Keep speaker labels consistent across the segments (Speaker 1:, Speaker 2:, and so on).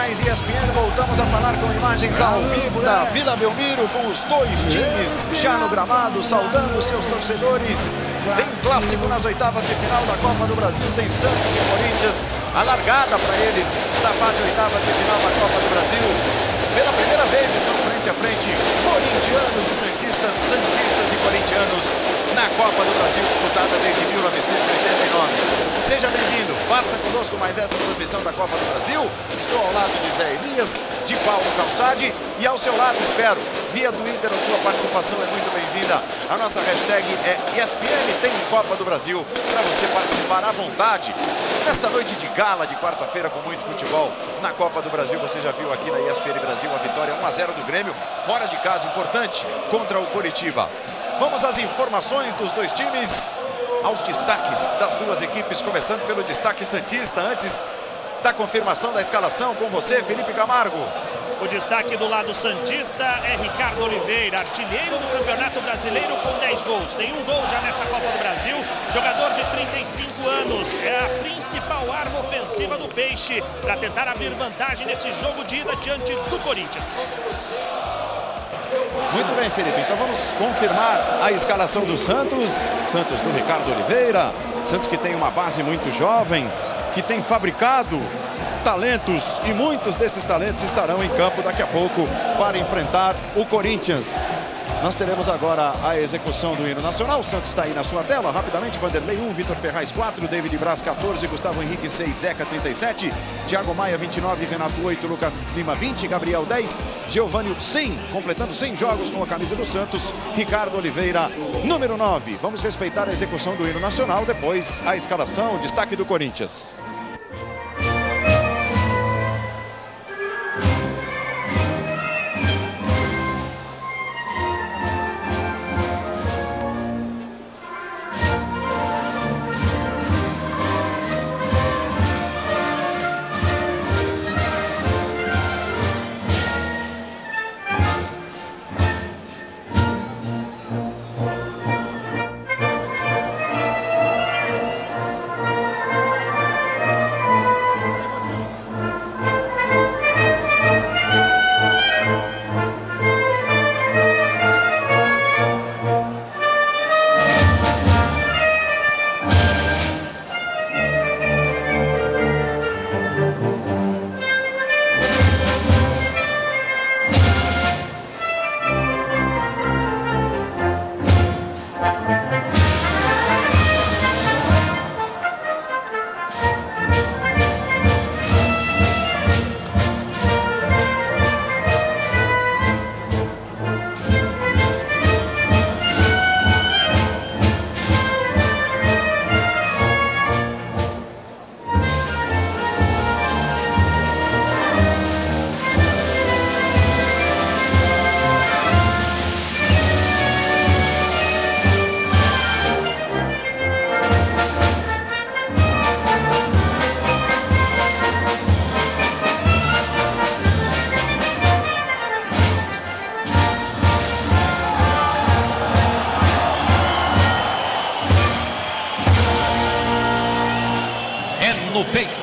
Speaker 1: canais ESPN, voltamos a falar com imagens ao vivo da Vila Belmiro, com os dois times já no gramado, saudando seus torcedores. Tem clássico nas oitavas de final da Copa do Brasil, tem Santos e Corinthians, a largada para eles da fase oitavas de final da Copa do Brasil. Pela primeira vez estão frente a frente corintianos e santistas, santistas e corintianos na Copa do Brasil, disputada desde 1989. Seja bem-vindo, faça conosco mais essa transmissão da Copa do Brasil. Estou ao lado de Zé Elias, de Paulo Calçade e ao seu lado, espero, via Twitter, a sua participação é muito bem-vinda. A nossa hashtag é ESPN tem Copa do Brasil, para você participar à vontade. Nesta noite de gala de quarta-feira com muito futebol na Copa do Brasil, você já viu aqui na ESPN Brasil a vitória 1-0 do Grêmio, fora de casa, importante, contra o Coritiba. Vamos às informações dos dois times, aos destaques das duas equipes, começando pelo destaque santista, antes da confirmação da escalação com você, Felipe Camargo.
Speaker 2: O destaque do lado santista é Ricardo Oliveira, artilheiro do Campeonato Brasileiro com 10 gols. Tem um gol já nessa Copa do Brasil, jogador de 35 anos. É a principal arma ofensiva do Peixe para tentar abrir vantagem nesse jogo de ida diante do Corinthians.
Speaker 1: Muito bem, Felipe, então vamos confirmar a escalação do Santos. Santos do Ricardo Oliveira, Santos que tem uma base muito jovem, que tem fabricado talentos e muitos desses talentos estarão em campo daqui a pouco para enfrentar o Corinthians. Nós teremos agora a execução do hino nacional. O Santos está aí na sua tela. Rapidamente, Vanderlei 1, Vitor Ferraz 4, David Braz 14, Gustavo Henrique 6, Zeca 37, Thiago Maia 29, Renato 8, Lucas Lima 20, Gabriel 10, Giovânio 100, completando 100 jogos com a camisa do Santos, Ricardo Oliveira, número 9. Vamos respeitar a execução do hino nacional, depois a escalação, o destaque do Corinthians.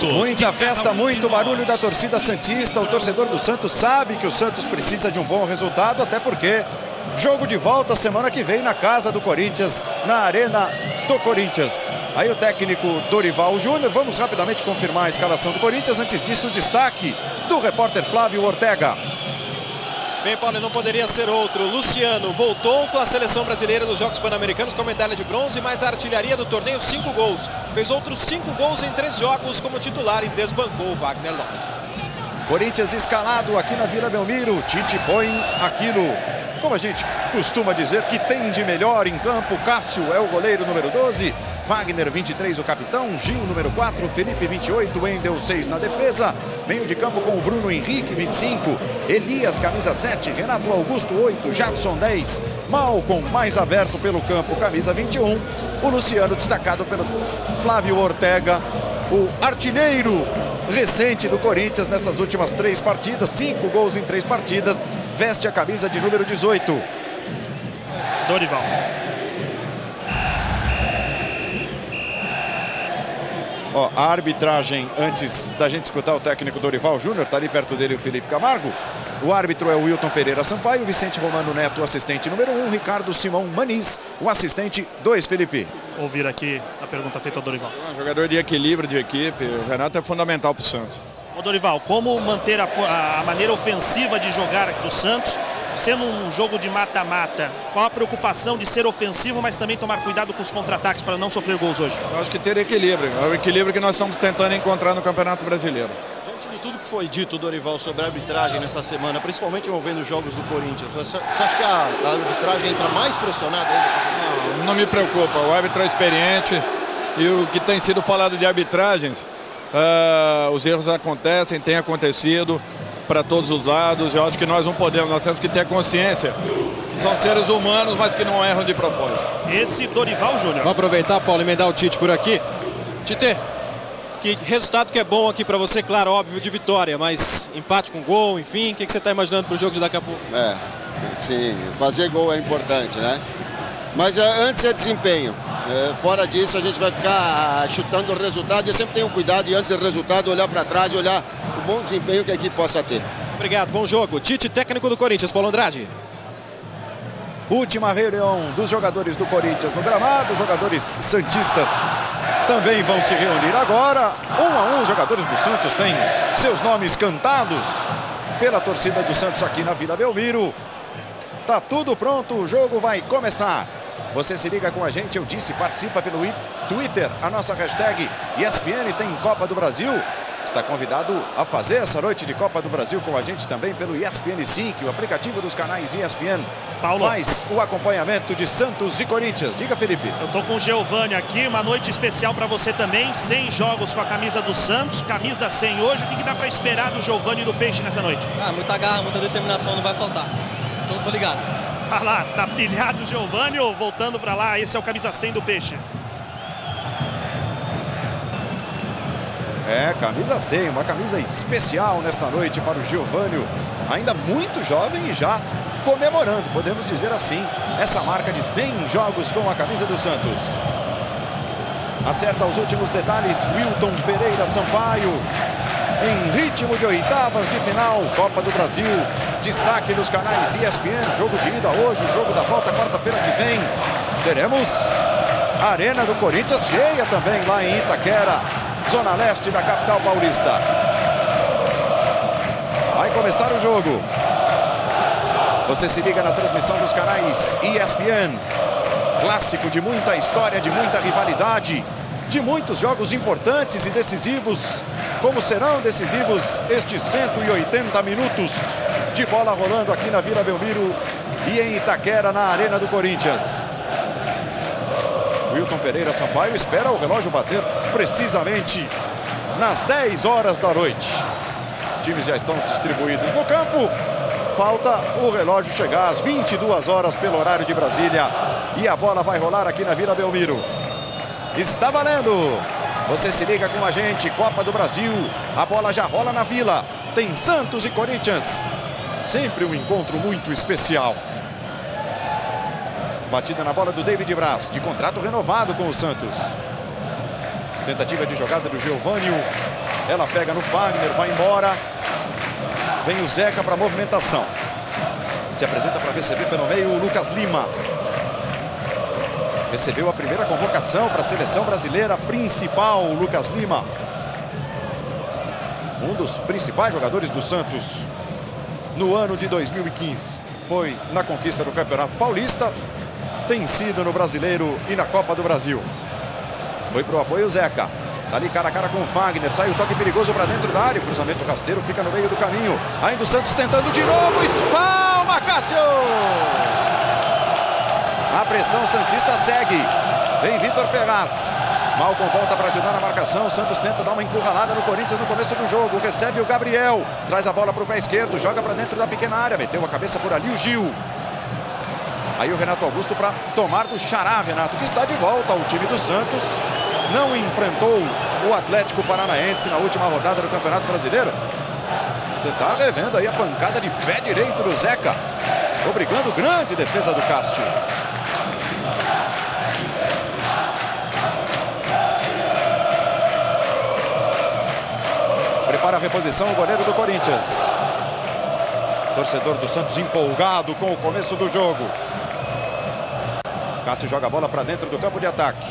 Speaker 1: Muita festa, muito barulho da torcida santista. O torcedor do Santos sabe que o Santos precisa de um bom resultado, até porque jogo de volta semana que vem na casa do Corinthians, na Arena do Corinthians. Aí o técnico Dorival Júnior. Vamos rapidamente confirmar a escalação do Corinthians. Antes disso, o destaque do repórter Flávio Ortega.
Speaker 3: Bem, Paulo, não poderia ser outro. Luciano voltou com a seleção brasileira nos Jogos Pan-Americanos com medalha de bronze, mas a artilharia do torneio 5 gols. Fez outros 5 gols em 3 jogos como titular e desbancou o Wagner Love.
Speaker 1: Corinthians escalado aqui na Vila Belmiro. Tite põe aquilo, como a gente costuma dizer, que tem de melhor em campo. Cássio é o goleiro número 12. Wagner, 23, o capitão. Gil, número 4. Felipe, 28. Wendel, 6 na defesa. Meio de campo com o Bruno Henrique, 25. Elias, camisa 7. Renato Augusto, 8. Jadson, 10. Malcom, mais aberto pelo campo, camisa 21. O Luciano, destacado pelo Flávio Ortega, o artilheiro recente do Corinthians nessas últimas 3 partidas. 5 gols em 3 partidas. Veste a camisa de número 18.
Speaker 2: Dorival.
Speaker 1: Ó, a arbitragem, antes da gente escutar o técnico Dorival Júnior, tá ali perto dele o Felipe Camargo. O árbitro é o Wilton Pereira Sampaio, Vicente Romano Neto, o assistente número 1, Ricardo Simão Maniz, o assistente 2, Felipe.
Speaker 2: Ouvir aqui a pergunta feita ao Dorival.
Speaker 4: Um jogador de equilíbrio de equipe, o Renato é fundamental para o Santos.
Speaker 2: Ô Dorival, como manter a maneira ofensiva de jogar do Santos, sendo um jogo de mata-mata? Qual a preocupação de ser ofensivo, mas também tomar cuidado com os contra-ataques para não sofrer gols hoje?
Speaker 4: Eu acho que ter equilíbrio, é o equilíbrio que nós estamos tentando encontrar no Campeonato Brasileiro.
Speaker 5: Diante de tudo que foi dito, Dorival, sobre a arbitragem nessa semana, principalmente envolvendo os jogos do Corinthians, você acha que a arbitragem entra mais pressionada ainda?
Speaker 4: Não me preocupa, o árbitro é experiente e o que tem sido falado de arbitragens, os erros acontecem, tem acontecido para todos os lados. Eu acho que nós não podemos, nós temos que ter consciência que são seres humanos, mas que não erram de propósito.
Speaker 2: Esse Dorival Júnior.
Speaker 3: Vou aproveitar, Paulo, e emendar o Tite por aqui. Tite, que resultado que é bom aqui para você, claro, óbvio, de vitória, mas empate com gol, enfim, o que você está imaginando para o jogo de daqui a pouco?
Speaker 5: Sim, fazer gol é importante, né? Mas antes é desempenho. Fora disso, a gente vai ficar chutando o resultado. Eu sempre tenho cuidado e antes do resultado olhar para trás e olhar o bom desempenho que a equipe possa ter.
Speaker 3: Obrigado, bom jogo. Tite, técnico do Corinthians, Paulo Andrade.
Speaker 1: Última reunião dos jogadores do Corinthians no gramado. Os jogadores santistas também vão se reunir agora. 1 a 1, os jogadores do Santos têm seus nomes cantados pela torcida do Santos aqui na Vila Belmiro. Tá tudo pronto, o jogo vai começar. Você se liga com a gente, eu disse, participa pelo Twitter, a nossa hashtag ESPN tem Copa do Brasil. Está convidado a fazer essa noite de Copa do Brasil com a gente também pelo ESPN Sync, o aplicativo dos canais ESPN.
Speaker 2: Paulo,
Speaker 1: faz o acompanhamento de Santos e Corinthians. Diga, Felipe.
Speaker 2: Eu tô com o Giovani aqui, uma noite especial para você também. 100 jogos com a camisa do Santos, camisa 100 hoje. O que dá para esperar do Giovani e do Peixe nessa noite?
Speaker 6: Muita garra, muita determinação, não vai faltar. Tô ligado.
Speaker 2: Olha lá, tá pilhado o Giovani, voltando para lá. Esse é o camisa 100 do Peixe.
Speaker 1: Camisa 100, uma camisa especial nesta noite para o Giovânio, ainda muito jovem e já comemorando, podemos dizer assim, essa marca de 100 jogos com a camisa do Santos. Acerta os últimos detalhes, Wilton Pereira Sampaio, em ritmo de oitavas de final, Copa do Brasil, destaque nos canais ESPN, jogo de ida hoje, jogo da volta quarta-feira que vem, teremos a Arena do Corinthians cheia também lá em Itaquera, zona leste da capital paulista. Vai começar o jogo. Você se liga na transmissão dos canais ESPN. Clássico de muita história, de muita rivalidade, de muitos jogos importantes e decisivos, como serão decisivos estes 180 minutos de bola rolando aqui na Vila Belmiro e em Itaquera, na Arena do Corinthians. Wilton Pereira Sampaio espera o relógio bater precisamente nas 10 horas da noite. Os times já estão distribuídos no campo. Falta o relógio chegar às 22 horas pelo horário de Brasília. E a bola vai rolar aqui na Vila Belmiro. Está valendo! Você se liga com a gente, Copa do Brasil. A bola já rola na Vila. Tem Santos e Corinthians. Sempre um encontro muito especial. Batida na bola do David Braz, de contrato renovado com o Santos. Tentativa de jogada do Giovânio. Ela pega no Fagner, vai embora. Vem o Zeca para a movimentação. Se apresenta para receber pelo meio o Lucas Lima. Recebeu a primeira convocação para a seleção brasileira principal, o Lucas Lima. Um dos principais jogadores do Santos no ano de 2015. Foi na conquista do Campeonato Paulista. Tem sido no Brasileiro e na Copa do Brasil. Foi pro apoio o Zeca. Tá ali cara a cara com o Fagner. Sai o toque perigoso para dentro da área. O cruzamento rasteiro fica no meio do caminho. Ainda o Santos tentando de novo. Espalma, Cássio! A pressão santista segue. Vem Vitor Ferraz. Malcom volta para ajudar na marcação. O Santos tenta dar uma encurralada no Corinthians no começo do jogo. Recebe o Gabriel. Traz a bola para o pé esquerdo. Joga para dentro da pequena área. Meteu a cabeça por ali o Gil. Aí o Renato Augusto para tomar do Xará. Renato que está de volta ao time do Santos. Não enfrentou o Atlético Paranaense na última rodada do Campeonato Brasileiro. Você está revendo aí a pancada de pé direito do Zeca. Obrigando grande defesa do Cássio. para a reposição o goleiro do Corinthians. Torcedor do Santos empolgado com o começo do jogo. Cássio joga a bola para dentro do campo de ataque.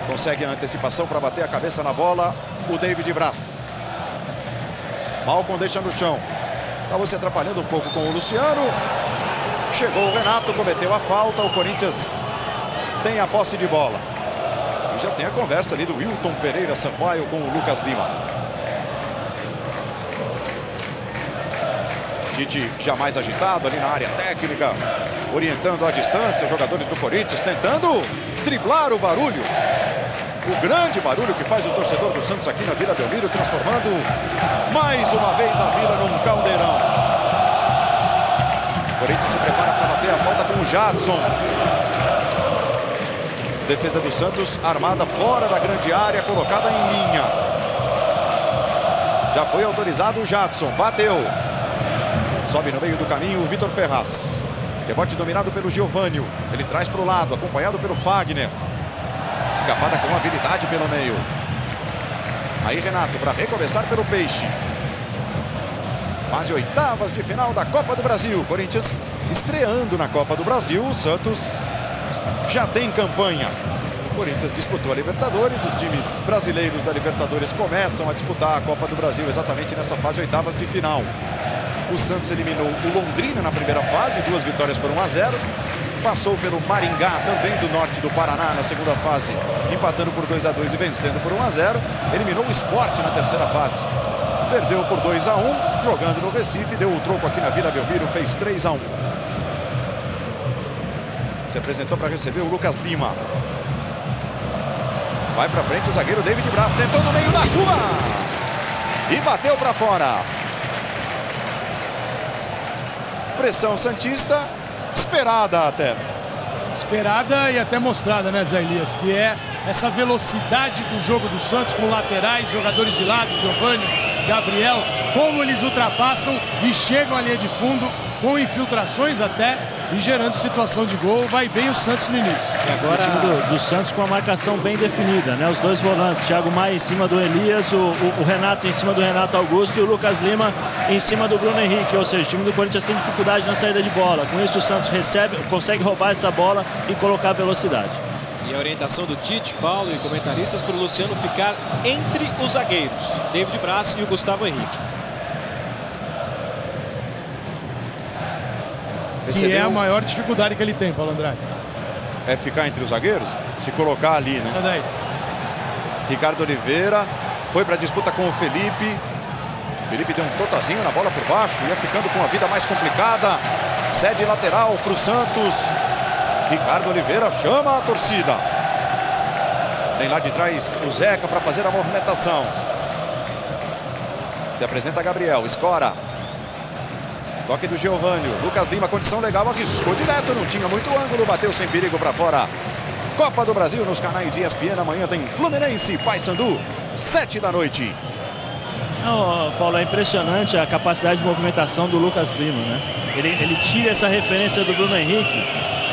Speaker 1: Consegue a antecipação para bater a cabeça na bola o David Braz. Malcom deixa no chão. Estava se atrapalhando um pouco com o Luciano. Chegou o Renato, cometeu a falta. O Corinthians tem a posse de bola. E já tem a conversa ali do Wilton Pereira Sampaio com o Lucas Lima. Tite já mais agitado ali na área técnica, orientando à distância os jogadores do Corinthians, tentando driblar o barulho. O grande barulho que faz o torcedor do Santos aqui na Vila Belmiro, transformando mais uma vez a Vila num caldeirão. O Corinthians se prepara para bater a falta com o Jadson. Defesa do Santos armada fora da grande área, colocada em linha. Já foi autorizado o Jadson, bateu. Sobe no meio do caminho o Vitor Ferraz. Rebote dominado pelo Giovânio. Ele traz para o lado, acompanhado pelo Fagner. Escapada com habilidade pelo meio. Aí Renato para recomeçar pelo Peixe. Fase oitavas de final da Copa do Brasil. Corinthians estreando na Copa do Brasil. O Santos já tem campanha. O Corinthians disputou a Libertadores. Os times brasileiros da Libertadores começam a disputar a Copa do Brasil exatamente nessa fase oitavas de final. O Santos eliminou o Londrina na primeira fase, 2 vitórias por 1-0. Passou pelo Maringá, também do norte do Paraná, na segunda fase, empatando por 2-2 e vencendo por 1-0. Eliminou o Sport na terceira fase. Perdeu por 2-1, jogando no Recife, deu o troco aqui na Vila Belmiro, fez 3-1. Se apresentou para receber o Lucas Lima. Vai para frente o zagueiro David Braz, tentou no meio da rua e bateu para fora. Pressão santista, esperada até.
Speaker 7: Esperada e até mostrada, né, Zé Elias? Que é essa velocidade do jogo do Santos com laterais, jogadores de lado, Giovânio, Gabriel, como eles ultrapassam e chegam à linha de fundo com infiltrações até e gerando situação de gol. Vai bem o Santos no início.
Speaker 8: E agora o time do Santos com a marcação bem definida, né? Os dois volantes, Thiago Maia em cima do Elias, o Renato em cima do Renato Augusto e o Lucas Lima em cima do Bruno Henrique. Ou seja, o time do Corinthians tem dificuldade na saída de bola. Com isso o Santos consegue roubar essa bola e colocar velocidade.
Speaker 3: E a orientação do Tite, Paulo e comentaristas para o Luciano ficar entre os zagueiros, David Braz e o Gustavo Henrique.
Speaker 7: Que é a maior dificuldade que ele tem, Paulo Andrade.
Speaker 1: É ficar entre os zagueiros? Se colocar ali, né?
Speaker 7: Isso daí.
Speaker 1: Ricardo Oliveira foi para a disputa com o Felipe. Felipe deu um totazinho na bola por baixo, ia ficando com a vida mais complicada. Cede lateral para o Santos. Ricardo Oliveira chama a torcida. Tem lá de trás o Zeca para fazer a movimentação. Se apresenta Gabriel, escora. Toque do Giovânio. Lucas Lima, condição legal, arriscou direto, não tinha muito ângulo, bateu sem perigo para fora. Copa do Brasil nos canais ESPN. Amanhã tem Fluminense e Paysandu, 7 da noite.
Speaker 8: Não, Paulo, é impressionante a capacidade de movimentação do Lucas Lima, né? Ele tira essa referência do Bruno Henrique.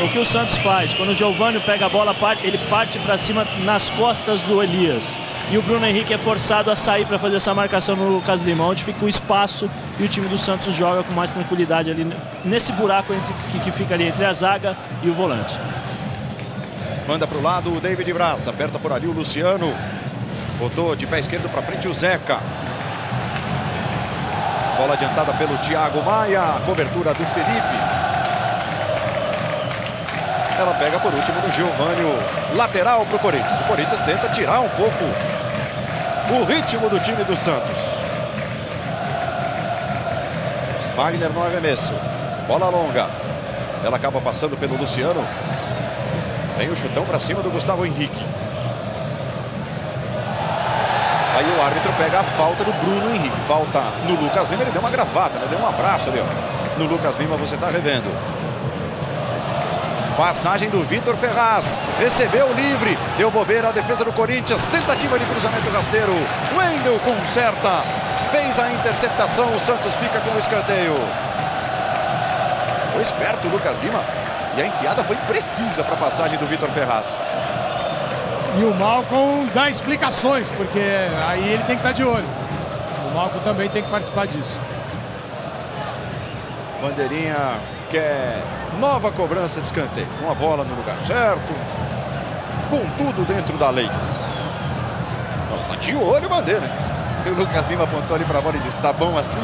Speaker 8: O que o Santos faz? Quando o Giovânio pega a bola, ele parte para cima nas costas do Elias. E o Bruno Henrique é forçado a sair para fazer essa marcação no Lucas Lima, onde fica o espaço e o time do Santos joga com mais tranquilidade ali nesse buraco que fica ali entre a zaga e o volante.
Speaker 1: Manda para o lado o David Braz, aperta por ali o Luciano. Botou de pé esquerdo para frente o Zeca. Bola adiantada pelo Thiago Maia, a cobertura do Felipe. Ela pega por último no Giovânio, lateral para o Corinthians. O Corinthians tenta tirar um pouco o ritmo do time do Santos. Wagner no arremesso. Bola longa. Ela acaba passando pelo Luciano. Vem o chutão para cima do Gustavo Henrique. Aí o árbitro pega a falta do Bruno Henrique. Falta no Lucas Lima. Ele deu uma gravata, né? Deu um abraço ali, ó. No Lucas Lima você está revendo. Passagem do Vitor Ferraz. Recebeu livre. Deu bobeira a defesa do Corinthians. Tentativa de cruzamento rasteiro. Wendel conserta. Fez a interceptação. O Santos fica com o escanteio. Foi esperto o Lucas Lima. E a enfiada foi precisa para a passagem do Vitor Ferraz.
Speaker 7: E o Malcom dá explicações, porque aí ele tem que estar de olho. O Malcom também tem que participar disso.
Speaker 1: Bandeirinha quer nova cobrança de escanteio. Com a bola no lugar certo. Com tudo dentro da lei. Tá de olho, Bandeira. E o Lucas Lima apontou ali para a bola e disse, tá bom assim?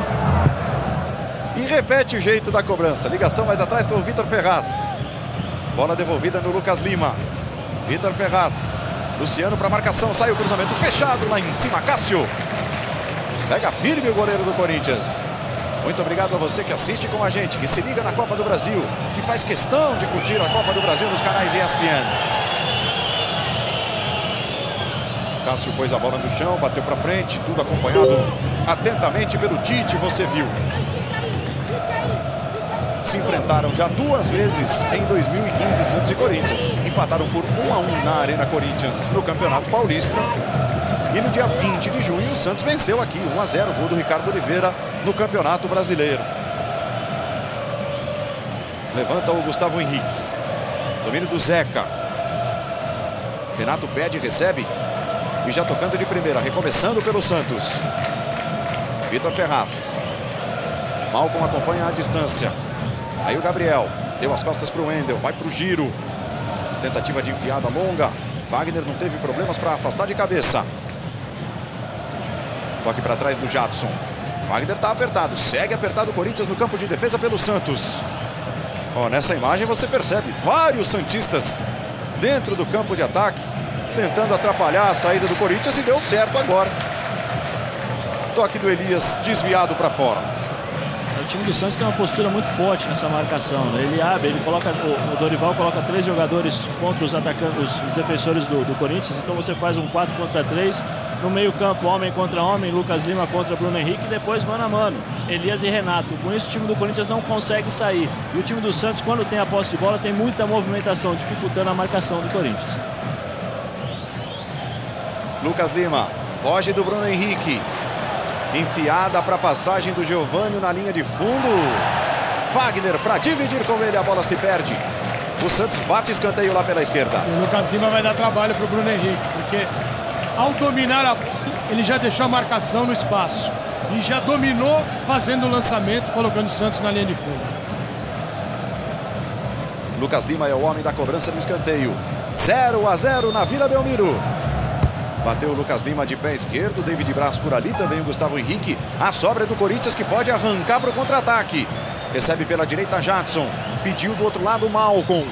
Speaker 1: E repete o jeito da cobrança. Ligação mais atrás com o Vitor Ferraz. Bola devolvida no Lucas Lima. Vitor Ferraz. Luciano para marcação. Sai o cruzamento fechado lá em cima. Cássio. Pega firme o goleiro do Corinthians. Muito obrigado a você que assiste com a gente, que se liga na Copa do Brasil, que faz questão de curtir a Copa do Brasil nos canais ESPN. Cássio pôs a bola no chão, bateu para frente, tudo acompanhado atentamente pelo Tite, você viu. Se enfrentaram já 2 vezes em 2015, Santos e Corinthians. Empataram por 1-1 na Arena Corinthians no Campeonato Paulista. E no dia 20 de junho, o Santos venceu aqui, 1-0, gol do Ricardo Oliveira no Campeonato Brasileiro. Levanta o Gustavo Henrique. Domínio do Zeca. Renato pede, recebe. E já tocando de primeira, recomeçando pelo Santos. Vitor Ferraz. Malcom acompanha a distância. Aí o Gabriel. Deu as costas para o Wendel, vai para o giro. Tentativa de enfiada longa. Wagner não teve problemas para afastar de cabeça. Toque para trás do Jadson. Wagner está apertado, segue apertado o Corinthians no campo de defesa pelo Santos. Oh, nessa imagem você percebe vários santistas dentro do campo de ataque, tentando atrapalhar a saída do Corinthians e deu certo agora. Toque do Elias desviado para fora.
Speaker 8: O time do Santos tem uma postura muito forte nessa marcação, né? Ele abre, ele coloca, o Dorival coloca 3 jogadores contra os atacantes, os defensores do Corinthians. Então você faz um 4 contra 3. No meio campo, homem contra homem, Lucas Lima contra Bruno Henrique. E depois mano a mano, Elias e Renato. Com isso o time do Corinthians não consegue sair. E o time do Santos, quando tem a posse de bola, tem muita movimentação, dificultando a marcação do Corinthians.
Speaker 1: Lucas Lima foge do Bruno Henrique. Enfiada para a passagem do Giovânio na linha de fundo. Fagner para dividir com ele, a bola se perde. O Santos bate escanteio lá pela esquerda.
Speaker 7: E o Lucas Lima vai dar trabalho para o Bruno Henrique, porque ao dominar a bola, ele já deixou a marcação no espaço. E já dominou fazendo o lançamento, colocando o Santos na linha de fundo.
Speaker 1: Lucas Lima é o homem da cobrança do escanteio. 0-0 na Vila Belmiro. Bateu o Lucas Lima de pé esquerdo, David Braz por ali, também o Gustavo Henrique. A sobra do Corinthians que pode arrancar para o contra-ataque. Recebe pela direita Jadson, pediu do outro lado Malcom.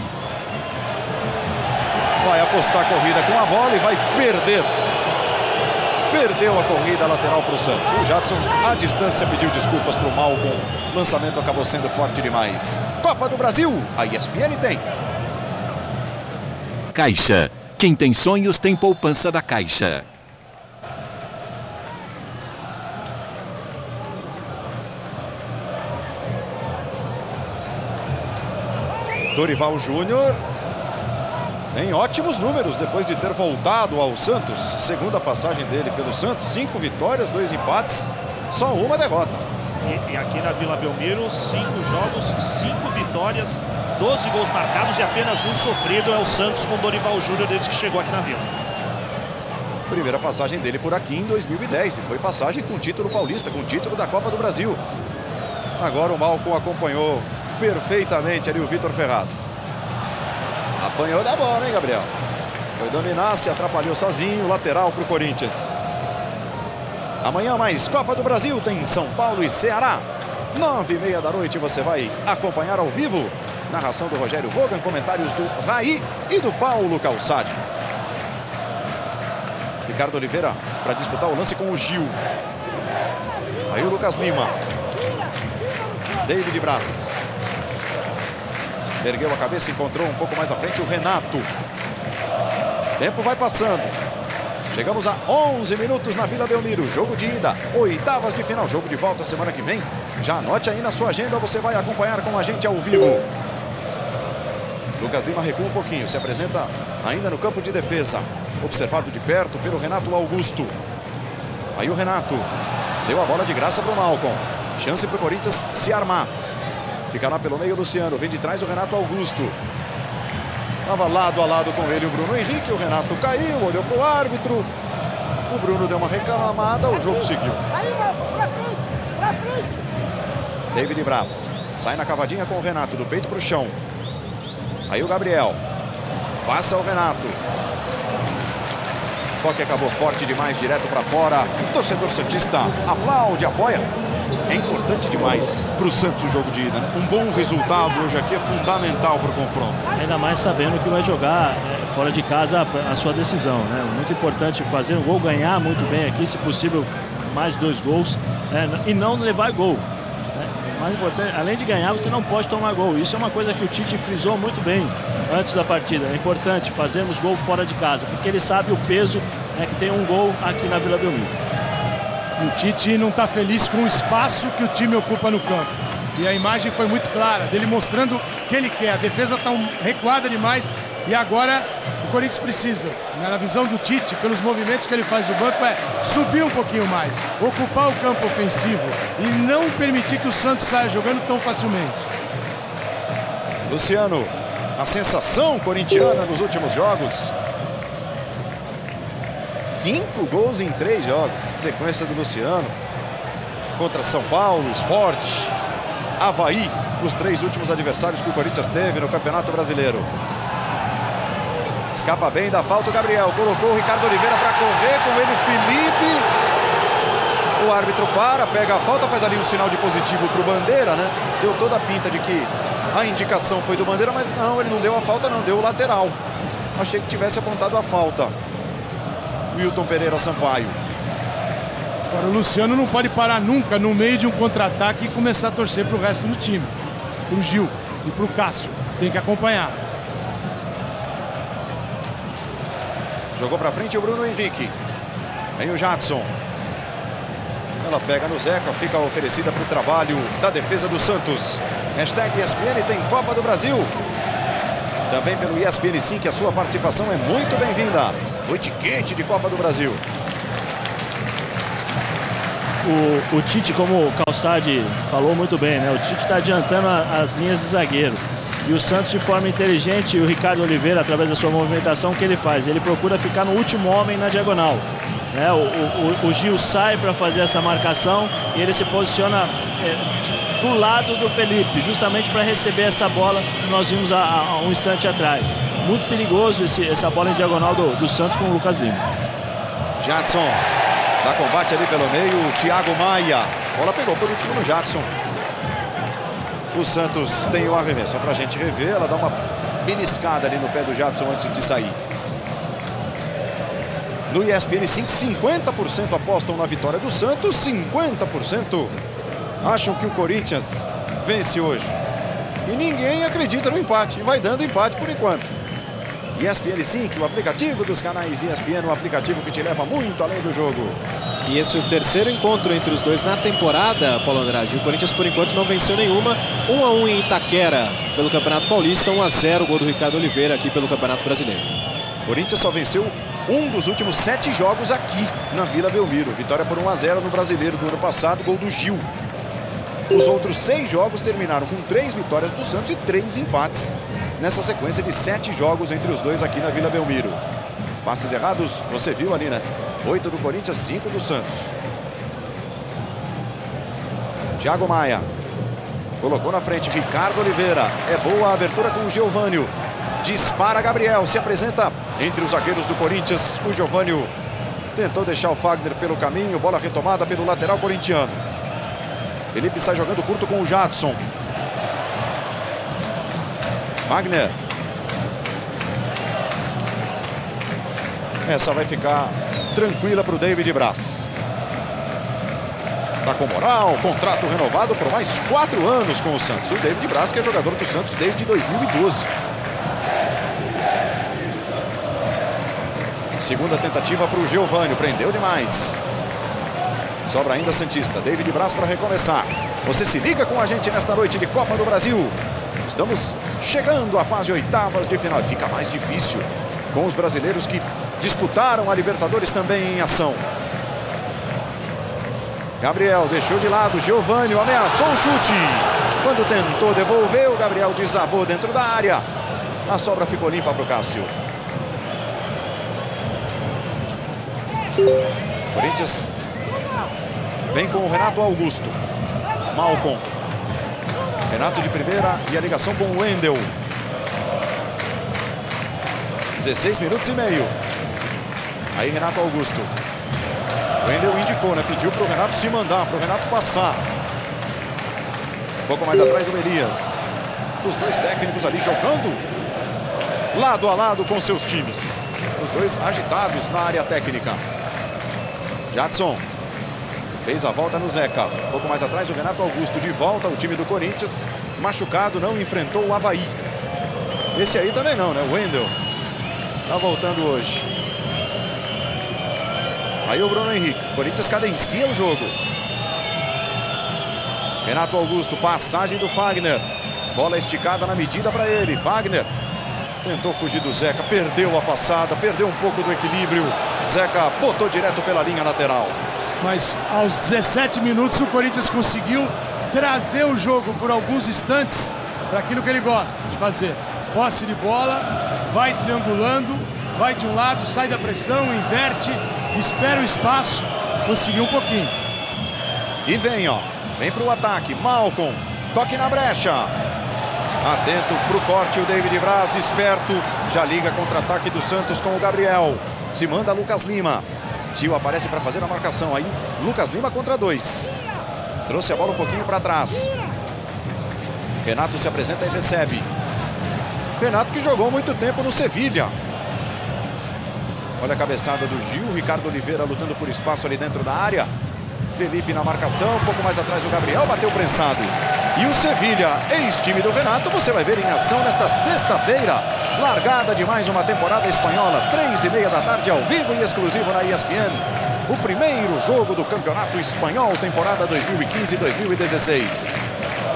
Speaker 1: Vai apostar a corrida com a bola e vai perder. Perdeu a corrida lateral para o Santos. O Jadson, à distância, pediu desculpas para o Malcom. O lançamento acabou sendo forte demais. Copa do Brasil, a ESPN tem.
Speaker 9: Caixa. Quem tem sonhos tem poupança da Caixa.
Speaker 1: Dorival Júnior tem ótimos números depois de ter voltado ao Santos. Segunda passagem dele pelo Santos, 5 vitórias, 2 empates, só uma derrota.
Speaker 2: E aqui na Vila Belmiro, 5 jogos, 5 vitórias, 12 gols marcados e apenas um sofrido. É o Santos com Dorival Júnior desde que chegou aqui na Vila.
Speaker 1: Primeira passagem dele por aqui em 2010. E foi passagem com título paulista, com título da Copa do Brasil. Agora o Malcom acompanhou perfeitamente ali o Vitor Ferraz. Apanhou da bola, hein, Gabriel? Foi dominar, se atrapalhou sozinho. Lateral para o Corinthians. Amanhã mais Copa do Brasil, tem São Paulo e Ceará. 9h30 da noite você vai acompanhar ao vivo. Narração do Rogério Vogan, comentários do Raí e do Paulo Calçade. Ricardo Oliveira para disputar o lance com o Gil. Aí o Lucas Lima. David Braz. Ergueu a cabeça, encontrou um pouco mais à frente o Renato. Tempo vai passando. Chegamos a 11 minutos na Vila Belmiro. Jogo de ida, oitavas de final. Jogo de volta semana que vem. Já anote aí na sua agenda, você vai acompanhar com a gente ao vivo. Lucas Lima recua um pouquinho, se apresenta ainda no campo de defesa. Observado de perto pelo Renato Augusto. Aí o Renato deu a bola de graça para o Malcom. Chance para o Corinthians se armar. Fica lá pelo meio o Luciano, vem de trás o Renato Augusto. Estava lado a lado com ele o Bruno Henrique, o Renato caiu, olhou para o árbitro. O Bruno deu uma reclamada, o jogo seguiu. David Braz sai na cavadinha com o Renato, do peito para o chão. Aí o Gabriel passa o Renato. O toque acabou forte demais, direto para fora. O torcedor santista aplaude, apoia. É importante demais para o Santos o jogo de ida, né? Um bom resultado hoje aqui é fundamental para o confronto.
Speaker 8: Ainda mais sabendo que vai jogar fora de casa a sua decisão, né? Muito importante fazer um gol, ganhar muito bem aqui, se possível mais 2 gols, né? E não levar gol, né? Mais importante, além de ganhar, você não pode tomar gol. Isso é uma coisa que o Tite frisou muito bem antes da partida. É importante fazermos gol fora de casa, porque ele sabe o peso, né, que tem um gol aqui na Vila Belmiro.
Speaker 7: E o Tite não está feliz com o espaço que o time ocupa no campo. E a imagem foi muito clara, dele mostrando o que ele quer. A defesa está recuada demais e agora o Corinthians precisa, né, na visão do Tite, pelos movimentos que ele faz no banco, subir um pouquinho mais, ocupar o campo ofensivo e não permitir que o Santos saia jogando tão facilmente.
Speaker 1: Luciano, a sensação corintiana nos últimos jogos. 5 gols em 3 jogos. Sequência do Luciano. Contra São Paulo, Sport, Avaí. Os 3 últimos adversários que o Corinthians teve no Campeonato Brasileiro. Escapa bem da falta o Gabriel. Colocou o Ricardo Oliveira para correr. Com ele o Felipe. O árbitro para, pega a falta. Faz ali um sinal de positivo para o Bandeira, né? Deu toda a pinta de que a indicação foi do Bandeira. Mas não, ele não deu a falta não. Deu o lateral. Achei que tivesse apontado a falta. Wilton Pereira Sampaio.
Speaker 7: Agora o Luciano não pode parar nunca no meio de um contra-ataque e começar a torcer para o resto do time. Para o Gil e para o Cássio. Tem que acompanhar.
Speaker 1: Jogou para frente o Bruno Henrique. Vem o Jadson. Ela pega no Zeca, fica oferecida para o trabalho da defesa do Santos. Hashtag ESPN tem Copa do Brasil. Também pelo ESPN sim, que a sua participação é muito bem-vinda. Noite quente de Copa do Brasil.
Speaker 8: O Tite, como o Calçade falou muito bem, né? O Tite está adiantando as linhas de zagueiro. E o Santos, de forma inteligente, e o Ricardo Oliveira, através da sua movimentação, o que ele faz? Ele procura ficar no último homem na diagonal, né? O Gil sai para fazer essa marcação e ele se posiciona do lado do Felipe, justamente para receber essa bola que nós vimos há um instante atrás. Muito perigoso essa bola em diagonal do Santos com o Lucas Lima.
Speaker 1: Jadson dá combate ali pelo meio, o Thiago Maia. A bola pegou por último no Jadson. O Santos tem o arremesso. Só para a gente rever, ela dá uma beliscada ali no pé do Jadson antes de sair. No ESPN 5, 50% apostam na vitória do Santos, 50% acham que o Corinthians vence hoje. E ninguém acredita no empate. E vai dando empate por enquanto. ESPN 5, o aplicativo dos canais ESPN, um aplicativo que te leva muito além do jogo.
Speaker 3: E esse é o terceiro encontro entre os dois na temporada, Paulo Andrade. O Corinthians, por enquanto, não venceu nenhuma. 1-1 em Itaquera pelo Campeonato Paulista, 1-0 o gol do Ricardo Oliveira aqui pelo Campeonato Brasileiro.
Speaker 1: O Corinthians só venceu um dos últimos 7 jogos aqui na Vila Belmiro. Vitória por 1-0 no Brasileiro do ano passado, gol do Gil. Os outros 6 jogos terminaram com 3 vitórias do Santos e 3 empates nessa sequência de 7 jogos entre os dois aqui na Vila Belmiro. Passes errados, você viu ali, né? 8 do Corinthians, 5 do Santos. Thiago Maia. Colocou na frente Ricardo Oliveira. É boa a abertura com o Geovânio. Dispara Gabriel, se apresenta entre os zagueiros do Corinthians. O Geovânio tentou deixar o Fagner pelo caminho. Bola retomada pelo lateral corintiano. Felipe sai jogando curto com o Jadson. Wagner. Essa vai ficar tranquila para o David Braz. Tá com moral, contrato renovado por mais 4 anos com o Santos. O David Braz, que é jogador do Santos desde 2012. Segunda tentativa para o Geovânio, prendeu demais. Sobra ainda Santista, David Braz para recomeçar. Você se liga com a gente nesta noite de Copa do Brasil. Estamos chegando à fase oitavas de final. Fica mais difícil com os brasileiros que disputaram a Libertadores também em ação. Gabriel deixou de lado, Geovânio ameaçou o chute. Quando tentou devolver, o Gabriel desabou dentro da área. A sobra ficou limpa para o Cássio. Corinthians vem com o Renato Augusto. Malcom. Renato de primeira e a ligação com o Wendel. 16 minutos e meio. Aí Renato Augusto. O Wendel indicou, né? Pediu para o Renato se mandar, para o Renato passar. Um pouco mais atrás o Elias. Os dois técnicos ali jogando lado a lado com seus times. Os dois agitados na área técnica. Jadson fez a volta no Zeca. Um pouco mais atrás o Renato Augusto. De volta ao time do Corinthians. Machucado, não enfrentou o Avaí. Esse aí também não, né? O Wendel tá voltando hoje. Aí o Bruno Henrique. Corinthians cadencia o jogo. Renato Augusto, passagem do Fagner. Bola esticada na medida para ele. Fagner tentou fugir do Zeca, perdeu a passada, perdeu um pouco do equilíbrio. Zeca botou direto pela linha lateral.
Speaker 7: Mas aos 17 minutos o Corinthians conseguiu trazer o jogo por alguns instantes para aquilo que ele gosta de fazer. Posse de bola, vai triangulando, vai de um lado, sai da pressão, inverte, espera o espaço, conseguiu um pouquinho.
Speaker 1: E vem, ó, vem para o ataque, Malcom, toque na brecha. Atento para o corte o David Braz, esperto, já liga contra-ataque do Santos com o Gabriel. Se manda Lucas Lima. Gil aparece para fazer a marcação aí. Lucas Lima contra 2. Trouxe a bola um pouquinho para trás. Renato se apresenta e recebe. Renato que jogou muito tempo no Sevilha. Olha a cabeçada do Gil. Ricardo Oliveira lutando por espaço ali dentro da área. Felipe na marcação. Um pouco mais atrás o Gabriel. Bateu prensado. E o Sevilha, ex-time do Renato, você vai ver em ação nesta sexta-feira. Largada de mais uma temporada espanhola. 3h30 da tarde, ao vivo e exclusivo na ESPN. O primeiro jogo do Campeonato Espanhol, temporada 2015-2016.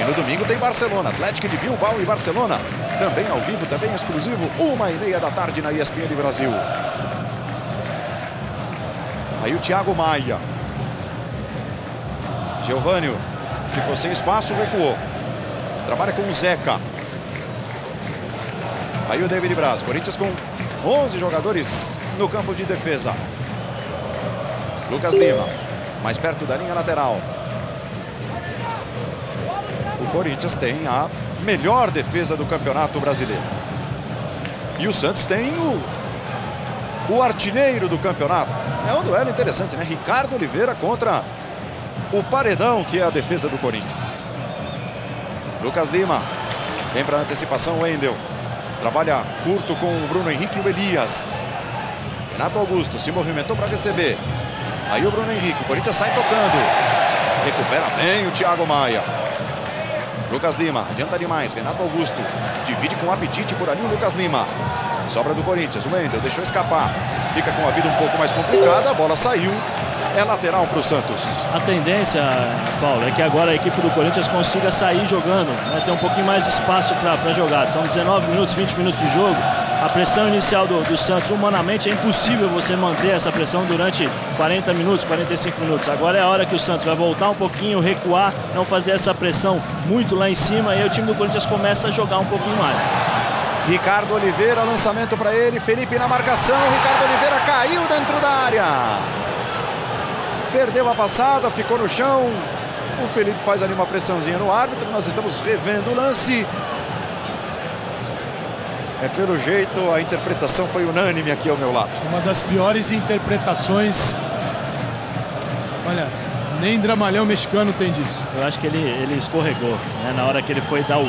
Speaker 1: E no domingo tem Barcelona, Atlético de Bilbao e Barcelona. Também ao vivo, também exclusivo, 1h30 da tarde na ESPN Brasil. Aí o Thiago Maia. Geovânio ficou sem espaço, recuou. Trabalha com o Zeca. Aí o David Braz. Corinthians com 11 jogadores no campo de defesa. Lucas Lima, mais perto da linha lateral. O Corinthians tem a melhor defesa do Campeonato Brasileiro. E o Santos tem o artilheiro do campeonato. É um duelo interessante, né? Ricardo Oliveira contra o paredão, que é a defesa do Corinthians. Lucas Lima. Vem para a antecipação o Wendel. Trabalha curto com o Bruno Henrique e o Elias. Renato Augusto se movimentou para receber. Aí o Bruno Henrique. O Corinthians sai tocando. Recupera bem o Thiago Maia. Lucas Lima. Adianta demais. Renato Augusto. Divide com apetite por ali o Lucas Lima. Sobra do Corinthians. O Wendel deixou escapar. Fica com a vida um pouco mais complicada. A bola saiu. É lateral para o Santos.
Speaker 8: A tendência, Paulo, é que agora a equipe do Corinthians consiga sair jogando, né? Ter um pouquinho mais de espaço para jogar. São 19 minutos, 20 minutos de jogo. A pressão inicial do Santos, humanamente, é impossível você manter essa pressão durante 40 minutos, 45 minutos. Agora é a hora que o Santos vai voltar um pouquinho, recuar, não fazer essa pressão muito lá em cima. E aí o time do Corinthians começa a jogar um pouquinho mais.
Speaker 1: Ricardo Oliveira, lançamento para ele. Felipe na marcação. Ricardo Oliveira caiu dentro da área. Perdeu a passada, ficou no chão. O Felipe faz ali uma pressãozinha no árbitro. Nós estamos revendo o lance. Pelo jeito, a interpretação foi unânime aqui ao meu lado.
Speaker 7: Uma das piores interpretações. Olha, nem dramalhão mexicano tem disso.
Speaker 8: Eu acho que ele escorregou, né? Na hora que ele foi dar o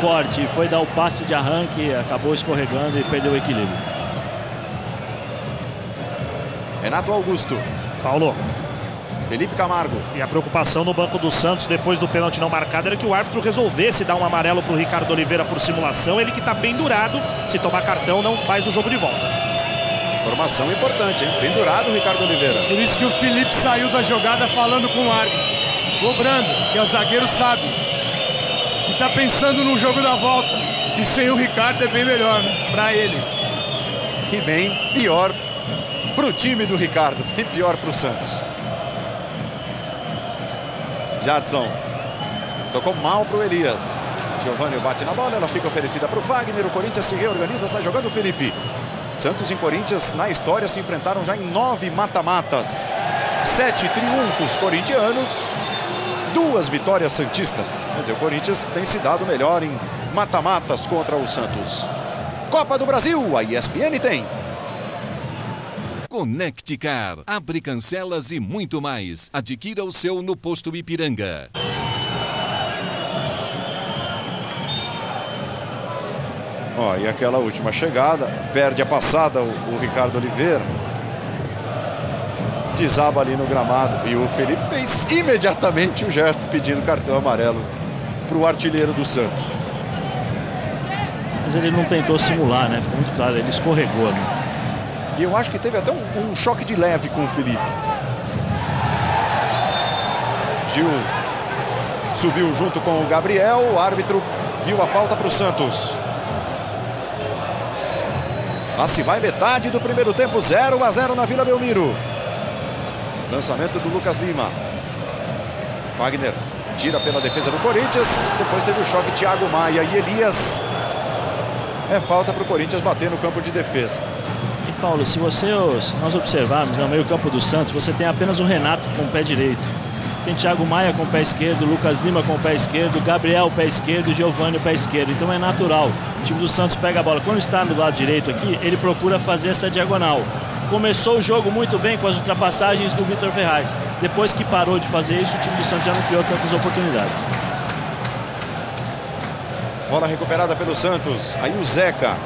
Speaker 8: corte, foi dar o passe de arranque, acabou escorregando e perdeu o equilíbrio.
Speaker 1: Renato Augusto.
Speaker 2: Paulo.
Speaker 1: Felipe Camargo.
Speaker 2: E a preocupação no banco do Santos depois do pênalti não marcado era que o árbitro resolvesse dar um amarelo para o Ricardo Oliveira por simulação. Ele que está pendurado, se tomar cartão não faz o jogo de volta.
Speaker 1: Informação importante, hein? Pendurado o Ricardo Oliveira.
Speaker 7: Por isso que o Felipe saiu da jogada falando com o árbitro, cobrando, que o zagueiro sabe. E está pensando no jogo da volta. E sem o Ricardo é bem melhor, né? Para ele.
Speaker 1: E bem pior para o time do Ricardo, bem pior para o Santos. Jadson tocou mal para o Elias. Geovânio bate na bola, ela fica oferecida para o Fagner. O Corinthians se reorganiza, sai jogando o Felipe. Santos e Corinthians na história se enfrentaram já em 9 mata-matas. 7 triunfos corintianos, 2 vitórias santistas. Quer dizer, o Corinthians tem se dado melhor em mata-matas contra o Santos. Copa do Brasil, a ESPN tem.
Speaker 9: Conecticar, abre cancelas e muito mais. Adquira o seu no posto Ipiranga.
Speaker 1: Ó, e aquela última chegada, perde a passada o Ricardo Oliveira. Desaba ali no gramado e o Felipe fez imediatamente o gesto pedindo cartão amarelo para o artilheiro do Santos.
Speaker 8: Mas ele não tentou simular, né? Ficou muito claro, ele escorregou ali.
Speaker 1: E eu acho que teve até um choque de leve com o Felipe. Gil subiu junto com o Gabriel, o árbitro viu a falta para o Santos. Lá se vai metade do primeiro tempo, 0-0 na Vila Belmiro. Lançamento do Lucas Lima. Wagner tira pela defesa do Corinthians. Depois teve o choque Thiago Maia e Elias. É falta para o Corinthians bater no campo de defesa.
Speaker 8: E Paulo, se nós observarmos no meio campo do Santos, você tem apenas o Renato com o pé direito. Você tem Thiago Maia com o pé esquerdo, Lucas Lima com o pé esquerdo, Gabriel pé esquerdo, Giovânio pé esquerdo. Então é natural. O time do Santos pega a bola. Quando está no lado direito aqui, ele procura fazer essa diagonal. Começou o jogo muito bem com as ultrapassagens do Vitor Ferraz. Depois que parou de fazer isso, o time do Santos já não criou tantas oportunidades.
Speaker 1: Bola recuperada pelo Santos. Aí o Zeca.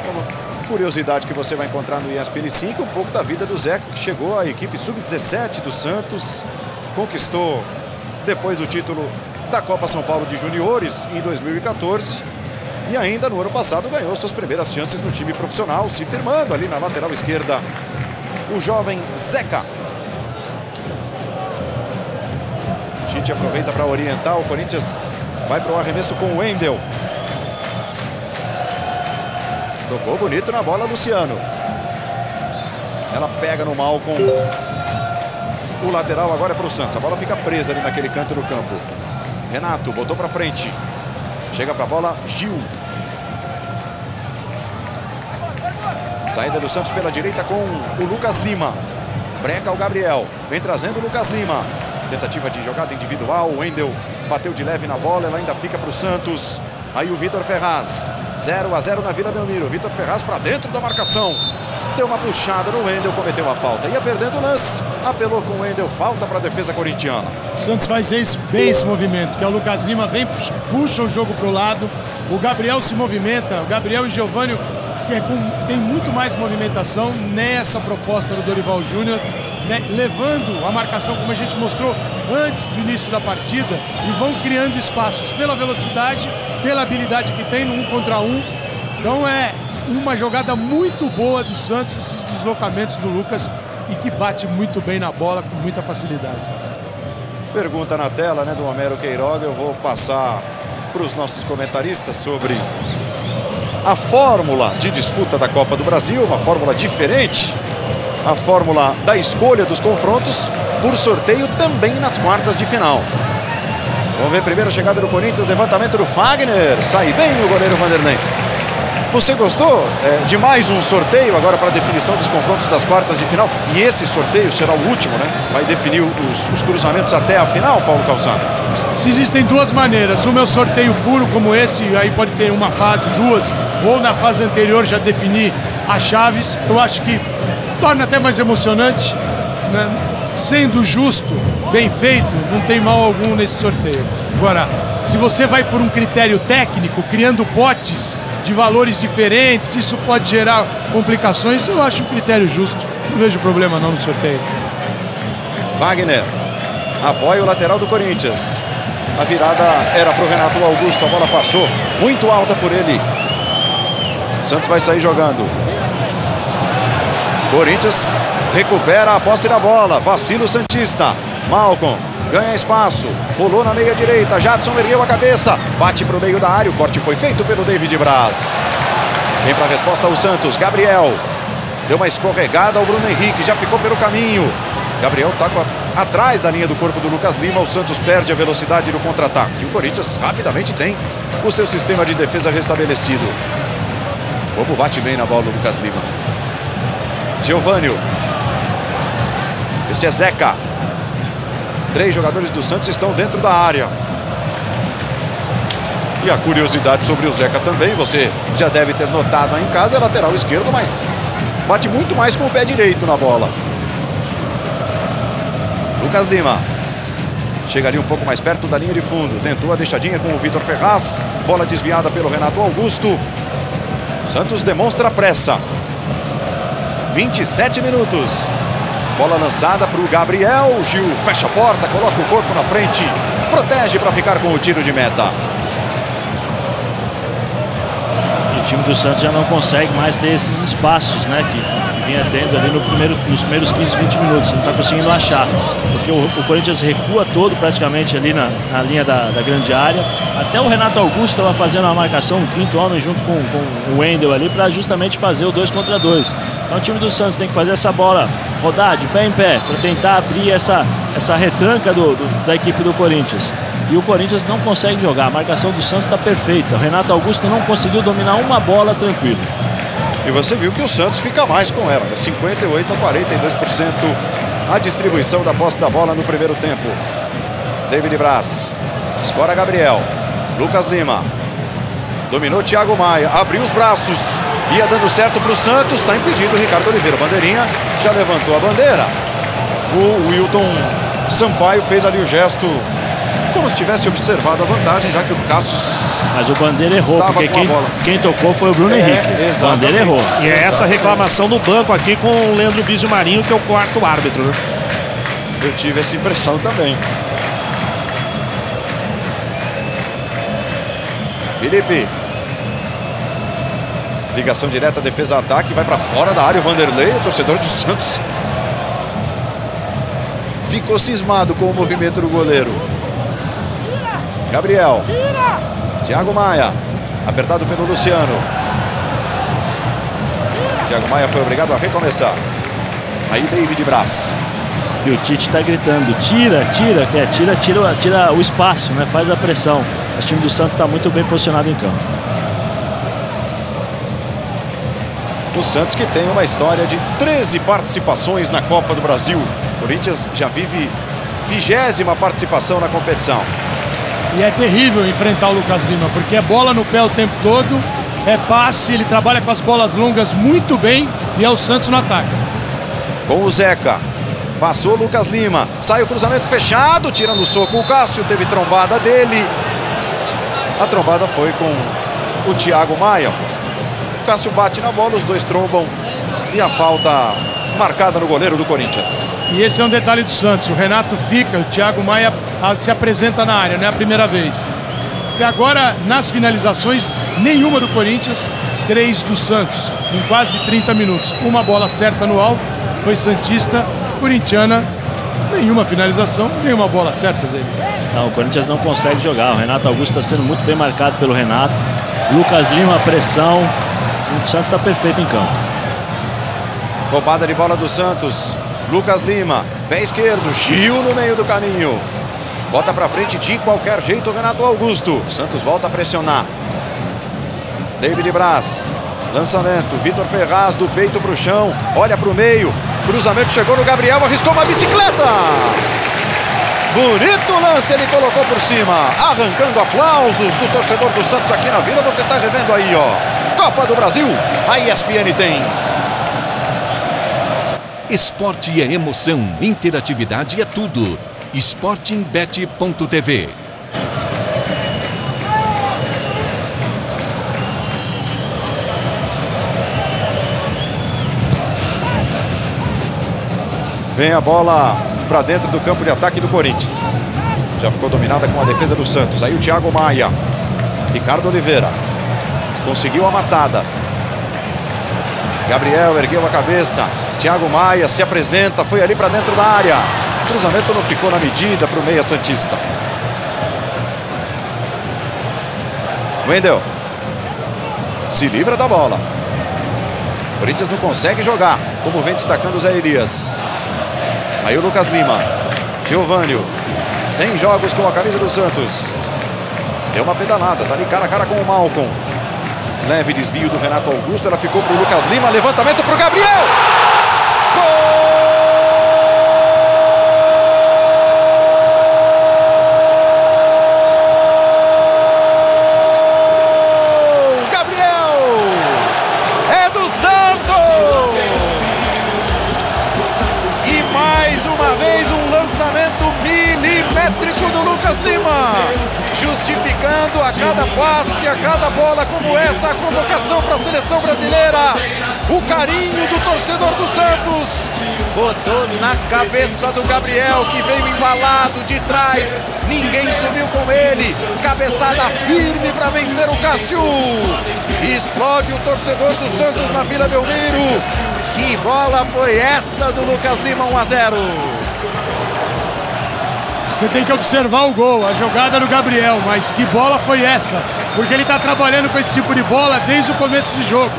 Speaker 1: Uma curiosidade que você vai encontrar no ESPN 5, um pouco da vida do Zeca, que chegou à equipe sub-17 do Santos. Conquistou depois o título da Copa São Paulo de Juniores em 2014. E ainda no ano passado ganhou suas primeiras chances no time profissional, se firmando ali na lateral esquerda. O jovem Zeca. Tite aproveita para orientar. O Corinthians vai para o arremesso com o Wendel. Tocou bonito na bola, Luciano. Ela pega no Malcom. O lateral agora é para o Santos. A bola fica presa ali naquele canto do campo. Renato botou para frente. Chega para a bola, Gil. Saída do Santos pela direita com o Lucas Lima. Breca o Gabriel. Vem trazendo o Lucas Lima. Tentativa de jogada individual. O Wendel bateu de leve na bola. Ela ainda fica para o Santos. Aí o Vitor Ferraz. 0-0 na Vila Belmiro. Vitor Ferraz para dentro da marcação. Deu uma puxada no Wendel, cometeu a falta. Ia perdendo o lance. Apelou com o Wendel. Falta para a defesa corintiana.
Speaker 7: O Santos faz bem esse movimento, que é o Lucas Lima vem, puxa o jogo para o lado. O Gabriel se movimenta. O Gabriel e Giovânio tem muito mais movimentação nessa proposta do Dorival Júnior, né, levando a marcação, como a gente mostrou antes do início da partida, e vão criando espaços pela velocidade, pela habilidade que tem no 1 contra 1. Então é uma jogada muito boa do Santos, esses deslocamentos do Lucas, e que bate muito bem na bola com muita facilidade.
Speaker 1: Pergunta na tela, né, do Homero Queiroga. Eu vou passar para os nossos comentaristas sobre a fórmula de disputa da Copa do Brasil, uma fórmula diferente, a fórmula da escolha dos confrontos por sorteio também nas quartas de final. Vamos ver a primeira chegada do Corinthians, levantamento do Fagner, sai bem o goleiro Vanderlei. Você gostou de mais um sorteio agora para a definição dos confrontos das quartas de final? E esse sorteio será o último, né? Vai definir os cruzamentos até a final, Paulo Calçado?
Speaker 7: Se existem duas maneiras, um é o sorteio puro como esse, aí pode ter uma fase, duas, ou na fase anterior já definir as chaves. Eu acho que torna até mais emocionante, né? Sendo justo, bem feito, não tem mal algum nesse sorteio. Agora, se você vai por um critério técnico, criando potes de valores diferentes, isso pode gerar complicações. Eu acho um critério justo, não vejo problema não no sorteio.
Speaker 1: Wagner apoia o lateral do Corinthians. A virada era para o Renato Augusto, a bola passou muito alta por ele. Santos vai sair jogando. Corinthians recupera a posse da bola, vacilo santista. Malcom ganha espaço, rolou na meia direita, Jadson ergueu a cabeça, bate para o meio da área, o corte foi feito pelo David Braz. Vem para a resposta o Santos, Gabriel, deu uma escorregada ao Bruno Henrique, já ficou pelo caminho. Gabriel está atrás da linha do corpo do Lucas Lima, o Santos perde a velocidade do contra-ataque. O Corinthians rapidamente tem o seu sistema de defesa restabelecido. Como bate bem na bola o Lucas Lima. Geovânio. Este é Zeca. 3 jogadores do Santos estão dentro da área. E a curiosidade sobre o Zeca também, você já deve ter notado aí em casa, é lateral esquerdo, mas bate muito mais com o pé direito na bola. Lucas Lima. Chega ali um pouco mais perto da linha de fundo. Tentou a deixadinha com o Vitor Ferraz. Bola desviada pelo Renato Augusto. Santos demonstra pressa. 27 minutos. Bola lançada para o Gabriel. Gil fecha a porta, coloca o corpo na frente. Protege para ficar com o tiro de meta.
Speaker 8: O time do Santos já não consegue mais ter esses espaços, né, que vinha tendo ali nos primeiros 15, 20 minutos. Não está conseguindo achar, porque o Corinthians recua todo praticamente ali na linha da grande área. Até o Renato Augusto estava fazendo uma marcação, um quinto homem junto com o Wendel ali, para justamente fazer o 2 contra 2. Então o time do Santos tem que fazer essa bola rodar de pé em pé, para tentar abrir essa retranca da equipe do Corinthians. E o Corinthians não consegue jogar. A marcação do Santos está perfeita. O Renato Augusto não conseguiu dominar uma bola tranquilo.
Speaker 1: E você viu que o Santos fica mais com ela, né? 58 a 42% a distribuição da posse da bola no primeiro tempo. David Braz. Escora Gabriel. Lucas Lima. Dominou Thiago Maia. Abriu os braços. Ia dando certo para o Santos. Está impedido o Ricardo Oliveira. Bandeirinha já levantou a bandeira. O Wilton Sampaio fez ali o gesto como se tivesse observado a vantagem, já que o Cassius...
Speaker 8: Mas o Bandeira errou, porque quem tocou foi o Bruno Henrique. O Bandeira errou.
Speaker 2: E é essa reclamação no banco aqui com o Leandro Bizio Marinho, que é o quarto árbitro, né?
Speaker 1: Eu tive essa impressão também. Felipe. Ligação direta, defesa-ataque, vai para fora da área o Vanderlei, o torcedor do Santos. Ficou cismado com o movimento do goleiro. Gabriel. Thiago Maia. Apertado pelo Luciano. Thiago Maia foi obrigado a recomeçar. Aí David Braz.
Speaker 8: E o Tite está gritando, tira o espaço, né? Faz a pressão. O time do Santos está muito bem posicionado em campo.
Speaker 1: O Santos que tem uma história de 13 participações na Copa do Brasil. O Corinthians já vive 20ª participação na competição.
Speaker 7: E é terrível enfrentar o Lucas Lima, porque é bola no pé o tempo todo, é passe, ele trabalha com as bolas longas muito bem e é o Santos no ataque.
Speaker 1: Com o Zeca, passou o Lucas Lima, sai o cruzamento fechado, tirando o soco o Cássio, teve trombada dele. A trombada foi com o Thiago Maia. O Cássio bate na bola, os dois trombam e a falta marcada no goleiro do Corinthians.
Speaker 7: E esse é um detalhe do Santos, o Renato fica, o Thiago Maia se apresenta na área, não é a primeira vez. Até agora, nas finalizações, nenhuma do Corinthians, 3 do Santos, em quase 30 minutos. Uma bola certa no alvo, foi santista, corintiana, nenhuma finalização, nenhuma bola certa, Zé.
Speaker 8: Não, o Corinthians não consegue jogar, o Renato Augusto está sendo muito bem marcado pelo Renato. Lucas Lima, pressão, o Santos está perfeito em campo.
Speaker 1: Roubada de bola do Santos. Lucas Lima, pé esquerdo, Gil no meio do caminho. Bota pra frente de qualquer jeito o Renato Augusto. Santos volta a pressionar. David Braz. Lançamento, Vitor Ferraz do peito pro chão. Olha pro meio. Cruzamento chegou no Gabriel, arriscou uma bicicleta. Bonito lance, ele colocou por cima. Arrancando aplausos do torcedor do Santos aqui na Vila. Você tá revendo aí, ó. Copa do Brasil, a ESPN tem.
Speaker 9: Esporte é emoção, interatividade é tudo. Sportingbet.tv.
Speaker 1: Vem a bola para dentro do campo de ataque do Corinthians. Já ficou dominada com a defesa do Santos. Aí o Thiago Maia. Ricardo Oliveira. Conseguiu a matada. Gabriel ergueu a cabeça. Thiago Maia se apresenta, foi ali para dentro da área. O cruzamento não ficou na medida para o meia santista. Wendel se livra da bola. O Corinthians não consegue jogar, como vem destacando o Zé Elias. Aí o Lucas Lima. Geovânio. 100 jogos com a camisa do Santos. Deu uma pedalada, tá ali cara a cara com o Malcom. Leve desvio do Renato Augusto, ela ficou para o Lucas Lima, levantamento para o Gabriel! Gol! Do Lucas Lima, justificando a cada passe, a cada bola como essa, a convocação para a seleção brasileira, o carinho do torcedor do Santos, botou na cabeça do Gabriel, que veio embalado de trás, ninguém subiu com ele, cabeçada firme para vencer o Cássio, explode o torcedor do Santos na Vila Belmiro. Que bola foi essa do Lucas Lima? 1-0.
Speaker 7: Você tem que observar o gol, a jogada do Gabriel, mas que bola foi essa? Porque ele está trabalhando com esse tipo de bola desde o começo do jogo,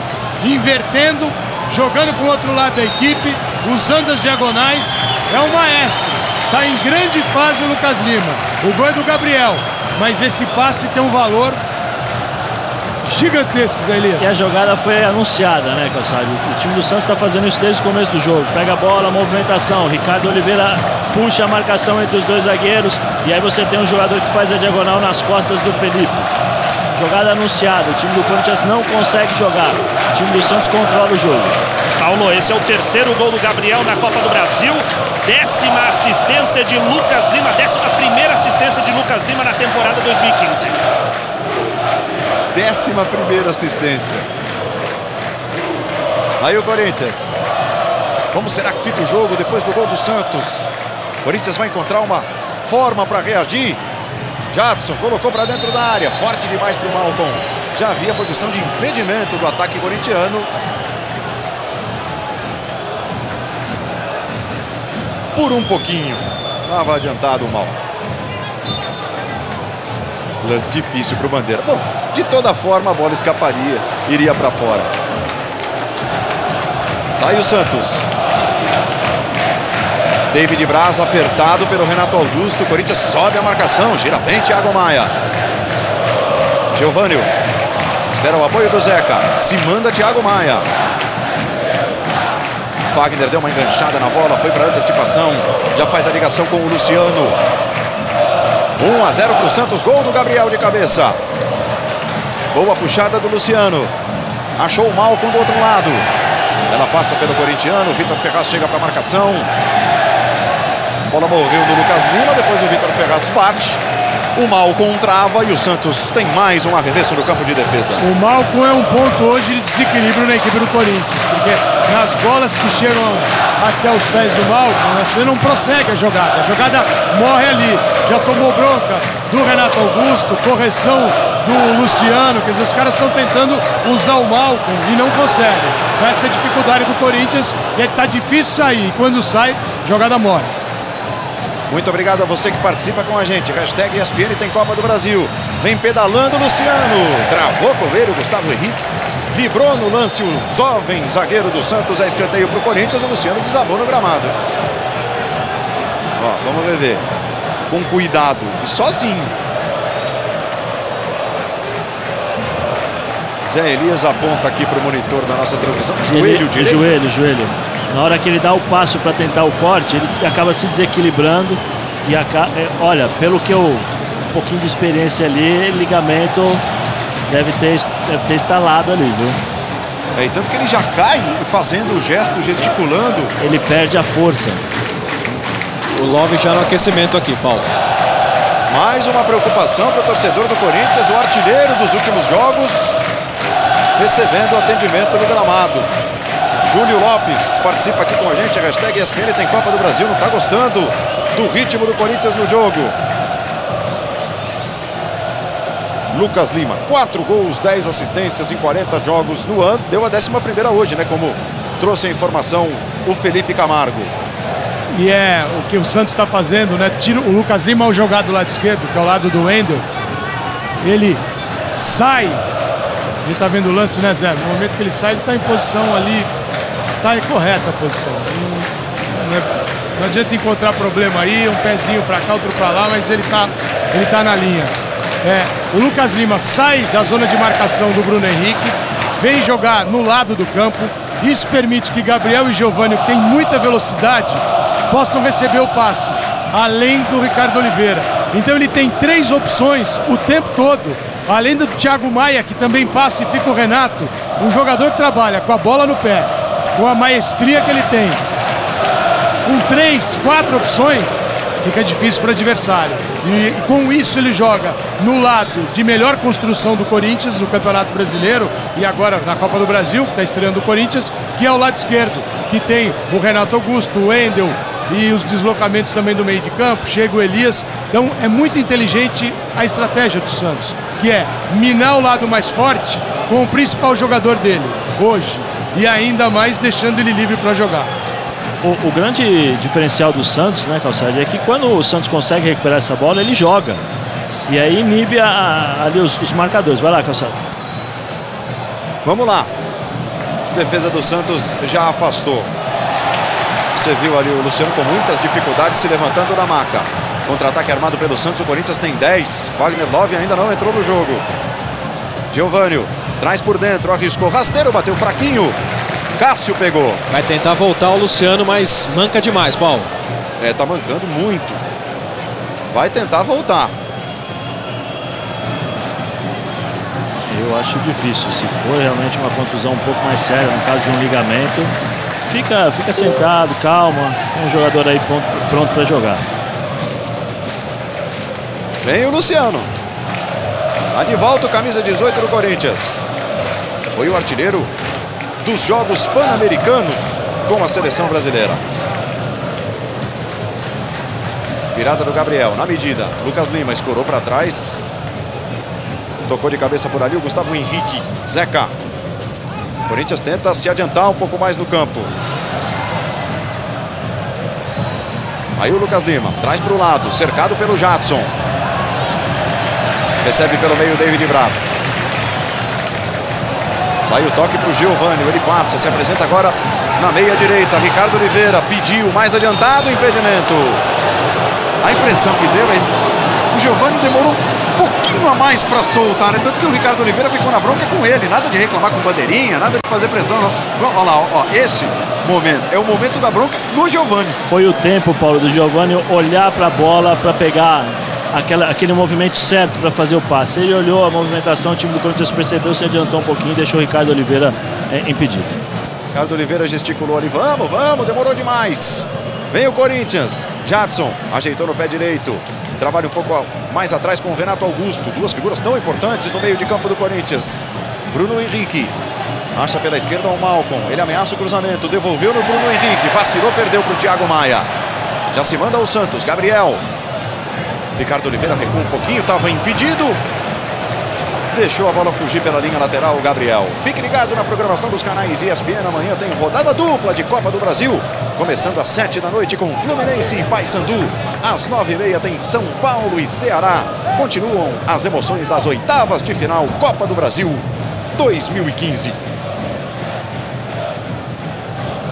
Speaker 7: invertendo, jogando para o outro lado da equipe, usando as diagonais. É um maestro, está em grande fase o Lucas Lima. O gol é do Gabriel, mas esse passe tem um valor gigantesco, Zé Elias.
Speaker 8: E a jogada foi anunciada, né, Calçado? O time do Santos está fazendo isso desde o começo do jogo. Pega a bola, movimentação. Ricardo Oliveira puxa a marcação entre os dois zagueiros. E aí você tem um jogador que faz a diagonal nas costas do Felipe. Jogada anunciada. O time do Corinthians não consegue jogar. O time do Santos controla o jogo.
Speaker 2: Paulo, esse é o terceiro gol do Gabriel na Copa do Brasil. 10ª assistência de Lucas Lima. 11ª assistência de Lucas Lima na temporada 2015.
Speaker 1: 11ª assistência. Aí o Corinthians. Como será que fica o jogo depois do gol do Santos? O Corinthians vai encontrar uma forma para reagir. Jadson colocou para dentro da área. Forte demais para o Malcom. Já havia posição de impedimento do ataque corintiano. Por um pouquinho. Estava adiantado o Malcom. Lance difícil para o Bandeira. Bom, de toda forma a bola escaparia, iria para fora. Sai o Santos. David Braz apertado pelo Renato Augusto. O Corinthians sobe a marcação. Gira bem Thiago Maia. Giovânio espera o apoio do Zeca. Se manda Thiago Maia. Fagner deu uma enganchada na bola. Foi para antecipação. Já faz a ligação com o Luciano. 1-0 para o Santos, gol do Gabriel de cabeça. Boa puxada do Luciano. Achou o Malcom do outro lado. Ela passa pelo corintiano. O Vitor Ferraz chega para a marcação. A bola morreu no Lucas Lima. Depois o Vitor Ferraz bate. O Malcom trava e o Santos tem mais um arremesso no campo de defesa.
Speaker 7: O Malcom é um ponto hoje de desequilíbrio na equipe do Corinthians, porque nas bolas que chegam até os pés do Malcom, você não prossegue a jogada morre ali. Já tomou bronca do Renato Augusto, correção do Luciano, quer dizer, os caras estão tentando usar o Malcom e não conseguem. Essa é a dificuldade do Corinthians e está difícil sair. Quando sai, jogada morre.
Speaker 1: Muito obrigado a você que participa com a gente. Hashtag ESPN tem Copa do Brasil. Vem pedalando Luciano. Travou com ele o Gustavo Henrique. Vibrou no lance o jovem zagueiro do Santos. É escanteio para o Corinthians. O Luciano desabou no gramado. Ó, vamos rever. Com cuidado e sozinho. Zé Elias aponta aqui para o monitor da nossa transmissão. Joelho direito.
Speaker 8: Joelho. Na hora que ele dá o passo para tentar o corte, ele acaba se desequilibrando e olha, pelo que um pouquinho de experiência ali, ligamento deve ter instalado ali, viu?
Speaker 1: E tanto que ele já cai fazendo o gesto, gesticulando.
Speaker 8: Ele perde a força.
Speaker 3: O Love já no aquecimento aqui, Paulo.
Speaker 1: Mais uma preocupação para o torcedor do Corinthians, o artilheiro dos últimos jogos, recebendo atendimento no gramado. Júlio Lopes participa aqui com a gente. Hashtag ESPN tem Copa do Brasil. Não está gostando do ritmo do Corinthians no jogo. Lucas Lima, 4 gols, 10 assistências em 40 jogos no ano. Deu a 11ª hoje, né? Como trouxe a informação o Felipe Camargo.
Speaker 7: E é o que o Santos está fazendo, né? Tira o Lucas Lima ao jogar do lado esquerdo, que é o lado do Wendel. Ele sai. Ele está vendo o lance, né, Zé? No momento que ele sai, ele está em posição ali. Está correta a posição. Não adianta encontrar problema aí, um pezinho para cá, outro para lá, mas ele tá na linha. O Lucas Lima sai da zona de marcação do Bruno Henrique, vem jogar no lado do campo. Isso permite que Gabriel e Giovânio, que tem muita velocidade, possam receber o passe, além do Ricardo Oliveira. Então ele tem 3 opções o tempo todo. Além do Thiago Maia, que também passa, e fica o Renato, um jogador que trabalha com a bola no pé, com a maestria que ele tem. Com 3, 4 opções, fica difícil para o adversário. E com isso ele joga no lado de melhor construção do Corinthians no Campeonato Brasileiro e agora na Copa do Brasil, que está estreando o Corinthians, que é o lado esquerdo, que tem o Renato Augusto, o Wendel e os deslocamentos também do meio de campo, chega o Elias. Então é muito inteligente a estratégia do Santos, que é minar o lado mais forte com o principal jogador dele hoje e ainda mais deixando ele livre para jogar.
Speaker 8: O grande diferencial do Santos, né, Calçade, é que quando o Santos consegue recuperar essa bola, ele joga. E aí inibe ali os marcadores. Vai lá, Calçade.
Speaker 1: Vamos lá. A defesa do Santos já afastou. Você viu ali o Luciano com muitas dificuldades se levantando da maca. Contra-ataque armado pelo Santos, o Corinthians tem 10. Wagner Love ainda não entrou no jogo. Giovânio traz por dentro, arriscou rasteiro, bateu fraquinho. Cássio pegou.
Speaker 3: Vai tentar voltar o Luciano, mas manca demais, Paulo.
Speaker 1: Tá mancando muito. Vai tentar voltar.
Speaker 8: Eu acho difícil. Se for realmente uma contusão um pouco mais séria, no caso de um ligamento, fica sentado, calma. Tem um jogador aí pronto para jogar.
Speaker 1: Vem o Luciano. Tá de volta o camisa 18 do Corinthians. Foi o artilheiro dos Jogos Pan-Americanos com a seleção brasileira. Virada do Gabriel, na medida. Lucas Lima escorou para trás. Tocou de cabeça por ali o Gustavo Henrique. Zeca. O Corinthians tenta se adiantar um pouco mais no campo. Aí o Lucas Lima traz para o lado, cercado pelo Jadson. Recebe pelo meio o David Braz. Sai o toque para o Giovânio, ele passa, se apresenta agora na meia direita. Ricardo Oliveira pediu, mais adiantado, impedimento. A impressão que deu é que o Giovânio demorou um pouquinho a mais para soltar, né? Tanto que o Ricardo Oliveira ficou na bronca com ele. Nada de reclamar com bandeirinha, nada de fazer pressão, não. Olha lá, ó, esse momento é o momento da bronca no Giovânio.
Speaker 8: Foi o tempo, Paulo, do Giovânio olhar para a bola para pegar aquele movimento certo para fazer o passe. Ele olhou a movimentação, o time do Corinthians percebeu, se adiantou um pouquinho e deixou o Ricardo Oliveira impedido.
Speaker 1: Ricardo Oliveira gesticulou ali, vamos, demorou demais. Vem o Corinthians, Jadson ajeitou no pé direito, trabalha um pouco mais atrás com o Renato Augusto, duas figuras tão importantes no meio de campo do Corinthians. Bruno Henrique, acha pela esquerda o Malcom, ele ameaça o cruzamento, devolveu no Bruno Henrique, vacilou, perdeu para o Thiago Maia. Já se manda o Santos, Gabriel. Ricardo Oliveira recua um pouquinho, estava impedido. Deixou a bola fugir pela linha lateral o Gabriel. Fique ligado na programação dos canais ESPN. Amanhã tem rodada dupla de Copa do Brasil. Começando às 7 da noite com Fluminense e Paysandu. Às 9h30 tem São Paulo e Ceará. Continuam as emoções das oitavas de final Copa do Brasil 2015.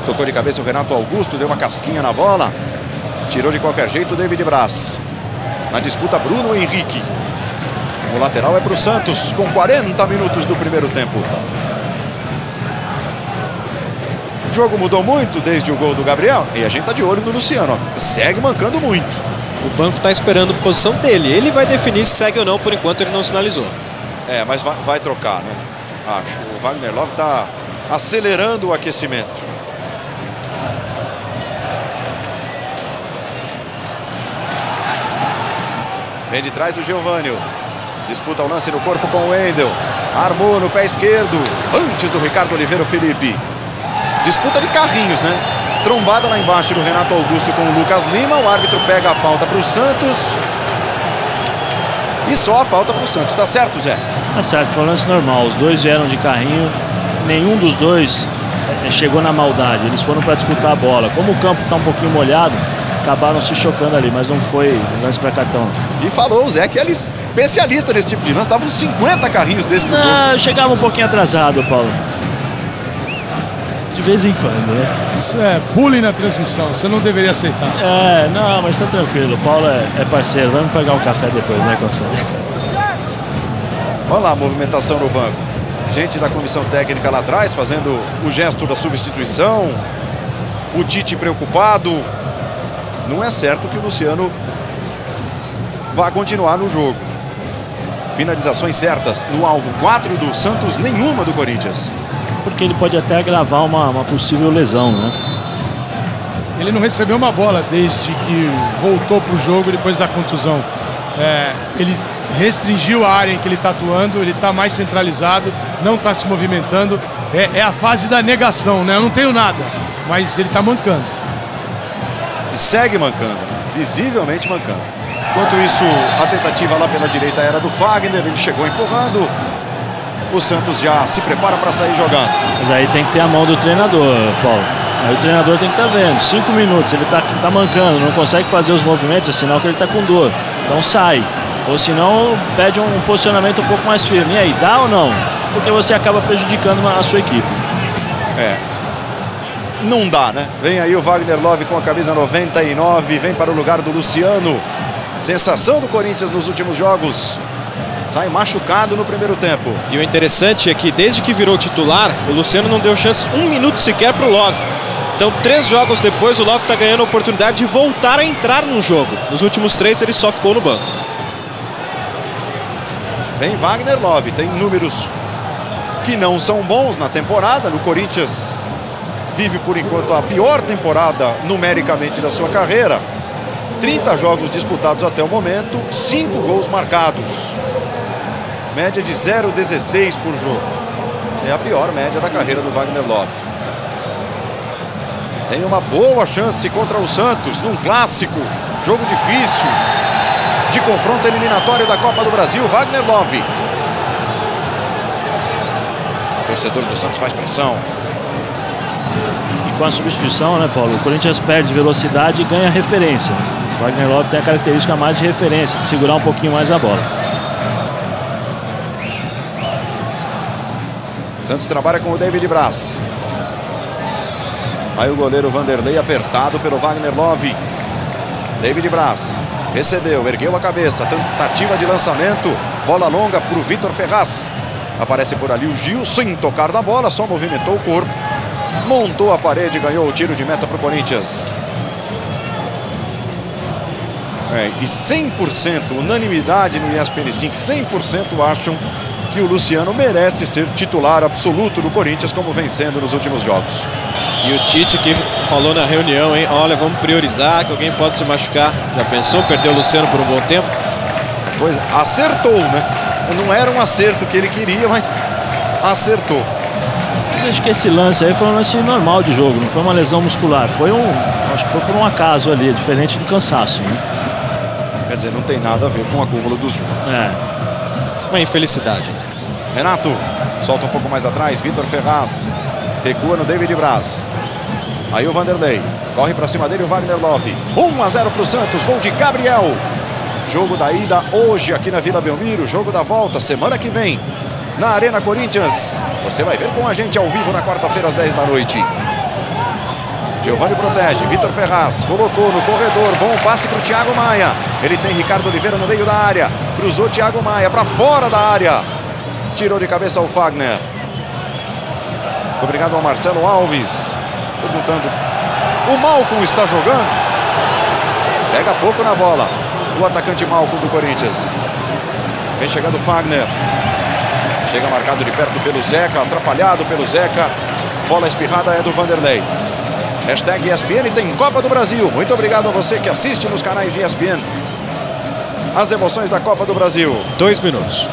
Speaker 1: Tocou de cabeça o Renato Augusto, deu uma casquinha na bola. Tirou de qualquer jeito o David Braz. Na disputa, Bruno Henrique. O lateral é para o Santos, com 40 minutos do primeiro tempo. O jogo mudou muito desde o gol do Gabriel. E a gente está de olho no Luciano. Ó. Segue mancando muito.
Speaker 3: O banco está esperando a posição dele. Ele vai definir se segue ou não, por enquanto ele não sinalizou.
Speaker 1: Mas vai trocar, né? Acho. O Wagner Love está acelerando o aquecimento. Vem de trás o Giovânio. Disputa o lance no corpo com o Wendel. Armou no pé esquerdo. Antes do Ricardo Oliveira, o Felipe. Disputa de carrinhos, né? Trombada lá embaixo do Renato Augusto com o Lucas Lima. O árbitro pega a falta para o Santos. E só a falta para o Santos. Tá certo, Zé?
Speaker 8: Tá certo, foi um lance normal. Os dois vieram de carrinho. Nenhum dos dois chegou na maldade. Eles foram para disputar a bola. Como o campo está um pouquinho molhado, acabaram se chocando ali, mas não foi lance para cartão.
Speaker 1: E falou o Zé que ele é especialista nesse tipo de lance. Davam 50 carrinhos desse pro jogo.
Speaker 8: Não, chegava um pouquinho atrasado, Paulo. De vez em quando, né?
Speaker 7: Isso é bullying na transmissão, você não deveria aceitar.
Speaker 8: Não, mas tá tranquilo. O Paulo é parceiro. Vamos pegar um café depois, né, Gonçalo?
Speaker 1: Olha lá a movimentação no banco. Gente da comissão técnica lá atrás fazendo o gesto da substituição. O Tite preocupado. Não é certo que o Luciano vá continuar no jogo. Finalizações certas no alvo, 4 do Santos, nenhuma do Corinthians.
Speaker 8: Porque ele pode até agravar uma possível lesão, né?
Speaker 7: Ele não recebeu uma bola desde que voltou para o jogo depois da contusão. Ele restringiu a área em que ele está atuando, ele está mais centralizado, não está se movimentando. É a fase da negação, né? Eu não tenho nada, mas ele está mancando.
Speaker 1: E segue mancando, visivelmente mancando. Enquanto isso, a tentativa lá pela direita era do Fagner, ele chegou empurrando. O Santos já se prepara para sair jogando.
Speaker 8: Mas aí tem que ter a mão do treinador, Paulo. Aí o treinador tem que estar vendo. 5 minutos, ele tá mancando, não consegue fazer os movimentos, é sinal que ele está com dor. Então sai. Ou senão pede um posicionamento um pouco mais firme. E aí, dá ou não? Porque você acaba prejudicando a sua equipe.
Speaker 1: Não dá, né? Vem aí o Wagner Love com a camisa 99, vem para o lugar do Luciano. Sensação do Corinthians nos últimos jogos. Sai machucado no primeiro tempo.
Speaker 3: E o interessante é que desde que virou titular, o Luciano não deu chance 1 minuto sequer para o Love. Então 3 jogos depois o Love está ganhando a oportunidade de voltar a entrar no jogo. Nos últimos 3 ele só ficou no banco.
Speaker 1: Vem Wagner Love, tem números que não são bons na temporada. No Corinthians vive por enquanto a pior temporada numericamente da sua carreira. 30 jogos disputados até o momento, 5 gols marcados. Média de 0,16 por jogo. É a pior média da carreira do Wagner Love. Tem uma boa chance contra o Santos, num clássico, jogo difícil, de confronto eliminatório da Copa do Brasil. Wagner Love. O torcedor do Santos faz pressão.
Speaker 8: E com a substituição, né, Paulo? O Corinthians perde velocidade e ganha referência. O Wagner Love tem a característica mais de referência, de segurar um pouquinho mais a bola.
Speaker 1: Santos trabalha com o David Braz. Aí o goleiro Vanderlei apertado pelo Wagner Love. David Braz recebeu, ergueu a cabeça, tentativa de lançamento, bola longa para o Vitor Ferraz. Aparece por ali o Gil, sem tocar na bola, só movimentou o corpo, montou a parede e ganhou o tiro de meta para o Corinthians. E 100%, unanimidade no ESPN 5, 100% acham que o Luciano merece ser titular absoluto do Corinthians, como vem sendo nos últimos jogos.
Speaker 3: E o Tite que falou na reunião, hein? Olha, vamos priorizar, que alguém pode se machucar. Já pensou? Perdeu o Luciano por um bom tempo?
Speaker 1: Pois, acertou, né? Não era um acerto que ele queria, mas acertou.
Speaker 8: Mas acho que esse lance aí foi um lance normal de jogo, não foi uma lesão muscular. Acho que foi por um acaso ali, diferente do cansaço, né?
Speaker 1: Quer dizer, não tem nada a ver com o acúmulo dos jogos.
Speaker 3: Uma infelicidade.
Speaker 1: Renato solta um pouco mais atrás, Vitor Ferraz recua no David Braz. Aí o Vanderlei corre para cima dele o Wagner Love. 1-0 para o Santos, gol de Gabriel. Jogo da ida hoje aqui na Vila Belmiro, jogo da volta semana que vem na Arena Corinthians. Você vai ver com a gente ao vivo na quarta-feira às 10 da noite. Giovani protege, Vitor Ferraz colocou no corredor, bom passe para o Thiago Maia. Ele tem Ricardo Oliveira no meio da área, cruzou Thiago Maia para fora da área, tirou de cabeça o Fagner. Muito obrigado ao Marcelo Alves, perguntando, o Malcom está jogando? Pega pouco na bola o atacante Malcom do Corinthians. Vem chegando o Fagner, chega marcado de perto pelo Zeca, atrapalhado pelo Zeca, bola espirrada é do Vanderlei. Hashtag ESPN tem Copa do Brasil. Muito obrigado a você que assiste nos canais ESPN. As emoções da Copa do Brasil.
Speaker 3: 2 minutos.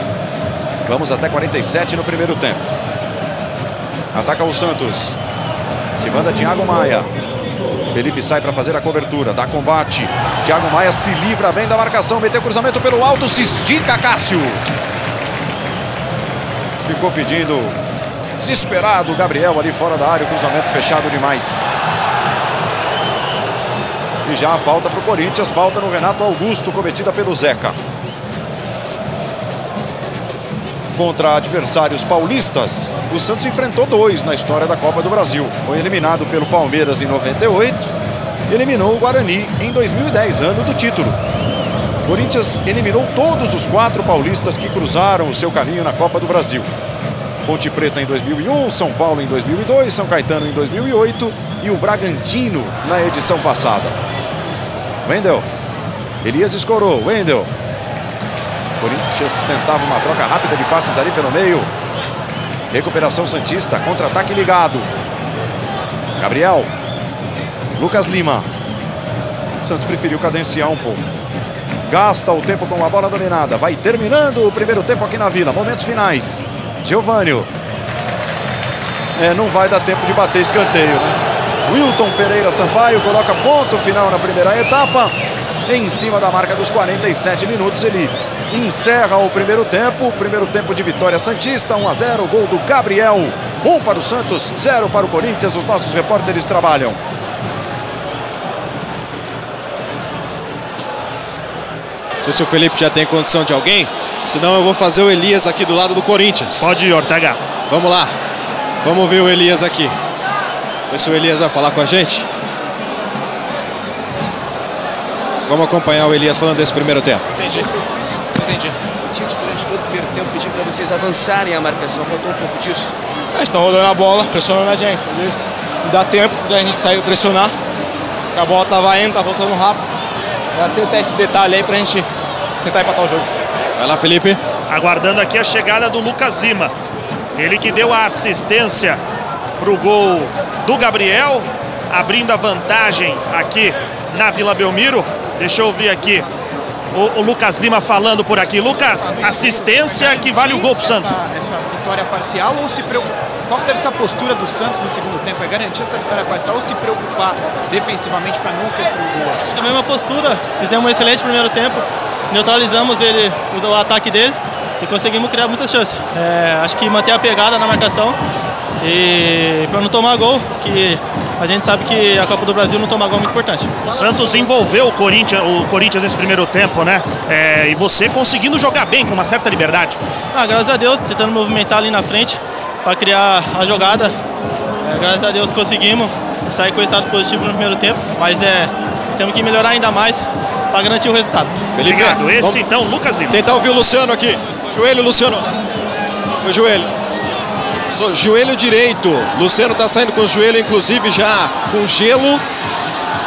Speaker 1: Vamos até 47 no primeiro tempo. Ataca o Santos. Se manda Thiago Maia. Felipe sai para fazer a cobertura. Dá combate. Thiago Maia se livra bem da marcação. Meteu cruzamento pelo alto. Se estica Cássio. Ficou pedindo, desesperado, o Gabriel ali fora da área. O cruzamento fechado demais. E já a falta para o Corinthians, falta no Renato Augusto, cometida pelo Zeca. Contra adversários paulistas, o Santos enfrentou 2 na história da Copa do Brasil. Foi eliminado pelo Palmeiras em 98 e eliminou o Guarani em 2010, ano do título. Corinthians eliminou todos os 4 paulistas que cruzaram o seu caminho na Copa do Brasil. Ponte Preta em 2001, São Paulo em 2002, São Caetano em 2008 e o Bragantino na edição passada. Wendel. Elias escorou. Wendel. Corinthians tentava uma troca rápida de passes ali pelo meio. Recuperação santista. Contra-ataque ligado. Gabriel. Lucas Lima. Santos preferiu cadenciar um pouco. Gasta o tempo com a bola dominada. Vai terminando o primeiro tempo aqui na Vila. Momentos finais. Geovânio. Não vai dar tempo de bater escanteio, né? Wilton Pereira Sampaio coloca ponto final na primeira etapa. Em cima da marca dos 47 minutos, ele encerra o primeiro tempo de vitória santista, 1-0, gol do Gabriel, 1 para o Santos, 0 para o Corinthians. Os nossos repórteres trabalham.
Speaker 3: Não sei se o Felipe já tem condição de alguém, senão eu vou fazer o Elias aqui do lado do Corinthians.
Speaker 2: Pode ir, Ortega.
Speaker 3: Vamos lá, vamos ver o Elias aqui. Ver se o Elias vai falar com a gente. Vamos acompanhar o Elias falando desse primeiro tempo.
Speaker 10: Entendi. O Tite, durante todo o primeiro tempo, pediu para vocês avançarem a marcação. Faltou um pouco disso?
Speaker 11: Eles estão rodando a bola, pressionando a gente. Não dá tempo da gente sair pressionar. Porque a bola estava indo, tá voltando rápido. Vai ser esse detalhe aí pra gente tentar empatar o jogo.
Speaker 3: Vai lá, Felipe.
Speaker 2: Aguardando aqui a chegada do Lucas Lima. Ele que deu a assistência pro gol do Gabriel, abrindo a vantagem aqui na Vila Belmiro. Deixa eu ouvir aqui o Lucas Lima falando por aqui. Lucas, assistência que vale o gol pro Santos.
Speaker 12: Essa vitória parcial ou se preocupar? Qual que deve ser a postura do Santos no segundo tempo? É garantir essa vitória parcial ou se preocupar defensivamente para não sofrer o gol?
Speaker 6: Acho que é a mesma postura. Fizemos um excelente primeiro tempo. Neutralizamos ele, o ataque dele e conseguimos criar muitas chances. Acho que manter a pegada na marcação e para não tomar gol, que a gente sabe que a Copa do Brasil não tomar gol é muito importante.
Speaker 2: O Santos envolveu o Corinthians nesse primeiro tempo, né? E você conseguindo jogar bem, com uma certa liberdade.
Speaker 6: Graças a Deus, tentando movimentar ali na frente para criar a jogada. Graças a Deus conseguimos sair com o resultado positivo no primeiro tempo, mas temos que melhorar ainda mais para garantir o resultado.
Speaker 3: Felipe,
Speaker 2: obrigado. Esse então, Lucas Lima.
Speaker 3: Tentar ouvir o Luciano aqui. Joelho, Luciano. O joelho. Joelho direito. Luciano está saindo com o joelho, inclusive já com gelo,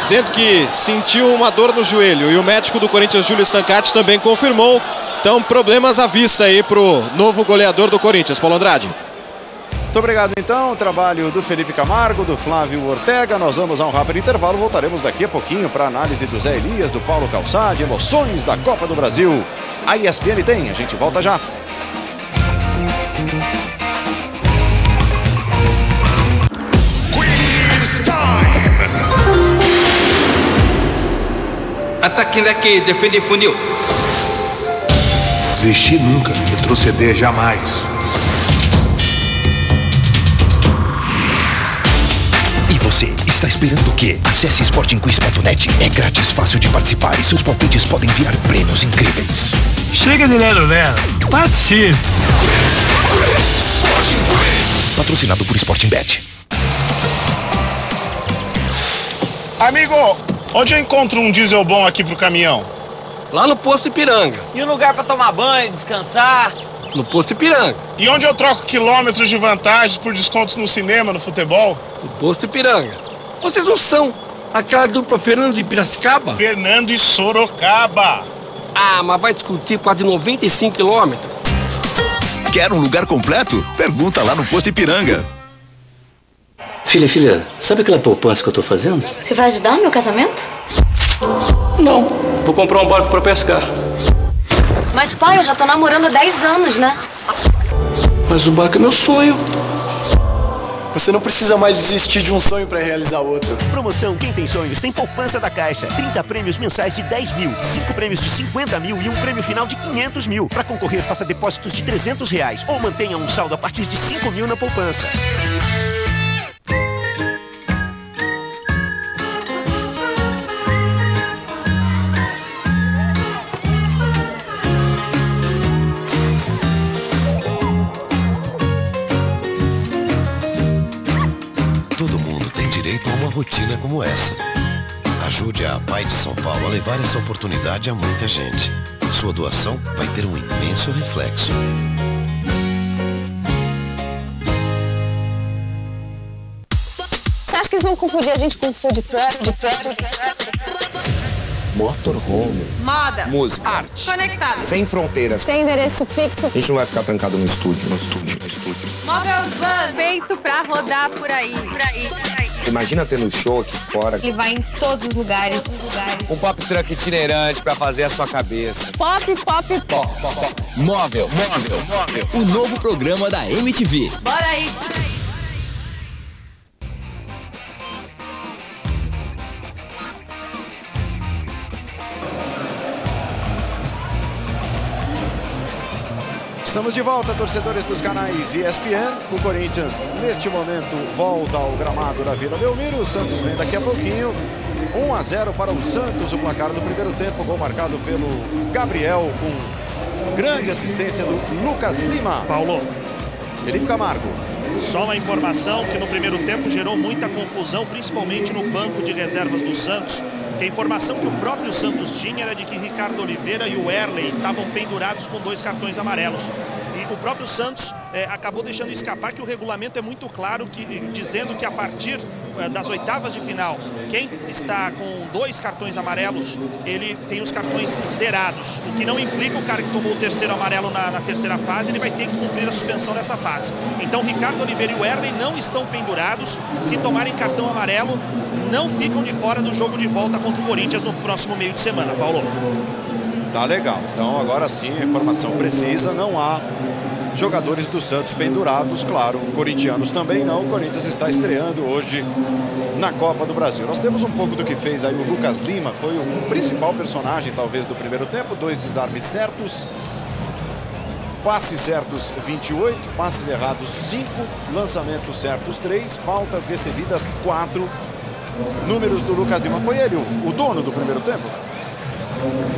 Speaker 3: dizendo que sentiu uma dor no joelho. E o médico do Corinthians, Júlio Stancati, também confirmou. Então, problemas à vista aí pro novo goleador do Corinthians, Paulo Andrade.
Speaker 1: Muito obrigado, então. O trabalho do Felipe Camargo, do Flávio Ortega. Nós vamos a um rápido intervalo. Voltaremos daqui a pouquinho para a análise do Zé Elias, do Paulo Calçade, emoções da Copa do Brasil. A ESPN tem. A gente volta já.
Speaker 13: Ataque daqui, defende funil.
Speaker 14: Desistir nunca, retroceder jamais.
Speaker 15: E você, está esperando o quê? Acesse sportingquiz.net. É grátis, fácil de participar e seus palpites podem virar prêmios incríveis.
Speaker 14: Chega de lero-lero, participe.
Speaker 15: Patrocinado por Sporting Bet.
Speaker 14: Amigo, onde eu encontro um diesel bom aqui pro caminhão?
Speaker 13: Lá no posto Ipiranga.
Speaker 16: E um lugar pra tomar banho, descansar?
Speaker 13: No posto Ipiranga.
Speaker 14: E onde eu troco quilômetros de vantagens por descontos no cinema, no futebol?
Speaker 13: No posto Ipiranga. Vocês não são aquela dupla Fernando de Piracicaba?
Speaker 14: Fernando e Sorocaba.
Speaker 13: Mas vai discutir quase 95 quilômetros.
Speaker 15: Quer um lugar completo? Pergunta lá no posto Ipiranga.
Speaker 17: Filha, sabe aquela poupança que eu tô fazendo?
Speaker 18: Você vai ajudar no meu casamento?
Speaker 17: Não, vou comprar um barco pra pescar.
Speaker 18: Mas pai, eu já tô namorando há 10 anos, né?
Speaker 17: Mas o barco é meu sonho.
Speaker 19: Você não precisa mais desistir de um sonho para realizar outro.
Speaker 20: Promoção Quem Tem Sonhos tem poupança da Caixa. 30 prêmios mensais de 10 mil, 5 prêmios de 50 mil e um prêmio final de 500 mil. Para concorrer, faça depósitos de R$300 ou mantenha um saldo a partir de 5 mil na poupança.
Speaker 15: Todo mundo tem direito a uma rotina como essa. A
Speaker 21: Ajude a APAE de São Paulo a levar essa oportunidade a muita gente. Sua doação vai ter um imenso reflexo.
Speaker 22: Você acha que eles vão confundir a gente com food truck?
Speaker 23: Motorhome.
Speaker 22: Moda.
Speaker 23: Música.
Speaker 22: Arte. Conectado.
Speaker 23: Sem fronteiras.
Speaker 22: Sem endereço fixo.
Speaker 23: A gente não vai ficar trancado no estúdio.
Speaker 22: Móvel van. Feito pra rodar por aí.
Speaker 23: Imagina tendo show aqui fora.
Speaker 22: Ele vai em todos os lugares.
Speaker 23: Um pop truck itinerante pra fazer a sua cabeça.
Speaker 22: Pop.
Speaker 24: Móvel. O novo programa da MTV.
Speaker 22: Bora aí.
Speaker 1: Estamos de volta, torcedores dos canais ESPN. O Corinthians, neste momento, volta ao gramado da Vila Belmiro. O Santos vem daqui a pouquinho. 1-0 para o Santos, o placar do primeiro tempo. Gol marcado pelo Gabriel, com grande assistência do Lucas Lima.
Speaker 2: Paulo.
Speaker 1: Felipe Camargo.
Speaker 2: Só uma informação que no primeiro tempo gerou muita confusão, principalmente no banco de reservas do Santos. Que a informação que o próprio Santos tinha era de que Ricardo Oliveira e o Erley estavam pendurados com 2 cartões amarelos. E o próprio Santos acabou deixando escapar que o regulamento é muito claro, dizendo que a partir das oitavas de final, quem está com 2 cartões amarelos, ele tem os cartões zerados. O que não implica o cara que tomou o terceiro amarelo na terceira fase, ele vai ter que cumprir a suspensão nessa fase. Então Ricardo Oliveira e o Erley não estão pendurados. Se tomarem cartão amarelo, não ficam de fora do jogo de volta contra o Corinthians no próximo meio de semana, Paulo.
Speaker 1: Tá legal. Então agora sim, a informação precisa. Não há jogadores do Santos pendurados, claro. Corintianos também não. O Corinthians está estreando hoje na Copa do Brasil. Nós temos um pouco do que fez aí o Lucas Lima. Foi o principal personagem, talvez, do primeiro tempo. 2 desarmes certos. Passes certos 28, passes errados 5, lançamentos certos 3, faltas recebidas 4. Números do Lucas Lima. Foi ele o dono do primeiro tempo?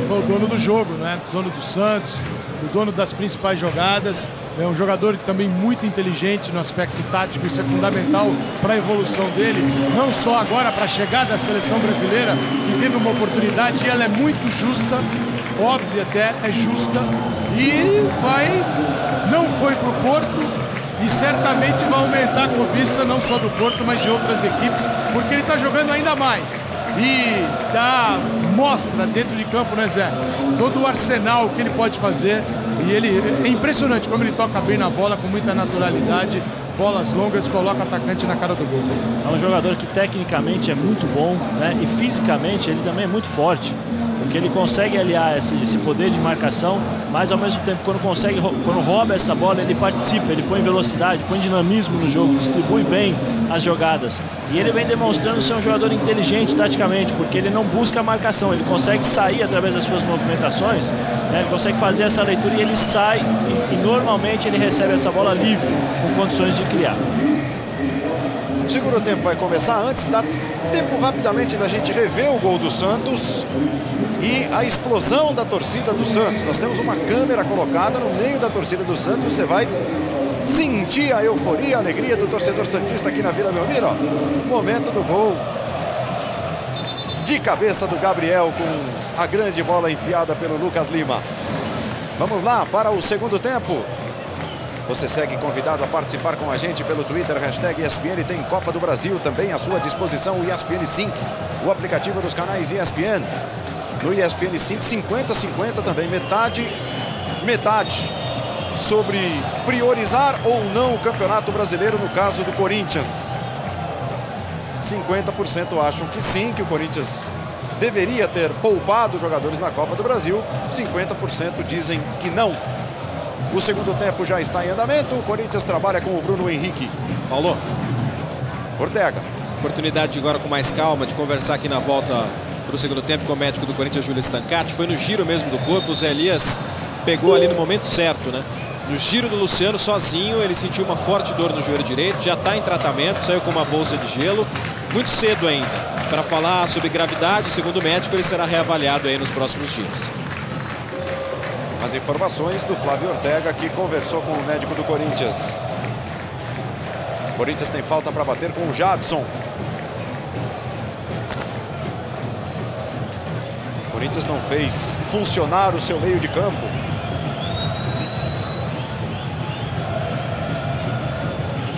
Speaker 7: Foi o dono do jogo, né? Dono do Santos, o dono das principais jogadas. É um jogador também muito inteligente no aspecto tático. Isso é fundamental para a evolução dele. Não só agora para a chegada da seleção brasileira, que teve uma oportunidade e ela é muito justa, óbvio até, é justa. E não foi para o Porto. E certamente vai aumentar a cobiça não só do Porto, mas de outras equipes, porque ele está jogando ainda mais. E mostra dentro de campo, né, Zé? Todo o arsenal que ele pode fazer. E ele é impressionante como ele toca bem na bola, com muita naturalidade. Bolas longas, coloca o atacante na cara do gol.
Speaker 8: É um jogador que tecnicamente é muito bom, né? E fisicamente ele também é muito forte. Porque ele consegue aliar esse poder de marcação, mas ao mesmo tempo, quando rouba essa bola, ele participa, ele põe velocidade, põe dinamismo no jogo, distribui bem as jogadas. E ele vem demonstrando ser um jogador inteligente taticamente, porque ele não busca a marcação, ele consegue sair através das suas movimentações, né? Ele consegue fazer essa leitura e ele sai, e normalmente ele recebe essa bola livre, com condições de criar.
Speaker 1: O segundo tempo vai começar. Antes, dá tempo rapidamente da gente rever o gol do Santos e a explosão da torcida do Santos. Nós temos uma câmera colocada no meio da torcida do Santos. Você vai sentir a euforia, a alegria do torcedor santista aqui na Vila Belmiro. Momento do gol de cabeça do Gabriel, com a grande bola enfiada pelo Lucas Lima. Vamos lá para o segundo tempo. Você segue convidado a participar com a gente pelo Twitter, hashtag ESPN tem Copa do Brasil, também à sua disposição o ESPN Sync, o aplicativo dos canais ESPN. No ESPN Sync, 50-50 também, metade sobre priorizar ou não o Campeonato Brasileiro no caso do Corinthians. 50% acham que sim, que o Corinthians deveria ter poupado jogadores na Copa do Brasil, 50% dizem que não. O segundo tempo já está em andamento. O Corinthians trabalha com o Bruno Henrique.
Speaker 3: Paulo.
Speaker 1: Ortega.
Speaker 3: Oportunidade agora com mais calma de conversar aqui na volta para o segundo tempo com o médico do Corinthians, Júlio Stancati. Foi no giro mesmo do corpo. O Zé Elias pegou ali no momento certo, né? No giro do Luciano, sozinho, ele sentiu uma forte dor no joelho direito. Já está em tratamento, saiu com uma bolsa de gelo. Muito cedo ainda para falar sobre gravidade. Segundo o médico, ele será reavaliado aí nos próximos dias.
Speaker 1: As informações do Flávio Ortega, que conversou com o médico do Corinthians. O Corinthians tem falta para bater com o Jadson. Corinthians não fez funcionar o seu meio de campo.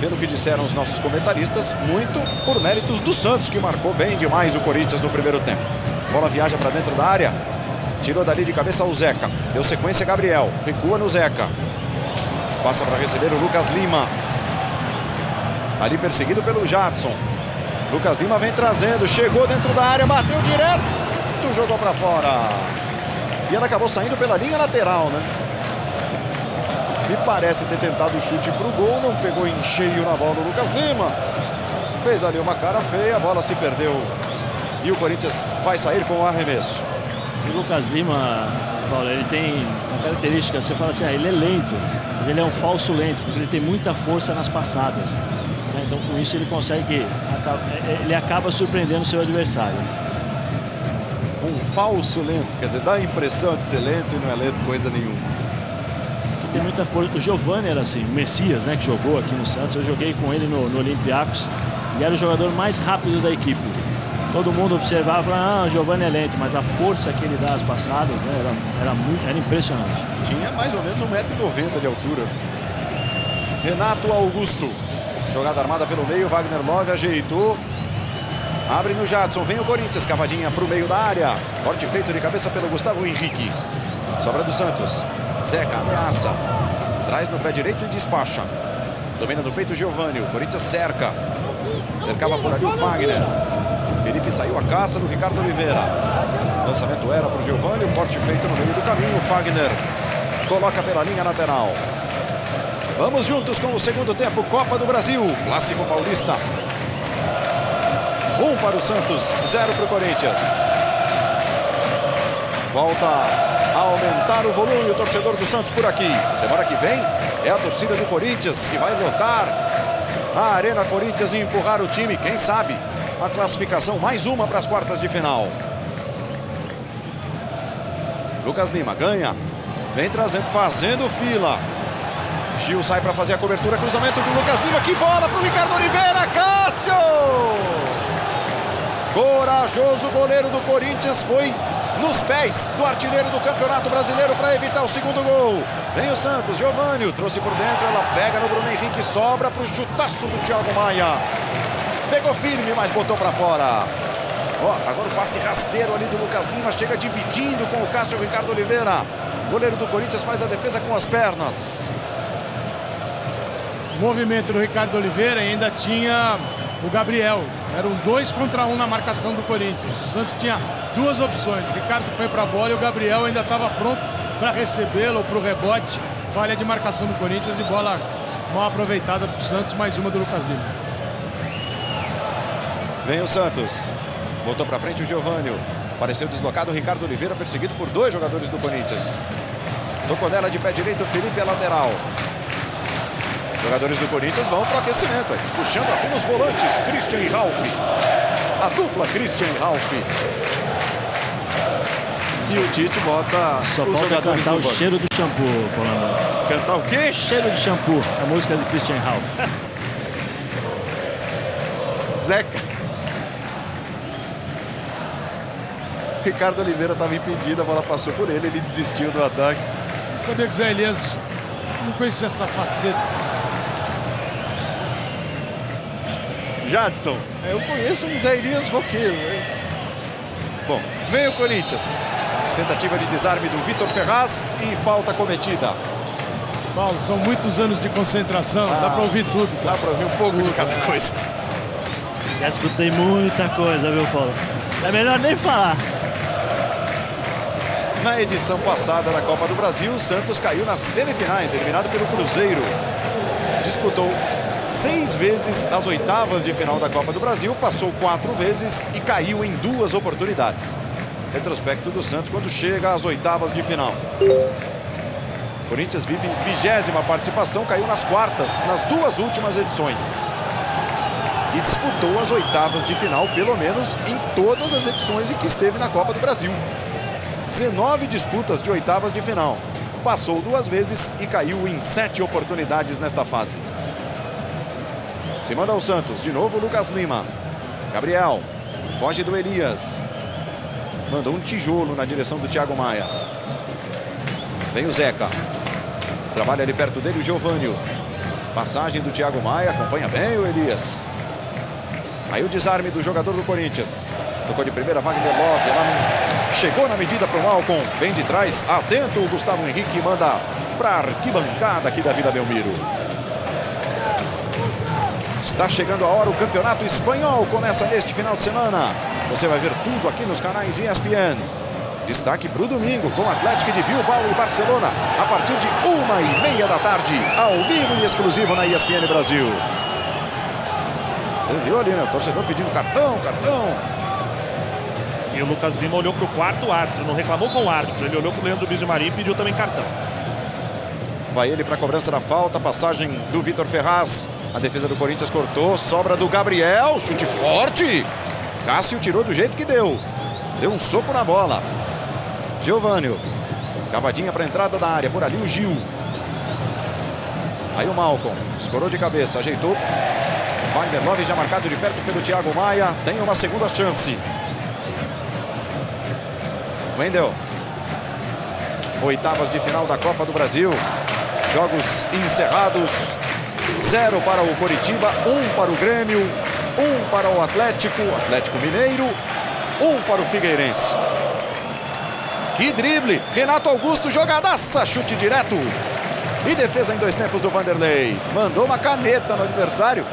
Speaker 1: Pelo que disseram os nossos comentaristas, muito por méritos do Santos, que marcou bem demais o Corinthians no primeiro tempo. Bola viaja para dentro da área. Tirou dali de cabeça o Zeca. Deu sequência Gabriel. Recua no Zeca. Passa para receber o Lucas Lima. Ali perseguido pelo Jadson. Lucas Lima vem trazendo. Chegou dentro da área. Bateu direto. Jogou para fora. E ela acabou saindo pela linha lateral, né? Me parece ter tentado o chute para o gol. Não pegou em cheio na bola do Lucas Lima. Fez ali uma cara feia. A bola se perdeu. E o Corinthians vai sair com o arremesso.
Speaker 8: O Lucas Lima, Paulo, ele tem uma característica, você fala assim, ele é lento, mas ele é um falso lento, porque ele tem muita força nas passadas. Né? Então, com isso, ele acaba surpreendendo o seu adversário.
Speaker 1: Um falso lento, quer dizer, dá a impressão de ser lento e não é lento coisa nenhuma.
Speaker 8: Ele tem muita força. O Giovani era assim, o Messias, né, que jogou aqui no Santos. Eu joguei com ele no Olympiacos e era o jogador mais rápido da equipe. Todo mundo observava e falava, o Giovani é lento, mas a força que ele dá às passadas, né, era impressionante.
Speaker 1: Tinha mais ou menos 1,90 m de altura. Renato Augusto. Jogada armada pelo meio, Wagner Love ajeitou. Abre no Jadson, vem o Corinthians, cavadinha para o meio da área. Corte feito de cabeça pelo Gustavo Henrique. Sobra do Santos. Zeca ameaça. Traz no pé direito e despacha. Domina no peito o Giovani. O Corinthians cerca. Cercava por ali o Wagner. Felipe saiu a caça do Ricardo Oliveira. Lançamento era para o Giovani. O corte feito no meio do caminho. O Wagner coloca pela linha lateral. Vamos juntos com o segundo tempo. Copa do Brasil. Clássico paulista. 1 para o Santos, 0 para o Corinthians. Volta a aumentar o volume o torcedor do Santos por aqui. Semana que vem é a torcida do Corinthians que vai lotar a Arena Corinthians e empurrar o time. Quem sabe a classificação, mais uma para as quartas de final. Lucas Lima ganha. Vem trazendo, fazendo fila. Gil sai para fazer a cobertura. Cruzamento do Lucas Lima. Que bola para o Ricardo Oliveira. Cássio! Corajoso goleiro do Corinthians, foi nos pés do artilheiro do Campeonato Brasileiro para evitar o segundo gol. Vem o Santos, Giovani trouxe por dentro, ela pega no Bruno Henrique, sobra para o chutaço do Thiago Maia. Pegou firme, mas botou para fora. Agora o passe rasteiro ali do Lucas Lima, chega dividindo com o Cássio Ricardo Oliveira. O goleiro do Corinthians faz a defesa com as pernas.
Speaker 7: O movimento do Ricardo Oliveira ainda tinha o Gabriel. Eram 2 contra 1 na marcação do Corinthians. O Santos tinha duas opções. O Ricardo foi para a bola e o Gabriel ainda estava pronto para recebê-lo para o rebote. Falha de marcação do Corinthians e bola mal aproveitada para o Santos. Mais uma do Lucas Lima.
Speaker 1: Vem o Santos. Botou para frente o Giovani. Pareceu deslocado o Ricardo Oliveira, perseguido por 2 jogadores do Corinthians. Tocou nela de pé direito, o Felipe é lateral. Jogadores do Corinthians vão para o aquecimento. Puxando a fim os volantes, Christian e Ralf. A dupla Christian e Ralf. E o Tite bota
Speaker 8: só
Speaker 1: os jogadores
Speaker 8: cantar
Speaker 1: do
Speaker 8: o
Speaker 1: banco.
Speaker 8: cheiro do shampoo, Paulo.
Speaker 1: Cantar o quê?
Speaker 8: Cheiro de shampoo, a música do Christian Ralf.
Speaker 1: Zeca. Ricardo Oliveira estava impedido, a bola passou por ele, ele desistiu do ataque.
Speaker 7: Eu sabia que o Zé Elias não conhecia essa faceta.
Speaker 1: Jadson, eu conheço um Zé Elias roqueiro. Bom, vem o Corinthians. Tentativa de desarme do Vitor Ferraz e falta cometida.
Speaker 7: Paulo, são muitos anos de concentração, dá para ouvir tudo.
Speaker 1: Dá para ouvir um pouco de cada coisa.
Speaker 8: Já escutei muita coisa, viu, Paulo? É melhor nem falar.
Speaker 1: Na edição passada da Copa do Brasil, o Santos caiu nas semifinais, eliminado pelo Cruzeiro. Disputou 6 vezes as oitavas de final da Copa do Brasil, passou 4 vezes e caiu em 2 oportunidades. Retrospecto do Santos quando chega às oitavas de final. Corinthians vive 20ª participação, caiu nas quartas, nas 2 últimas edições. E disputou as oitavas de final, pelo menos, em todas as edições em que esteve na Copa do Brasil. 19 disputas de oitavas de final. Passou 2 vezes e caiu em 7 oportunidades nesta fase. Se manda o Santos, de novo o Lucas Lima. Gabriel, foge do Elias. Mandou um tijolo na direção do Thiago Maia. Vem o Zeca. Trabalha ali perto dele o Giovânio. Passagem do Thiago Maia. Acompanha bem o Elias. Aí o desarme do jogador do Corinthians. Tocou de primeira, Wagner Love. Ela não chegou na medida para o Malcom. Vem de trás, atento o Gustavo Henrique. Manda para a arquibancada aqui da Vila Belmiro. Está chegando a hora, o campeonato espanhol começa neste final de semana. Você vai ver tudo aqui nos canais ESPN. Destaque para o domingo com Atlético de Bilbao e Barcelona. A partir de 1h30 da tarde, ao vivo e exclusivo na ESPN Brasil. Você viu ali, né? O torcedor pedindo cartão.
Speaker 2: E o Lucas Lima olhou para o quarto árbitro, não reclamou com o árbitro. Ele olhou para o Leandro Bizimari e pediu também cartão.
Speaker 1: Vai ele para a cobrança da falta, passagem do Vitor Ferraz. A defesa do Corinthians cortou, sobra do Gabriel, chute forte. Cássio tirou do jeito que deu. Deu um soco na bola. Giovânio. Cavadinha para a entrada da área, por ali o Gil. Aí o Malcom, escorou de cabeça, ajeitou. Wagner Love já marcado de perto pelo Thiago Maia. Tem uma segunda chance. Wendel. Oitavas de final da Copa do Brasil. Jogos encerrados. 0 para o Coritiba, 1 para o Grêmio, 1 para o Atlético Mineiro, 1 para o Figueirense. Que drible! Renato Augusto, jogadaça, chute direto. E defesa em 2 tempos do Vanderlei. Mandou uma caneta no adversário.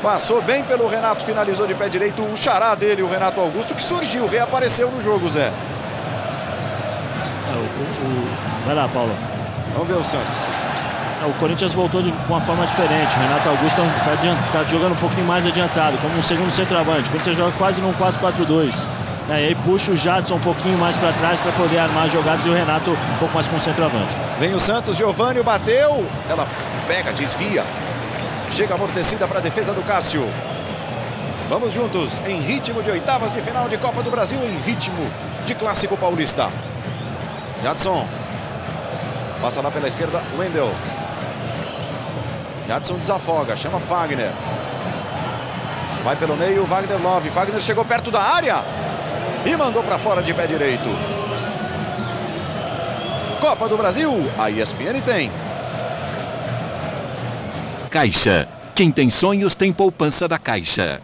Speaker 1: Passou bem pelo Renato, finalizou de pé direito o xará dele, o Renato Augusto, que surgiu, reapareceu no jogo, Zé.
Speaker 8: Vai lá, Paulo.
Speaker 1: Vamos ver o Santos.
Speaker 8: O Corinthians voltou com uma forma diferente. O Renato Augusto está jogando um pouquinho mais adiantado, como um segundo centroavante. O Corinthians joga quase num 4-4-2. E aí puxa o Jadson um pouquinho mais para trás para poder armar jogadas, e o Renato um pouco mais como centroavante.
Speaker 1: Vem o Santos, Giovânio bateu. Ela pega, desvia. Chega amortecida para a defesa do Cássio. Vamos juntos em ritmo de oitavas de final de Copa do Brasil, em ritmo de Clássico Paulista. Jadson. Passa lá pela esquerda, Wendel. Jadson desafoga, chama Fagner. Vai pelo meio, Wagner Love. Fagner chegou perto da área e mandou para fora de pé direito. Copa do Brasil, a ESPN tem.
Speaker 15: Caixa. Quem tem sonhos tem poupança da Caixa.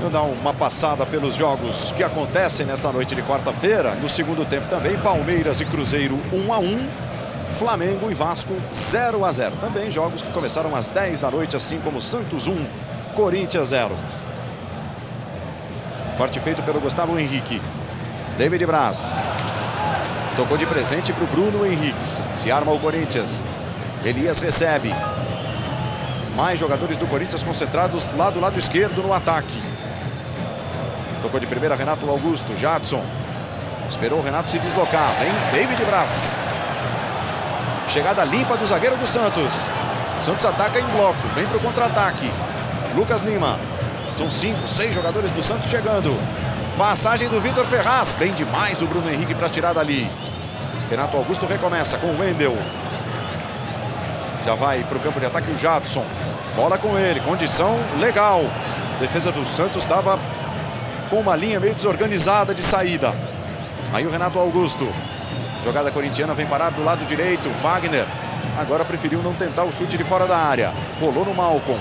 Speaker 1: Vou dar uma passada pelos jogos que acontecem nesta noite de quarta-feira. No segundo tempo também, Palmeiras e Cruzeiro 1-1. Flamengo e Vasco 0-0. Também jogos que começaram às 10 da noite, assim como Santos 1, Corinthians 0. Corte feito pelo Gustavo Henrique. David Braz. Tocou de presente para o Bruno Henrique. Se arma o Corinthians. Elias recebe. Mais jogadores do Corinthians concentrados lá do lado esquerdo no ataque. Tocou de primeira Renato Augusto. Jadson. Esperou o Renato se deslocar. Vem David Braz. Chegada limpa do zagueiro do Santos. Santos ataca em bloco. Vem para o contra-ataque. Lucas Lima. São 5, 6 jogadores do Santos chegando. Passagem do Vitor Ferraz. Bem demais o Bruno Henrique para tirar dali. Renato Augusto recomeça com o Wendel. Já vai para o campo de ataque o Jadson. Bola com ele. Condição legal. Defesa do Santos estava com uma linha meio desorganizada de saída. Aí o Renato Augusto. Jogada corintiana vem parar do lado direito. Wagner agora preferiu não tentar o chute de fora da área. Rolou no Malcom.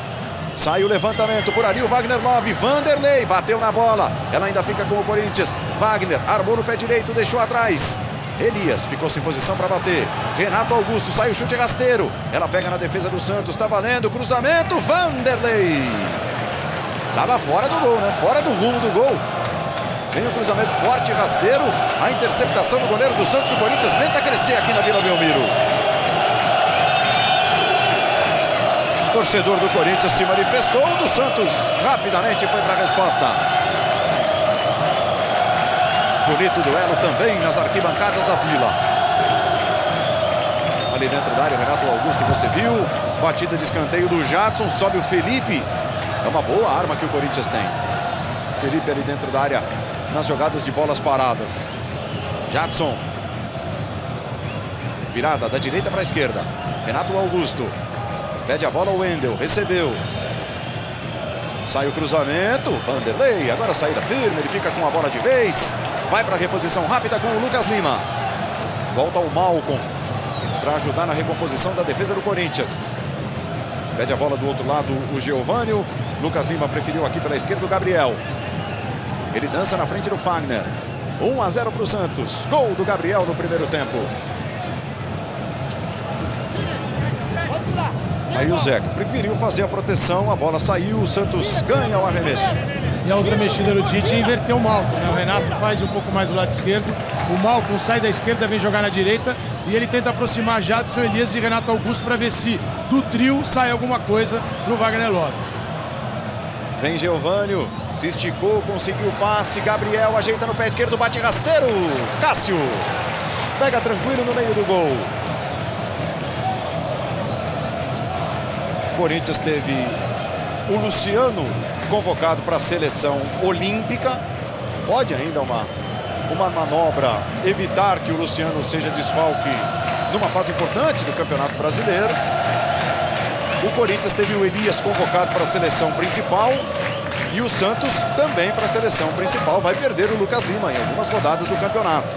Speaker 1: Sai o levantamento por ali o Wagner Love. Vanderlei bateu na bola. Ela ainda fica com o Corinthians. Wagner armou no pé direito, deixou atrás. Elias ficou sem posição para bater. Renato Augusto, sai o chute rasteiro. Ela pega na defesa do Santos, está valendo. Cruzamento, Vanderlei. Estava fora do gol, né? Fora do rumo do gol. Vem o cruzamento forte e rasteiro. A interceptação do goleiro do Santos. O Corinthians tenta crescer aqui na Vila Belmiro. O torcedor do Corinthians se manifestou. O do Santos rapidamente foi para a resposta. Bonito duelo também nas arquibancadas da Vila. Ali dentro da área, o Renato Augusto, você viu. Batida de escanteio do Jadson. Sobe o Felipe. É uma boa arma que o Corinthians tem. Felipe ali dentro da área nas jogadas de bolas paradas. Jadson. Virada da direita para a esquerda. Renato Augusto. Pede a bola o Wendel, recebeu. Sai o cruzamento, Vanderlei, agora saída firme, ele fica com a bola de vez. Vai para a reposição rápida com o Lucas Lima. Volta o Malcom para ajudar na recomposição da defesa do Corinthians. Pede a bola do outro lado o Geovânio. Lucas Lima preferiu aqui pela esquerda o Gabriel. Ele dança na frente do Fagner. 1-0 para o Santos. Gol do Gabriel no primeiro tempo. Aí o Zeca preferiu fazer a proteção, a bola saiu, o Santos ganha o arremesso.
Speaker 7: E a outra mexida do Tite é inverter o Malcom, né? O Renato faz um pouco mais do lado esquerdo, o Malcom sai da esquerda, vem jogar na direita e ele tenta aproximar Jadson Elias e Renato Augusto para ver se do trio sai alguma coisa pro Wagner Love.
Speaker 1: Vem Geovânio, se esticou, conseguiu o passe, Gabriel ajeita no pé esquerdo, bate rasteiro, Cássio pega tranquilo no meio do gol. O Corinthians teve o Luciano convocado para a seleção olímpica. Pode ainda uma manobra evitar que o Luciano seja desfalque numa fase importante do Campeonato Brasileiro. O Corinthians teve o Elias convocado para a seleção principal e o Santos também para a seleção principal. Vai perder o Lucas Lima em algumas rodadas do campeonato.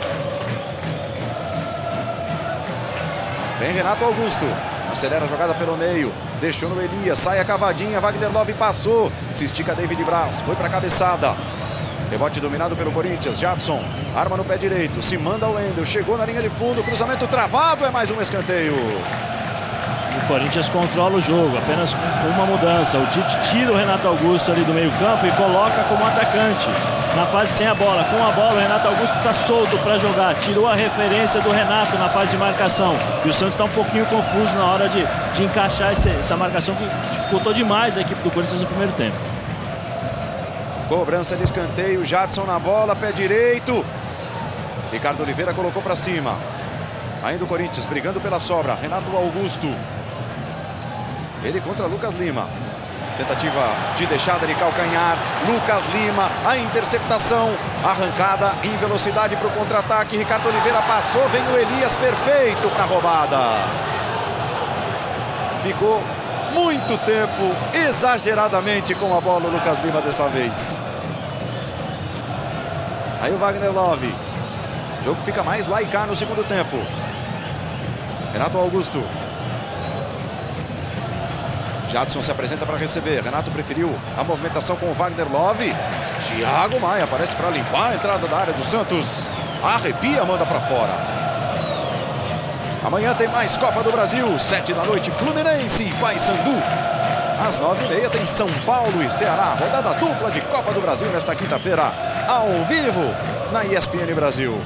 Speaker 1: Vem Renato Augusto. Acelera a jogada pelo meio, deixou no Elias, sai a cavadinha, Wagner Love passou, se estica David Braz, foi para a cabeçada. Rebote dominado pelo Corinthians, Jadson, arma no pé direito, se manda o Wendel, chegou na linha de fundo, cruzamento travado, é mais um escanteio.
Speaker 8: O Corinthians controla o jogo, apenas com uma mudança. O Tite tira o Renato Augusto ali do meio campo e coloca como atacante. Na fase sem a bola, com a bola o Renato Augusto está solto para jogar. Tirou a referência do Renato na fase de marcação. E o Santos está um pouquinho confuso na hora de encaixar essa marcação que dificultou demais a equipe do Corinthians no primeiro tempo.
Speaker 1: Cobrança de escanteio, Jadson na bola, pé direito. Ricardo Oliveira colocou para cima. Ainda o Corinthians brigando pela sobra, Renato Augusto. Ele contra Lucas Lima. Tentativa de deixada de calcanhar. Lucas Lima, a interceptação. Arrancada em velocidade para o contra-ataque. Ricardo Oliveira passou, vem o Elias, perfeito para a roubada. Ficou muito tempo, exageradamente com a bola o Lucas Lima dessa vez. Aí o Wagner Love. O jogo fica mais lá e cá no segundo tempo. Renato Augusto. Jadson se apresenta para receber. Renato preferiu a movimentação com o Wagner Love. Thiago Maia aparece para limpar a entrada da área do Santos. Arrepia, manda para fora. Amanhã tem mais Copa do Brasil. 7 da noite, Fluminense e Paysandu. Às 9h30 tem São Paulo e Ceará. Rodada dupla de Copa do Brasil nesta quinta-feira, ao vivo, na ESPN Brasil.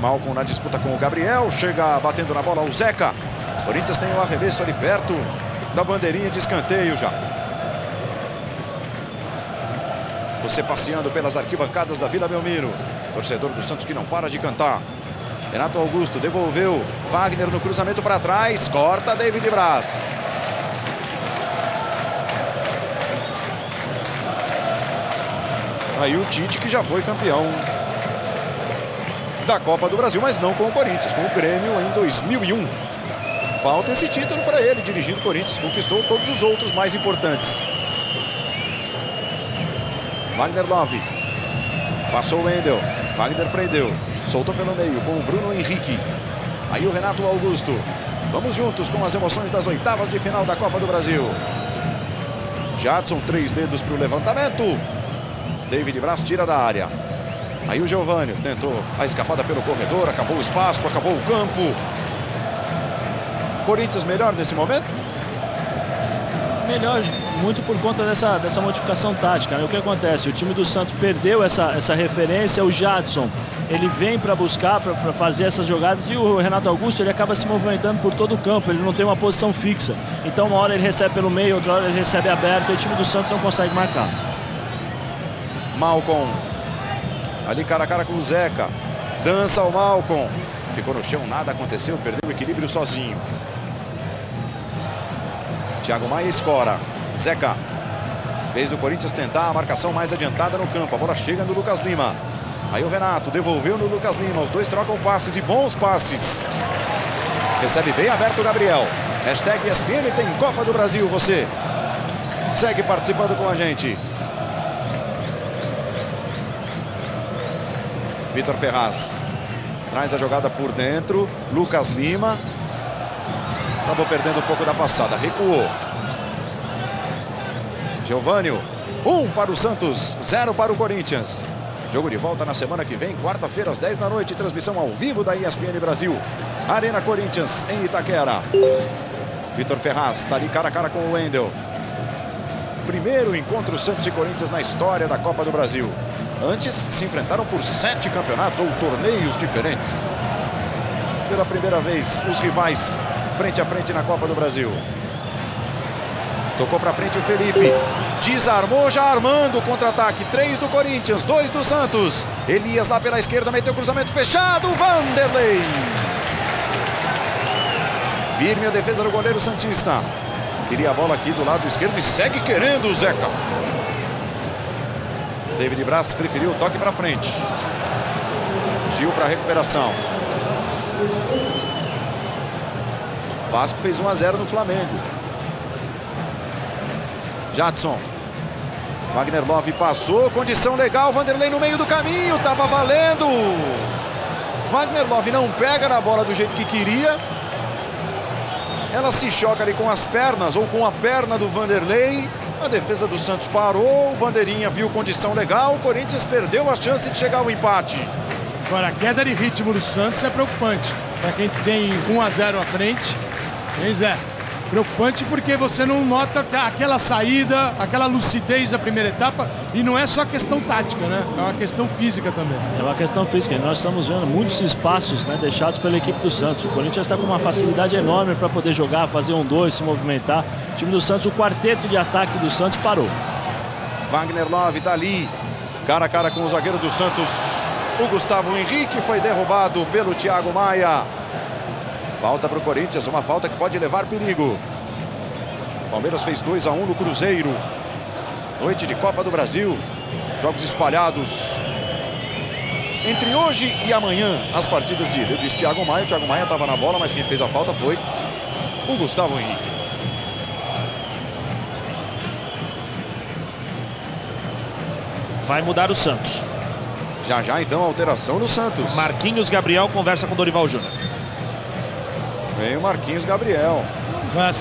Speaker 1: Malcom na disputa com o Gabriel. Chega batendo na bola o Zeca. Corinthians tem o arremesso ali perto da bandeirinha de escanteio já. Você passeando pelas arquibancadas da Vila Belmiro. Torcedor do Santos que não para de cantar. Renato Augusto devolveu. Wagner no cruzamento para trás. Corta David Braz. Aí o Tite, que já foi campeão da Copa do Brasil, mas não com o Corinthians, com o Grêmio em 2001. Falta esse título para ele, dirigindo o Corinthians. Conquistou todos os outros mais importantes. Wagner Love. Passou o Wendel. Wagner prendeu. Soltou pelo meio com o Bruno Henrique. Aí o Renato Augusto. Vamos juntos com as emoções das oitavas de final da Copa do Brasil. Jadson, 3 dedos para o levantamento. David Braz tira da área. Aí o Geovânio tentou a escapada pelo corredor. Acabou o espaço, acabou o campo. Corinthians melhor nesse momento?
Speaker 8: Melhor, muito por conta dessa modificação tática, né? O que acontece? O time do Santos perdeu essa referência. O Jadson, ele vem para buscar, para fazer essas jogadas, e o Renato Augusto, ele acaba se movimentando por todo o campo. Ele não tem uma posição fixa. Então uma hora ele recebe pelo meio, outra hora ele recebe aberto, e o time do Santos não consegue marcar.
Speaker 1: Malcom. Ali cara a cara com o Zeca. Dança o Malcom. Ficou no chão, nada aconteceu, perdeu o equilíbrio sozinho. Thiago Maia escora. Zeca. Vez do Corinthians tentar a marcação mais adiantada no campo. A bola chega no Lucas Lima. Aí o Renato devolveu no Lucas Lima. Os dois trocam passes, e bons passes. Recebe bem aberto o Gabriel. Hashtag ESPN tem Copa do Brasil. Você segue participando com a gente. Vitor Ferraz traz a jogada por dentro. Lucas Lima acabou perdendo um pouco da passada. Recuou. Geovânio. 1 para o Santos, 0 para o Corinthians. Jogo de volta na semana que vem, quarta-feira às 10 da noite. Transmissão ao vivo da ESPN Brasil. Arena Corinthians em Itaquera. Vitor Ferraz está ali cara a cara com o Wendel. Primeiro encontro Santos e Corinthians na história da Copa do Brasil. Antes se enfrentaram por 7 campeonatos ou torneios diferentes. Pela primeira vez, os rivais frente a frente na Copa do Brasil. Tocou para frente o Felipe. Desarmou já armando o contra-ataque. 3 do Corinthians, 2 do Santos. Elias lá pela esquerda, meteu cruzamento fechado. Vanderlei. Firme a defesa do goleiro santista. Queria a bola aqui do lado esquerdo e segue querendo o Zeca. David Braz preferiu o toque para frente. Gil para recuperação. Vasco fez 1-0 no Flamengo. Jadson. Wagner Love passou, condição legal, Vanderlei no meio do caminho, tava valendo. Wagner Love não pega na bola do jeito que queria. Ela se choca ali com as pernas ou com a perna do Vanderlei. A defesa do Santos parou, o Bandeirinha viu condição legal, o Corinthians perdeu a chance de chegar ao empate.
Speaker 7: Agora, a queda de ritmo do Santos é preocupante. Para quem tem 1-0 à frente, hein, Zé? Preocupante porque você não nota aquela saída, aquela lucidez da primeira etapa, e não é só questão tática, né? É uma questão física também.
Speaker 8: É uma questão física. Nós estamos vendo muitos espaços, né, deixados pela equipe do Santos. O Corinthians está com uma facilidade enorme para poder jogar, fazer 1-2, se movimentar. O time do Santos, o quarteto de ataque do Santos parou.
Speaker 1: Wagner Love está ali, cara a cara com o zagueiro do Santos. O Gustavo Henrique foi derrubado pelo Thiago Maia. Falta para o Corinthians, uma falta que pode levar perigo. Palmeiras fez 2-1 no Cruzeiro. Noite de Copa do Brasil. Jogos espalhados entre hoje e amanhã. As partidas de ida. Eu disse Thiago Maia. O Thiago Maia estava na bola, mas quem fez a falta foi o Gustavo Henrique.
Speaker 2: Vai mudar o Santos.
Speaker 1: Já então a alteração no Santos.
Speaker 2: Marquinhos Gabriel conversa com Dorival Júnior.
Speaker 1: Vem o Marquinhos Gabriel.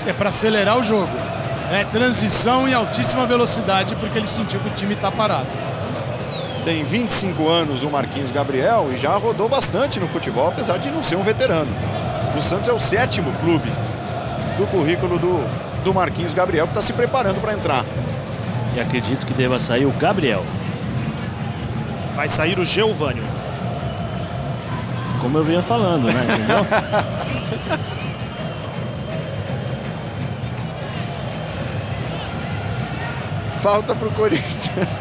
Speaker 7: É para acelerar o jogo. É transição em altíssima velocidade, porque ele sentiu que o time está parado.
Speaker 1: Tem 25 anos o Marquinhos Gabriel e já rodou bastante no futebol, apesar de não ser um veterano. O Santos é o 7º clube do currículo do Marquinhos Gabriel, que está se preparando para entrar.
Speaker 8: E acredito que deva sair o Gabriel.
Speaker 2: Vai sair o Geovânio.
Speaker 8: Como eu vinha falando, né? Entendeu?
Speaker 1: Falta para o Corinthians.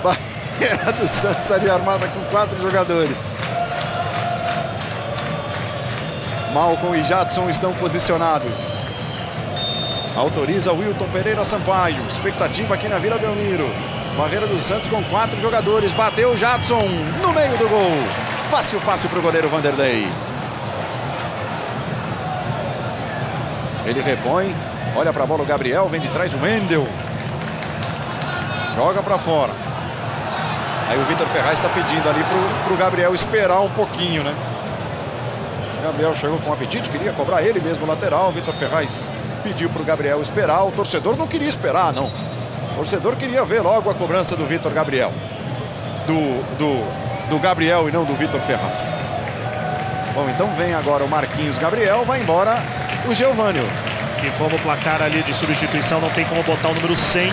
Speaker 1: Barreira do Santos ali armada com 4 jogadores. Malcom e Jadson estão posicionados. Autoriza Wilton Pereira Sampaio. Expectativa aqui na Vila Belmiro. Barreira do Santos com 4 jogadores. Bateu o Jadson no meio do gol. Fácil para o goleiro Vanderlei. Ele repõe. Olha para a bola o Gabriel. Vem de trás o Wendel. Joga para fora. Aí o Vitor Ferraz está pedindo ali pro Gabriel esperar um pouquinho, né? O Gabriel chegou com apetite. Queria cobrar ele mesmo o lateral. O Vitor Ferraz pediu pro Gabriel esperar. O torcedor não queria esperar, não. O torcedor queria ver logo a cobrança do Vitor Gabriel. Do Gabriel e não do Vitor Ferraz. Bom, então vem agora o Marquinhos Gabriel. Vai embora o Geovânio.
Speaker 2: E como placar ali de substituição não tem como botar o número 100,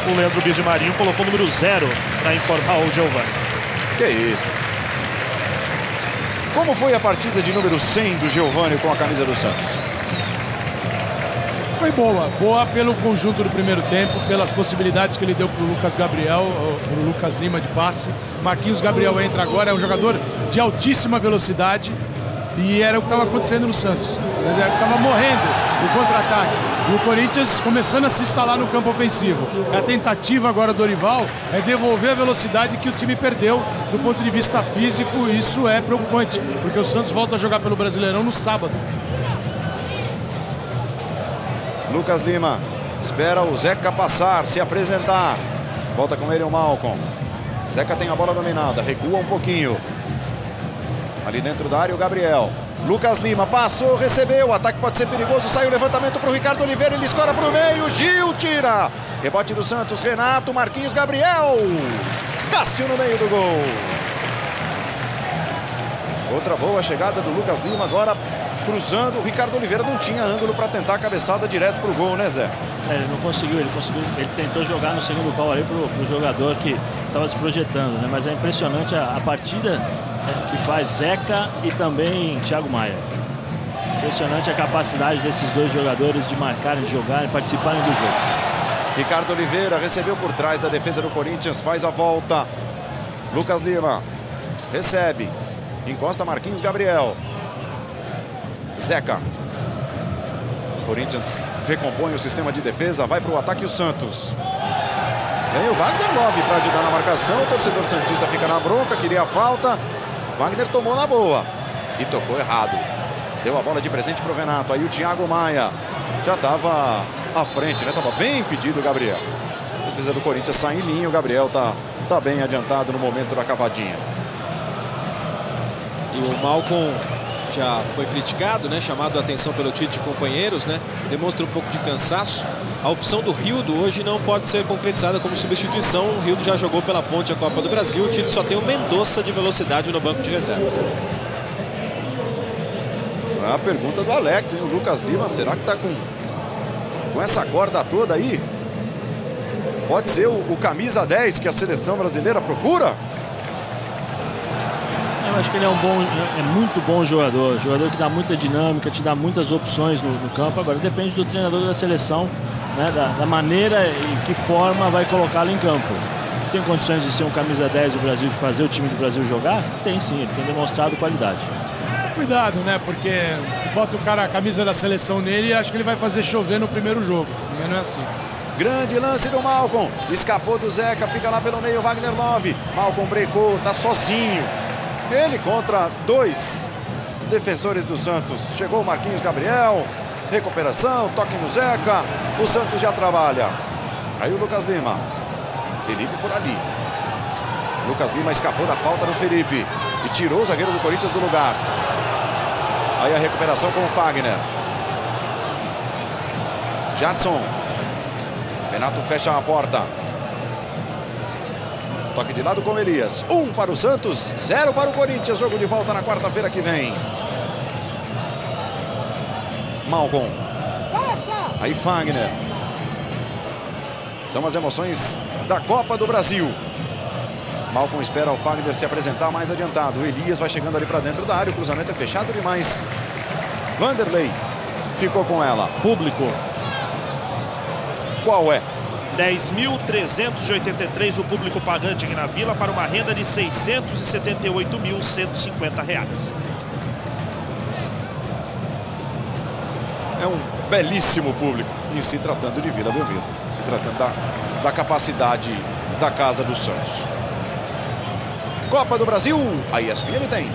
Speaker 2: o Leandro Bizzi Marinho colocou o número 0 para informar o Geovânio.
Speaker 1: Que isso. Como foi a partida de número 100 do Geovânio com a camisa do Santos?
Speaker 7: Foi boa pelo conjunto do primeiro tempo, pelas possibilidades que ele deu para o Lucas Gabriel, para o Lucas Lima de passe. Marquinhos Gabriel entra agora, é um jogador de altíssima velocidade e era o que estava acontecendo no Santos. Estava morrendo o contra-ataque. E o Corinthians começando a se instalar no campo ofensivo. A tentativa agora do Dorival é devolver a velocidade que o time perdeu do ponto de vista físico. Isso é preocupante, porque o Santos volta a jogar pelo Brasileirão no sábado.
Speaker 1: Lucas Lima espera o Zeca passar, se apresentar. Volta com ele o Malcom. Zeca tem a bola dominada, recua um pouquinho. Ali dentro da área o Gabriel. Lucas Lima passou, recebeu, o ataque pode ser perigoso, sai o levantamento para o Ricardo Oliveira, ele escora para o meio, Gil tira. Rebote do Santos, Renato, Marquinhos, Gabriel. Cássio no meio do gol. Outra boa chegada do Lucas Lima, agora cruzando. O Ricardo Oliveira não tinha ângulo para tentar a cabeçada direto para o gol, né, Zé?
Speaker 8: Ele não conseguiu, ele tentou jogar no segundo pau ali pro jogador que estava se projetando, né? Mas é impressionante a partida que faz Zeca e também Thiago Maia. Impressionante a capacidade desses dois jogadores de marcarem, de jogarem, participarem do jogo.
Speaker 1: Ricardo Oliveira recebeu por trás da defesa do Corinthians, faz a volta. Lucas Lima recebe, encosta Marquinhos, Gabriel. Zeca. Corinthians recompõe o sistema de defesa, vai para o ataque o Santos. Vem o Wagner Love para ajudar na marcação, o torcedor santista fica na bronca, queria a falta. Wagner tomou na boa e tocou errado. Deu a bola de presente para o Renato, aí o Thiago Maia já estava à frente, né? Estava bem impedido o Gabriel. A defesa do Corinthians sai em linha, o Gabriel tá bem adiantado no momento da cavadinha.
Speaker 3: E o Malcom já foi criticado, né? Chamado a atenção pelo Tite e companheiros, né? Demonstra um pouco de cansaço. A opção do Rildo hoje não pode ser concretizada como substituição. O Rildo já jogou pela Ponte a Copa do Brasil. O Tite só tem o Mendonça de velocidade no banco de reservas.
Speaker 1: A pergunta do Alex, hein? O Lucas Lima, será que tá com essa corda toda aí? Pode ser o camisa 10 que a seleção brasileira procura?
Speaker 8: Eu acho que ele é muito bom jogador que dá muita dinâmica, te dá muitas opções no campo. Agora depende do treinador da seleção, né, da maneira e que forma vai colocá-lo em campo. Tem condições de ser um camisa 10 do Brasil, de fazer o time do Brasil jogar? Tem sim, ele tem demonstrado qualidade.
Speaker 7: Cuidado, né, porque se bota o cara a camisa da seleção nele, acho que ele vai fazer chover no primeiro jogo, mas não é assim.
Speaker 1: Grande lance do Malcom, escapou do Zeca, fica lá pelo meio, Wagner Love. Malcom brecou, tá sozinho. Ele contra dois defensores do Santos. Chegou o Marquinhos, Gabriel. Recuperação, toque no Zeca. O Santos já trabalha. Aí o Lucas Lima. Felipe por ali. Lucas Lima escapou da falta do Felipe e tirou o zagueiro do Corinthians do lugar. Aí a recuperação com o Fagner. Jadson. Renato fecha a porta. Toque de lado com Elias. 1 para o Santos, 0 para o Corinthians. Jogo de volta na quarta-feira que vem. Malcom. Aí Fagner. São as emoções da Copa do Brasil. Malcom espera o Fagner se apresentar mais adiantado. O Elias vai chegando ali para dentro da área. O cruzamento é fechado demais. Vanderlei ficou com ela.
Speaker 3: Público.
Speaker 1: Qual é?
Speaker 2: 10.383 o público pagante aqui na Vila para uma renda de R$ 678.150.
Speaker 1: É um belíssimo público em se tratando de Vila Belmiro, se tratando da capacidade da Casa do Santos. Copa do Brasil, a ESPN tem.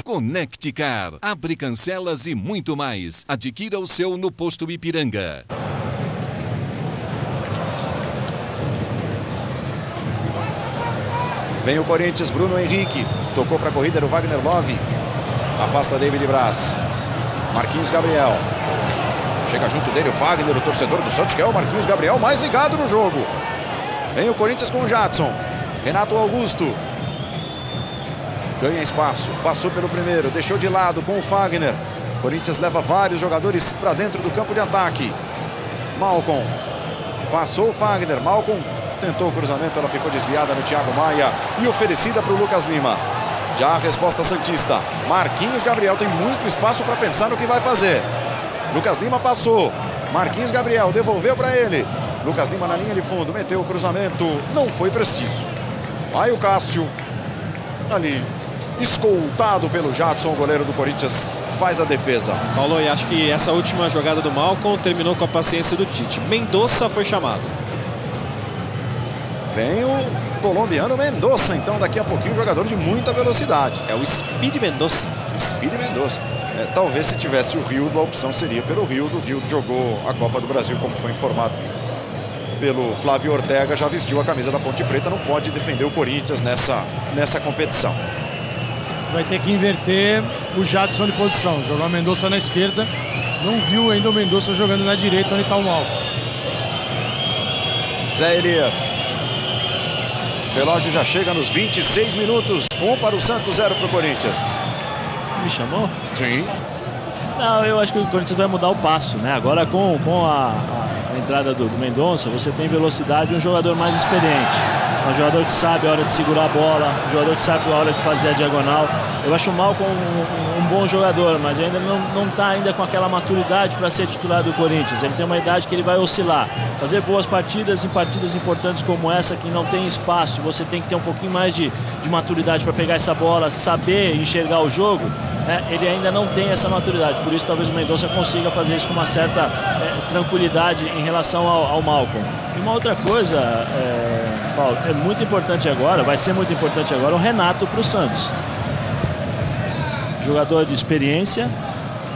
Speaker 4: Conecte Car, abre cancelas e muito mais. Adquira o seu no posto Ipiranga.
Speaker 1: Vem o Corinthians, Bruno Henrique. Tocou para a corrida do Wagner Love. Afasta David Braz. Marquinhos Gabriel. Chega junto dele o Fagner, o torcedor do Santos, que é o Marquinhos Gabriel, mais ligado no jogo. Vem o Corinthians com o Jadson. Renato Augusto. Ganha espaço. Passou pelo primeiro. Deixou de lado com o Fagner. Corinthians leva vários jogadores para dentro do campo de ataque. Malcom. Passou o Fagner. Malcom tentou o cruzamento, ela ficou desviada no Thiago Maia e oferecida para o Lucas Lima. Já a resposta santista. Marquinhos Gabriel tem muito espaço para pensar no que vai fazer. Lucas Lima passou. Marquinhos Gabriel devolveu para ele. Lucas Lima na linha de fundo, meteu o cruzamento. Não foi preciso. Aí o Cássio. Ali escoltado pelo Jadson, o goleiro do Corinthians faz a defesa.
Speaker 3: Paulo, e acho que essa última jogada do Malcom terminou com a paciência do Tite. Mendonça foi chamado.
Speaker 1: Vem o colombiano Mendonça, então daqui a pouquinho jogador de muita velocidade.
Speaker 3: É o Speed Mendonça.
Speaker 1: Speed Mendonça. Talvez se tivesse o Rildo, a opção seria pelo Rildo. O Rildo jogou a Copa do Brasil, como foi informado pelo Flávio Ortega, já vestiu a camisa da Ponte Preta, não pode defender o Corinthians nessa competição.
Speaker 7: Vai ter que inverter o Jadson de posição, jogar o Mendonça na esquerda. Não viu ainda o Mendonça jogando na direita, onde está o Malcom.
Speaker 1: Zé Elias. O relógio já chega nos 26 minutos. 1 para o Santos, 0 para o Corinthians.
Speaker 8: Me chamou?
Speaker 1: Sim.
Speaker 8: Não, eu acho que o Corinthians vai mudar o passo, né? Agora com a entrada do Mendonça, você tem velocidade e um jogador mais experiente. Um jogador que sabe a hora de segurar a bola, um jogador que sabe a hora de fazer a diagonal. Eu acho o Malcom um bom jogador, mas ainda não está ainda com aquela maturidade para ser titular do Corinthians. Ele tem uma idade que ele vai oscilar. Fazer boas partidas em partidas importantes como essa, que não tem espaço, você tem que ter um pouquinho mais de maturidade para pegar essa bola, saber enxergar o jogo. Ele ainda não tem essa maturidade, por isso talvez o Mendonça consiga fazer isso com uma certa tranquilidade em relação ao Malcom. E uma outra coisa, Paulo, é muito importante agora, vai ser muito importante agora o Renato para o Santos. Jogador de experiência,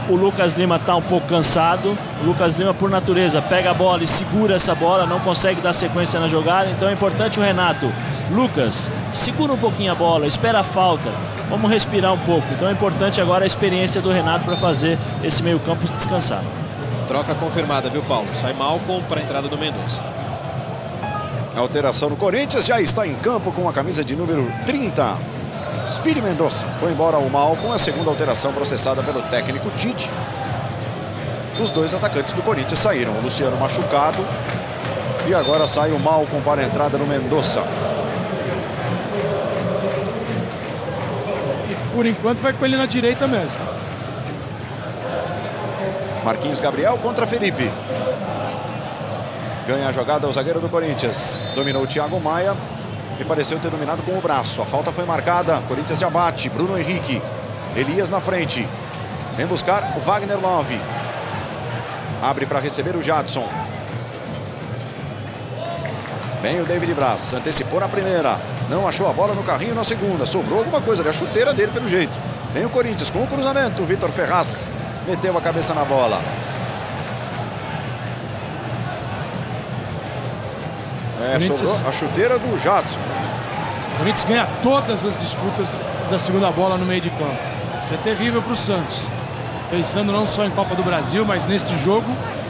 Speaker 8: o Lucas Lima está um pouco cansado, o Lucas Lima por natureza pega a bola e segura essa bola, não consegue dar sequência na jogada, então é importante o Renato. Lucas, segura um pouquinho a bola, espera a falta, vamos respirar um pouco. Então é importante agora a experiência do Renato para fazer esse meio campo descansar.
Speaker 3: Troca confirmada, viu, Paulo? Sai Malcom para a entrada do Mendonça.
Speaker 1: Alteração no Corinthians, já está em campo com a camisa de número 30. Speed Mendonça. Foi embora o Malcom, a segunda alteração processada pelo técnico Tite. Os dois atacantes do Corinthians saíram. O Luciano machucado. E agora sai o Malcom para a entrada no Mendonça.
Speaker 7: Por enquanto vai com ele na direita mesmo.
Speaker 1: Marquinhos Gabriel contra Felipe. Ganha a jogada o zagueiro do Corinthians. Dominou o Thiago Maia e pareceu ter dominado com o braço. A falta foi marcada. Corinthians já bate. Bruno Henrique. Elias na frente. Vem buscar o Wagner Love. Abre para receber o Jadson. Vem o David Braz. Antecipou na primeira. Não achou a bola no carrinho na segunda. Sobrou alguma coisa ali. A chuteira dele pelo jeito. Vem o Corinthians com o cruzamento. O Vitor Ferraz meteu a cabeça na bola. Sobrou a chuteira do Jadson.
Speaker 7: O Corinthians ganha todas as disputas da segunda bola no meio de campo. Isso é terrível para o Santos. Pensando não só em Copa do Brasil, mas neste jogo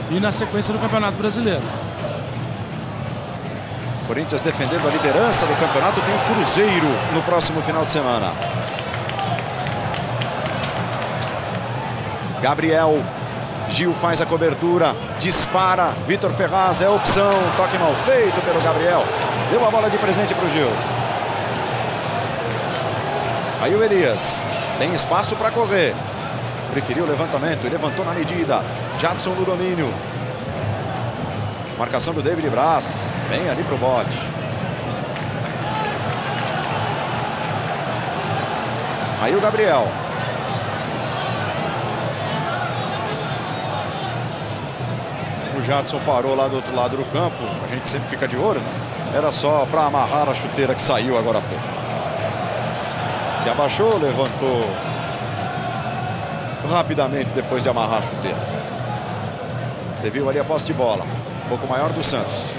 Speaker 7: e na sequência do Campeonato Brasileiro.
Speaker 1: Corinthians defendendo a liderança do campeonato. Tem o Cruzeiro no próximo final de semana. Gabriel. Gil faz a cobertura. Dispara. Vitor Ferraz é a opção. Toque mal feito pelo Gabriel. Deu a bola de presente para o Gil. Aí o Elias. Tem espaço para correr. Preferiu o levantamento e levantou na medida. Jadson no domínio. Marcação do David Braz. Vem ali pro bote. Aí o Gabriel. O Jadson parou lá do outro lado do campo. A gente sempre fica de olho, né? Era só para amarrar a chuteira que saiu agora há pouco. Se abaixou, levantou rapidamente depois de amarrar a chuteira. Você viu ali a posse de bola. Um pouco maior do Santos.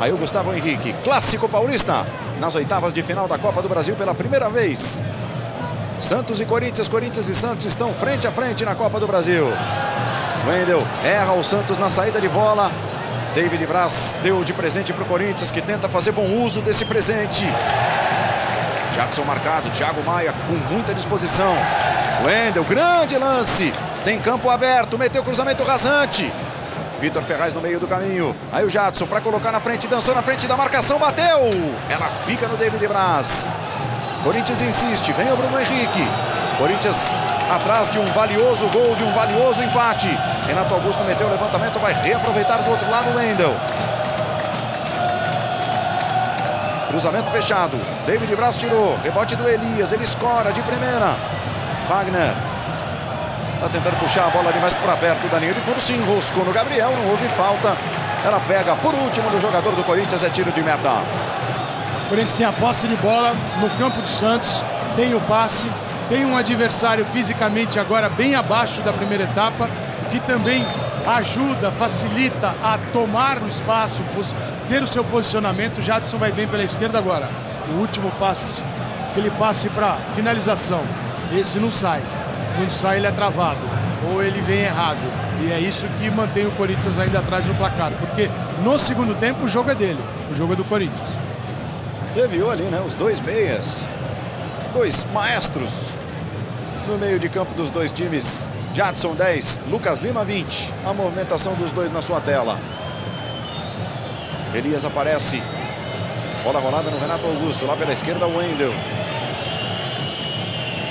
Speaker 1: Aí o Gustavo Henrique. Clássico paulista. Nas oitavas de final da Copa do Brasil pela primeira vez. Santos e Corinthians. Corinthians e Santos estão frente a frente na Copa do Brasil. Wendel erra o Santos na saída de bola. David Braz deu de presente para o Corinthians, que tenta fazer bom uso desse presente. Jadson marcado. Thiago Maia com muita disposição. Wendel, grande lance. Tem campo aberto. Meteu cruzamento rasante. Vitor Ferraz no meio do caminho. Aí o Jadson para colocar na frente. Dançou na frente da marcação. Bateu. Ela fica no David Braz. Corinthians insiste. Vem o Bruno Henrique. Corinthians atrás de um valioso gol, de um valioso empate. Renato Augusto meteu o levantamento. Vai reaproveitar do outro lado o Wendel. Cruzamento fechado. David Braz tirou. Rebote do Elias. Ele escora de primeira. Wagner. Tá tentando puxar a bola ali mais para perto da linha de fundo. Se enroscou no Gabriel. Não houve falta. Ela pega por último do jogador do Corinthians. É tiro de meta.
Speaker 7: O Corinthians tem a posse de bola no campo do Santos. Tem o passe. Tem um adversário fisicamente agora bem abaixo da primeira etapa. Que também ajuda, facilita a tomar o espaço, ter o seu posicionamento. O Jadson vai bem pela esquerda agora. O último passe, aquele passe para finalização. Esse não sai. Não sai, ele é travado. Ou ele vem errado. E é isso que mantém o Corinthians ainda atrás do placar. Porque no segundo tempo o jogo é dele. O jogo é do Corinthians.
Speaker 1: Já viu ali, né? Os dois meias. Dois maestros no meio de campo dos dois times. Jadson 10, Lucas Lima 20. A movimentação dos dois na sua tela. Elias aparece. Bola rolada no Renato Augusto. Lá pela esquerda o Wendel.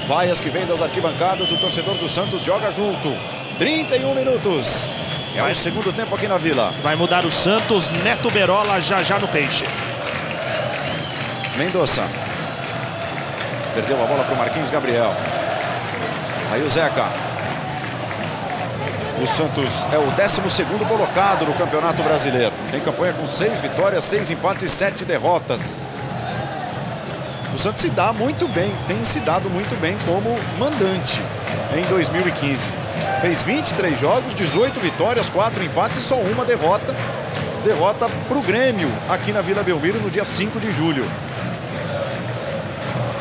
Speaker 1: Vaias que vem das arquibancadas. O torcedor do Santos joga junto. 31 minutos. É o segundo tempo aqui na Vila.
Speaker 2: Vai mudar o Santos. Neto Berola já no peixe.
Speaker 1: Mendonça. Perdeu a bola para o Marquinhos Gabriel. Aí o Zeca. O Santos é o 12º colocado no Campeonato Brasileiro. Tem campanha com 6 vitórias, 6 empates e 7 derrotas. O Santos se dá muito bem, tem se dado muito bem como mandante em 2015. Fez 23 jogos, 18 vitórias, 4 empates e só uma derrota. Derrota para o Grêmio aqui na Vila Belmiro no dia 5 de julho.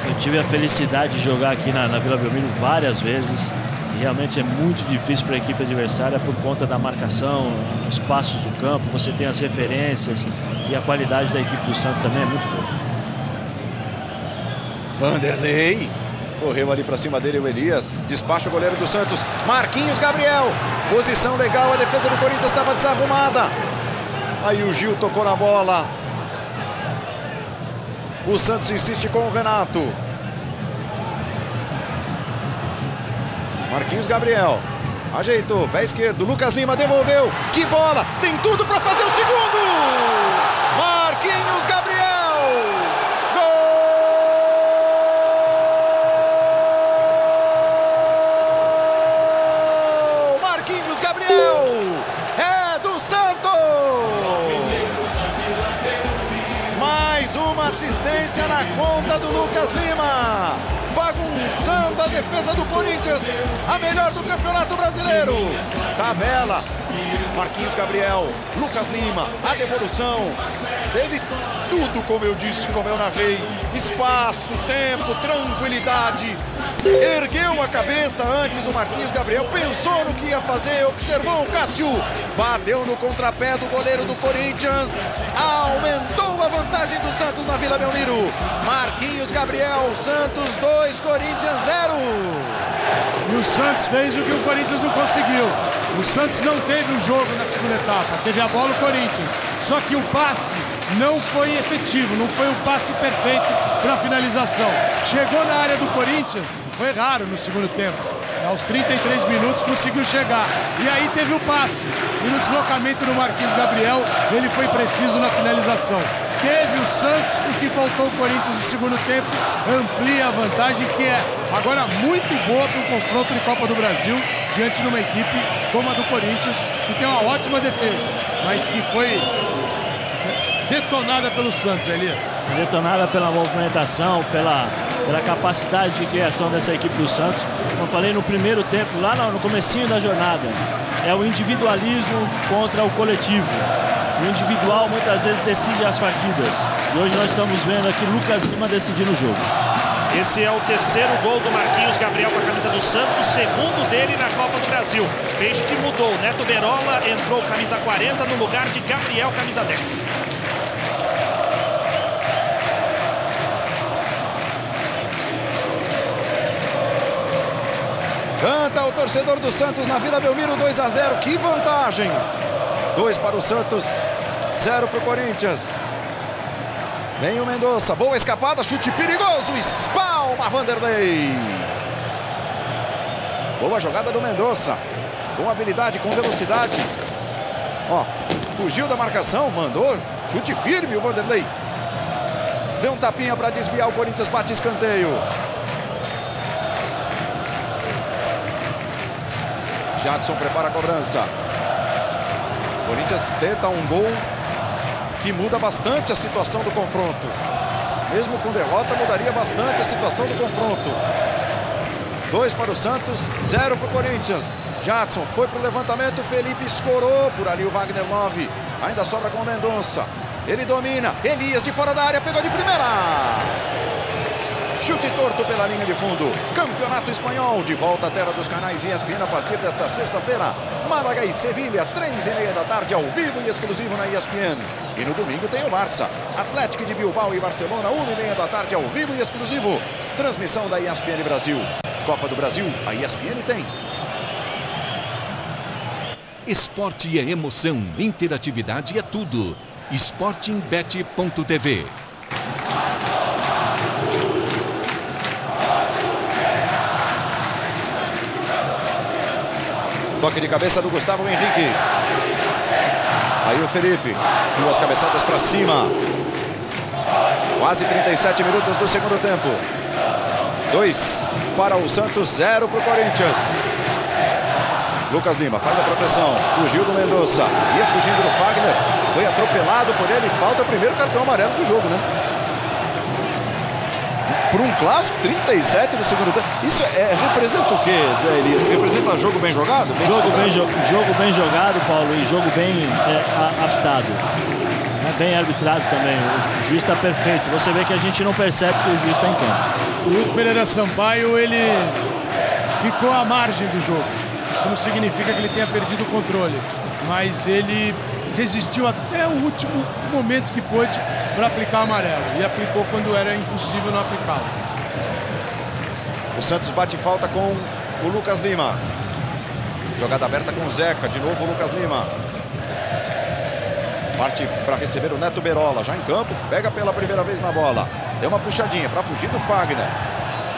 Speaker 8: Eu tive a felicidade de jogar aqui na Vila Belmiro várias vezes. Realmente é muito difícil para a equipe adversária por conta da marcação, os passos do campo, você tem as referências e a qualidade da equipe do Santos também é muito boa.
Speaker 1: Vanderlei correu ali para cima dele o Elias, despacha o goleiro do Santos, Marquinhos Gabriel, posição legal, a defesa do Corinthians estava desarrumada. Aí o Gil tocou na bola. O Santos insiste com o Renato. Marquinhos Gabriel ajeitou, pé esquerdo, Lucas Lima devolveu, que bola, tem tudo para fazer o segundo. Marquinhos Gabriel, gol! Marquinhos Gabriel é do Santos. Mais uma assistência na conta do Lucas Lima. Bagunçando a defesa do Corinthians, a melhor do Campeonato Brasileiro. Tabela, Marquinhos Gabriel, Lucas Lima, a devolução. Teve tudo, como eu disse, como eu narrei. Espaço, tempo, tranquilidade. Ergueu a cabeça antes o Marquinhos Gabriel, pensou no que ia fazer, observou o Cássio. Bateu no contrapé do goleiro do Corinthians. Aumentou a vantagem do Santos na Vila Belmiro. Marquinhos Gabriel, Santos 2, Corinthians 0.
Speaker 7: E o Santos fez o que o Corinthians não conseguiu. O Santos não teve o jogo na segunda etapa, teve a bola o Corinthians. Só que o passe não foi efetivo, não foi um passe perfeito para a finalização. Chegou na área do Corinthians, foi raro no segundo tempo. Aos 33 minutos conseguiu chegar. E aí teve o passe. E no deslocamento do Marquinhos Gabriel, ele foi preciso na finalização. Teve o Santos, o que faltou o Corinthians no segundo tempo, amplia a vantagem, que é agora muito boa para o confronto de Copa do Brasil, diante de uma equipe como a do Corinthians, que tem uma ótima defesa, mas que foi detonada pelo Santos, Elias.
Speaker 8: Detonada pela movimentação, pela capacidade de criação dessa equipe do Santos. Como eu falei no primeiro tempo, lá no comecinho da jornada, é o individualismo contra o coletivo. O individual muitas vezes decide as partidas. E hoje nós estamos vendo aqui Lucas Lima decidindo o jogo.
Speaker 2: Esse é o terceiro gol do Marquinhos Gabriel com a camisa do Santos, o segundo dele na Copa do Brasil. Peixe que mudou, Neto Berola entrou camisa 40 no lugar de Gabriel, camisa 10.
Speaker 1: Canta o torcedor do Santos na Vila Belmiro, 2-0, que vantagem! 2 para o Santos, 0 para o Corinthians. Vem o Mendonça, boa escapada, chute perigoso, espalma Vanderlei. Boa jogada do Mendonça, com habilidade, com velocidade. Ó, fugiu da marcação, mandou chute firme o Vanderlei. Deu um tapinha para desviar, o Corinthians bate escanteio. Jadson prepara a cobrança. Corinthians tenta um gol que muda bastante a situação do confronto. Mesmo com derrota, mudaria bastante a situação do confronto. 2 para o Santos, 0 para o Corinthians. Jadson foi para o levantamento, Felipe escorou por ali o Wagner 9. Ainda sobra com o Mendonça. Ele domina, Elias de fora da área, pegou de primeira. Chute torto pela linha de fundo. Campeonato Espanhol, de volta à terra dos canais ESPN a partir desta sexta-feira. Málaga e Sevilha, 3h30 da tarde, ao vivo e exclusivo na ESPN. E no domingo tem o Barça, Atlético de Bilbao e Barcelona, 1h30 da tarde, ao vivo e exclusivo. Transmissão da ESPN Brasil. Copa do Brasil, a ESPN tem.
Speaker 4: Esporte é emoção, interatividade é tudo. Sportingbet.tv.
Speaker 1: Toque de cabeça do Gustavo Henrique. Aí o Felipe. 2 cabeçadas para cima. Quase 37 minutos do segundo tempo. 2 para o Santos, 0 para o Corinthians. Lucas Lima faz a proteção. Fugiu do Mendonça. Ia fugindo do Fagner. Foi atropelado por ele. Falta o primeiro cartão amarelo do jogo, né? Por um clássico, 37 no segundo tempo. Isso representa o quê, Zé Elias? Representa jogo bem jogado?
Speaker 8: Jogo bem jogado, Paulo, e jogo bem aptado. Bem arbitrado também. O juiz está perfeito. Você vê que a gente não percebe que o juiz está em campo.
Speaker 7: O Wilton Pereira Sampaio, ele ficou à margem do jogo. Isso não significa que ele tenha perdido o controle, mas ele resistiu até o último momento que pôde para aplicar o amarelo. E aplicou quando era impossível não aplicá-lo.
Speaker 1: O Santos bate falta com o Lucas Lima. Jogada aberta com o Zeca. De novo o Lucas Lima. Parte para receber o Neto Berola. Já em campo. Pega pela primeira vez na bola. Deu uma puxadinha para fugir do Fagner.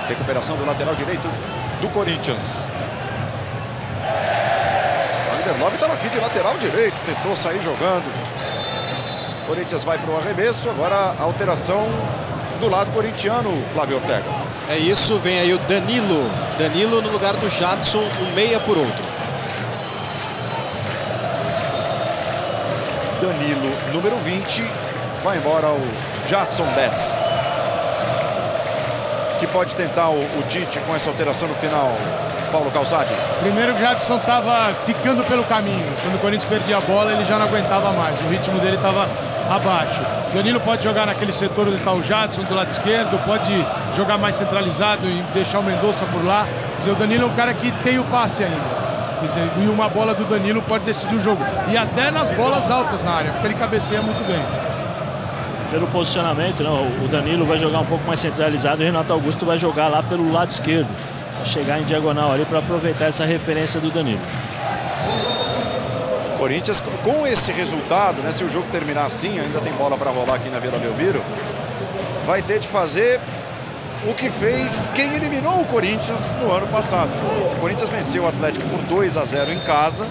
Speaker 1: Recuperação do lateral direito do Corinthians. Wagner 9 estava aqui de lateral direito. Tentou sair jogando. Corinthians vai para o arremesso. Agora a alteração do lado corintiano, Flávio Ortega.
Speaker 3: É isso, vem aí o Danilo. Danilo no lugar do Jadson, um meia por outro.
Speaker 1: Danilo, número 20. Vai embora o Jadson 10. Que pode tentar o Tite com essa alteração no final, Paulo Calçade?
Speaker 7: Primeiro, o Jadson estava ficando pelo caminho. Quando o Corinthians perdia a bola, ele já não aguentava mais. O ritmo dele estava abaixo. Danilo pode jogar naquele setor onde está o Jadson, do lado esquerdo, pode jogar mais centralizado e deixar o Mendonça por lá. Quer dizer, o Danilo é um cara que tem o passe ainda. Quer dizer, e uma bola do Danilo pode decidir o jogo. E até nas bolas altas na área, porque ele cabeceia muito bem.
Speaker 8: Pelo posicionamento, não, o Danilo vai jogar um pouco mais centralizado e o Renato Augusto vai jogar lá pelo lado esquerdo. Vai chegar em diagonal ali para aproveitar essa referência do Danilo.
Speaker 1: Corinthians, com esse resultado, né, se o jogo terminar assim, ainda tem bola para rolar aqui na Vila Belmiro, vai ter de fazer o que fez quem eliminou o Corinthians no ano passado. O Corinthians venceu o Atlético por 2-0 em casa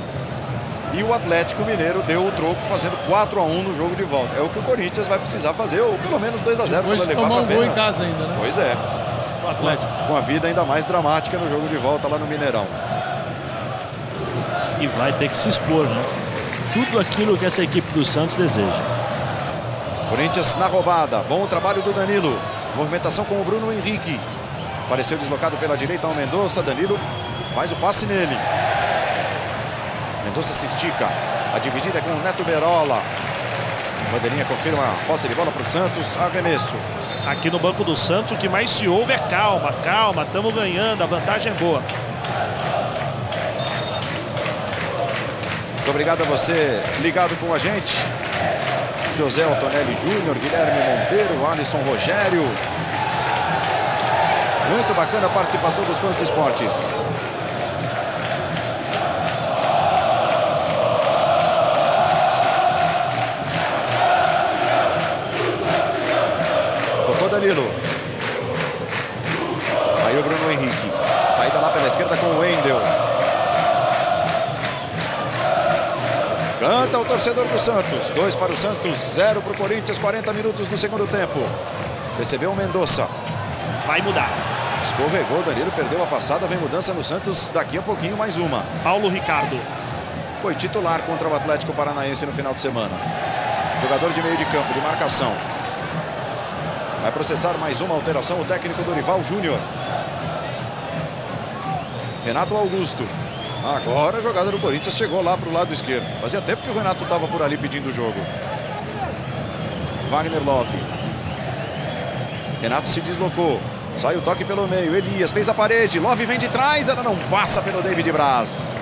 Speaker 1: e o Atlético Mineiro deu o troco fazendo 4-1 no jogo de volta. É o que o Corinthians vai precisar fazer, ou pelo menos 2-0 para levar
Speaker 7: tomar
Speaker 1: pra
Speaker 7: um gol em casa ainda, né?
Speaker 1: Pois é.
Speaker 7: O Atlético.
Speaker 1: Com a vida ainda mais dramática no jogo de volta lá no Mineirão.
Speaker 8: E vai ter que se expor, né? Tudo aquilo que essa equipe do Santos deseja.
Speaker 1: Corinthians na roubada. Bom o trabalho do Danilo. Movimentação com o Bruno Henrique. Apareceu deslocado pela direita ao Mendonça. Danilo faz o passe nele. Mendonça se estica. A dividida é com o Neto Berola. Bandeirinha confirma a posse de bola para o Santos. Arremesso.
Speaker 2: Aqui no banco do Santos o que mais se ouve é calma, calma. Estamos ganhando, a vantagem é boa.
Speaker 1: Muito obrigado a você ligado com a gente. José Altonelli Júnior, Guilherme Monteiro, Alisson Rogério. Muito bacana a participação dos fãs de esportes. Tocou Danilo. Aí o Bruno Henrique. Saída lá pela esquerda com o Wendel. Canta o torcedor do Santos. 2 para o Santos, 0 para o Corinthians. 40 minutos do segundo tempo. Recebeu o Mendonça.
Speaker 2: Vai mudar.
Speaker 1: Escorregou, Danilo perdeu a passada. Vem mudança no Santos. Daqui a pouquinho mais uma.
Speaker 2: Paulo Ricardo.
Speaker 1: Foi titular contra o Atlético Paranaense no final de semana. Jogador de meio de campo, de marcação. Vai processar mais uma alteração o técnico Dorival Júnior. Renato Augusto. Agora a jogada do Corinthians chegou lá para o lado esquerdo. Fazia tempo que o Renato estava por ali pedindo o jogo. Wagner Love. Renato se deslocou. Sai o toque pelo meio. Elias fez a parede. Love vem de trás. Ela não passa pelo David Braz.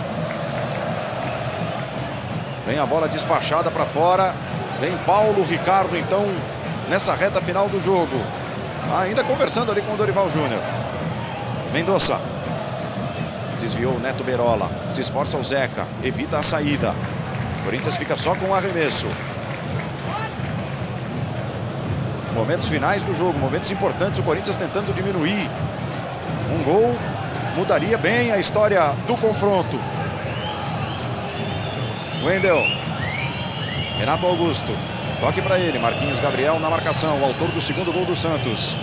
Speaker 1: Vem a bola despachada para fora. Vem Paulo Ricardo, então, nessa reta final do jogo. Ainda conversando ali com o Dorival Júnior. Mendonça. Desviou o Neto Berola. Se esforça o Zeca. Evita a saída. O Corinthians fica só com o arremesso. Momentos finais do jogo. Momentos importantes. O Corinthians tentando diminuir. Um gol mudaria bem a história do confronto. Wendel. Renato Augusto. Toque para ele. Marquinhos Gabriel na marcação. O autor do segundo gol do Santos.